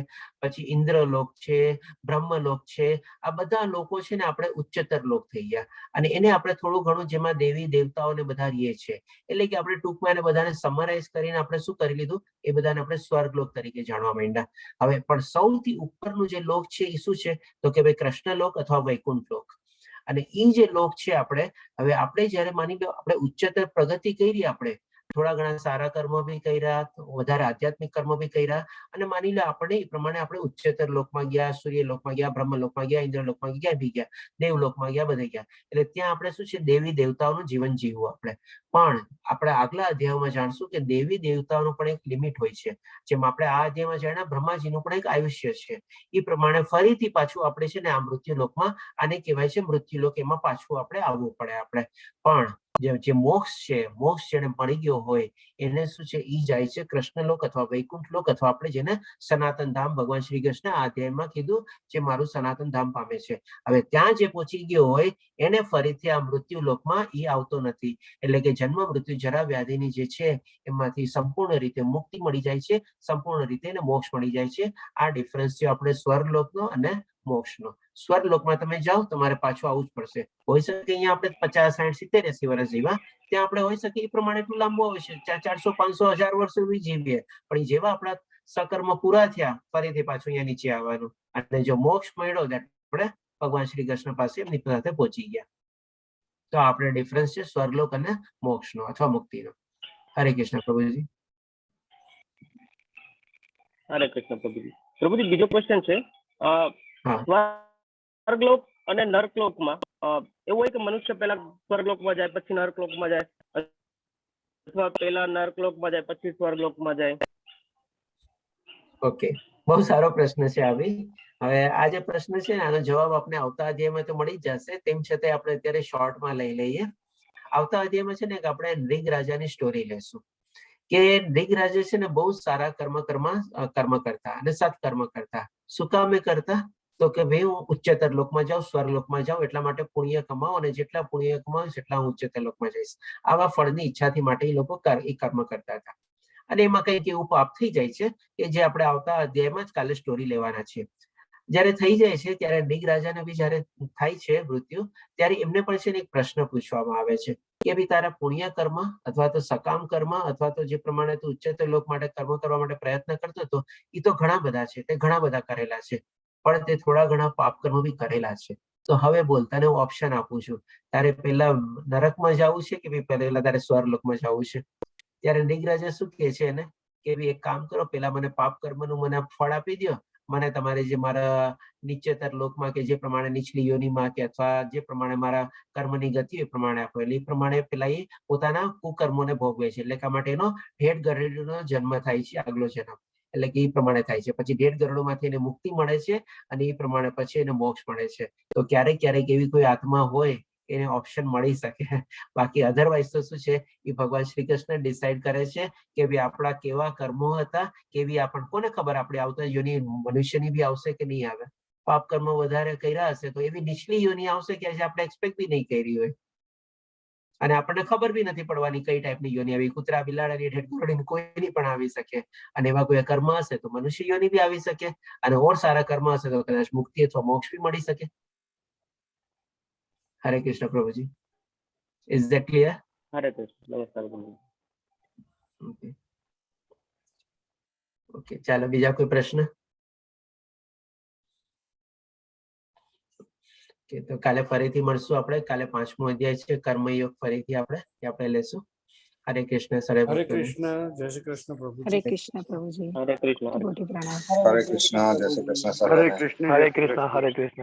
પછી ઇન્દ્રલોક છે, બ્રહ્મલોક છે, આ બધા લોકો છે ને આપણે ઉચ્ચતર લોક થઈ ગયા. અને એને આપણે થોડું ઘણું જેમાં દેવી દેવતાઓને બધા રહીએ છીએ, એટલે કે આપણે ટૂંકમાં એને બધાને સમરાઇઝ કરીને આપણે શું કરી લીધું, એ બધાને આપણે સ્વર્ગલોક તરીકે જાણવા માંડ્યા. હવે પણ સૌથી ઉપરનું જે લોક છે એ શું છે, તો કે ભાઈ કૃષ્ણલોક અથવા વૈકુંઠ લોક. અને એ જે લોક છે આપણે, હવે આપણે જયારે માની લો આપણે ઉચ્ચતર પ્રગતિ કરી, આપણે થોડા ઘણા સારા કર્મો બી કર્યા, વધારે આધ્યાત્મિક કર્મો બી કર્યા, અને માની લો આપણે એ પ્રમાણે આપણે ઉચ્ચતર લોકમાં ગયા, સૂર્યલોકમાં ગયા, બ્રહ્મલોકમાં ગયા, ઇન્દ્રલોકમાં ગયા, બી ગયા, દેવલોકમાં ગયા, બધે ગયા. એટલે ત્યાં આપણે શું છે, દેવી દેવતાઓનું જીવન જીવવું આપણે. પણ આપણે આગલા અધ્યાયમાં જાણશું કે દેવી દેવતાઓનું પણ એક લિમિટ હોય છે. જેમ આપણે આ અધ્યાયમાં જાણ્યા બ્રહ્માજીનું પણ એક આયુષ્ય છે, એ પ્રમાણે ફરીથી પાછું આપણે છે ને આ મૃત્યુલોકમાં, આને કહેવાય છે મૃત્યુલોક, એમાં પાછું આપણે આવવું પડે આપણે. પણ જે મોક્ષ છે, મોક્ષ જેને મળી ગયો હોય એને શું છે, ઈ જાય છે કૃષ્ણલોક અથવા વૈકુંઠ લોક, અથવા આપણે જેને સનાતન ધામ ભગવાન શ્રી કૃષ્ણ આ અધ્યાયમાં કીધું, જે મારું સનાતન ધામ પામે છે. હવે ત્યાં જે પહોંચી ગયો હોય એને ફરીથી આ મૃત્યુલોકમાં ઈ આવતો નથી. એટલે કે જન્મ મૃત્યુ જરા વ્યાધિની જે છે એમાંથી સંપૂર્ણ રીતે મુક્તિ મળી જાય છે, સંપૂર્ણ રીતે એને મોક્ષ મળી જાય છે. આ ડિફરન્સ છે આપણે સ્વર્ગલોકનો અને મોક્ષનો. સ્વર્ગલોકમાં તમે જાઓ તમારે પાછું આવવું જ પડશે. હોઈ શકે અહીંયા આપણે 50, 60, 70, 80 વર્ષ જીવા, ત્યાં આપણે હોઈ શકે એ પ્રમાણે એટલું લાંબુ આવશે, 400, 500, 1000 વર્ષ સુધી જીવીએ. પણ જેવા આપણા સકર્મ પૂરા થયા, ફરીથી પાછું અહીંયા નીચે આવવાનું. અને જો મોક્ષ મળ્યો આપણે ભગવાન શ્રી કૃષ્ણ પાસે એમની સાથે પહોંચી ગયા. તો આપણે ડિફરન્સ છે સ્વર્ગલોક અને મોક્ષનો અથવા મુક્તિનો. હરે કૃષ્ણ પ્રભુજી. હરે કૃષ્ણ પ્રભુજી. પ્રભુજી બીજો ક્વેશ્ચન છે, સ્વર્ગલોક અને નર્કલોકમાં એવું હોય કે મનુષ્ય પહેલા સ્વર્ગલોકમાં જાય પછી નર્કલોકમાં જાય, અથવા પહેલા નર્કલોકમાં જાય પછી સ્વર્ગલોકમાં જાય? ઓકે, બહુ સારો પ્રશ્ન છે આ બી. હવે આ જે પ્રશ્ન છે ને આનો જવાબ આપણે આવતા અધ્યાયમાં તો મળી જ જશે, તેમ છતાં આપણે અત્યારે શોર્ટમાં લઈ લઈએ. આવતા અધ્યાયમાં છે ને કે આપણે નૃગ રાજાની સ્ટોરી લેશું, કે નૃગ રાજા છે ને બહુ સારા કર્મ કરતા અને સત્કર્મ કરતા. શું કામે કરતા? તો કે ભાઈ હું ઉચ્ચતર લોકમાં જાઉં, સ્વર્ગલોકમાં જાઉં, એટલા માટે પુણ્ય કમાઓ, અને જેટલા પુણ્ય કમાવીશ એટલા હું ઉચ્ચતર લોકમાં જઈશ. આવા ફળની ઈચ્છાથી માટે એ લોકો એ કર્મ કરતા હતા. અને એમાં કંઈક એવું પાપ થઈ જાય છે કે જે આપણે આવતા અધ્યાયમાં જ કાલે સ્ટોરી લેવાના છે. જયારે થઈ જાય છે ત્યારે નૃગ રાજાને બી જયારે થાય છે મૃત્યુ, ત્યારે એમને પણ છે ને એક પ્રશ્ન પૂછવામાં આવે છે કે ભાઈ તારા પુણ્ય કર્મ અથવા તો સકામ કર્મ અથવા તો જે પ્રમાણે તું ઉચ્ચતર લોક માટે કર્મ કરવા માટે પ્રયત્ન કરતો હતો, એ તો ઘણા બધા છે, તે ઘણા બધા કરેલા છે, પણ તે થોડા ઘણા પાપ કર્મ બી કરેલા છે. તો હવે બોલ, તને હું ઓપ્શન આપું છું, તારે પેલા નરકમાં જવું છે કે પહેલા તારે સ્વર્ગલોકમાં જવું છે? ત્યારે નિગ્રજા શું કહે છે એને કે એક કામ કરો, પેલા મને પાપ કર્મનું મને ફળ આપી દો, મને તમારે જે મારા નીચેતર લોકમાં કે જે પ્રમાણે નીચલી યોનિમાં કે અથવા જે પ્રમાણે મારા કર્મની ગતિ એ પ્રમાણે આપો. એટલે એ પ્રમાણે પેલા એ પોતાના કુકર્મોને ભોગવે છે. એટલે કે માટે એનો ઢેડ ગરુડનો જન્મ થાય છે, આગલો જન્મ. એટલે કે એ પ્રમાણે થાય છે. પછી ઢેડ ગરુડોમાંથી એને મુક્તિ મળે છે અને એ પ્રમાણે પછી એને મોક્ષ મળે છે. તો ક્યારેક ક્યારેક એવી કોઈ આત્મા હોય એને ઓપ્શન મળી શકે. બાકી અધરવાઇઝ તો શું છે, એ ભગવાન શ્રી કૃષ્ણ ડિસાઈડ કરે છે કે ભાઈ આપણા કેવા કર્મો હતા, કેવી આપણને કોને ખબર આપણે આવતા યોની મનુષ્યની બી આવશે કે નહીં આવે. પાપ કર્મ વધારે કર્યા હશે તો એવી નીચલી યોની આવશે કે જે આપણે એક્સપેક્ટ બી નહીં કરી હોય, અને આપણને ખબર બી નથી પડવાની કઈ ટાઈપની યોની આવી. કૂતરા, બિલાડાની, ઢેઢ કોઈની પણ આવી શકે. અને એવા કોઈ કર્મ હશે તો મનુષ્ય યોની બી આવી શકે, અને ઓર સારા કર્મ હશે તો કદાચ મુક્તિ અથવા મોક્ષ બી મળી શકે. હરે કૃષ્ણ પ્રભુજી. Is that clear? હરે કૃષ્ણ. નમસ્કાર પ્રભુ. ઓકે, ચાલો બીજા કોઈ પ્રશ્ન? તો કાલે ફરીથી મળશું આપણે. કાલે 5મો અધ્યાય છે કર્મયોગ, ફરીથી આપણે લેશું. હરે કૃષ્ણ. હરે કૃષ્ણ. જય શ્રી કૃષ્ણ પ્રભુ. હરે કૃષ્ણ પ્રભુજી. હરે કૃષ્ણ. કોટી પ્રણામ. હરે કૃષ્ણ, જય શ્રી કૃષ્ણ. હરે સર્વને. કૃષ્ણ. હરે કૃષ્ણ. હરે કૃષ્ણ.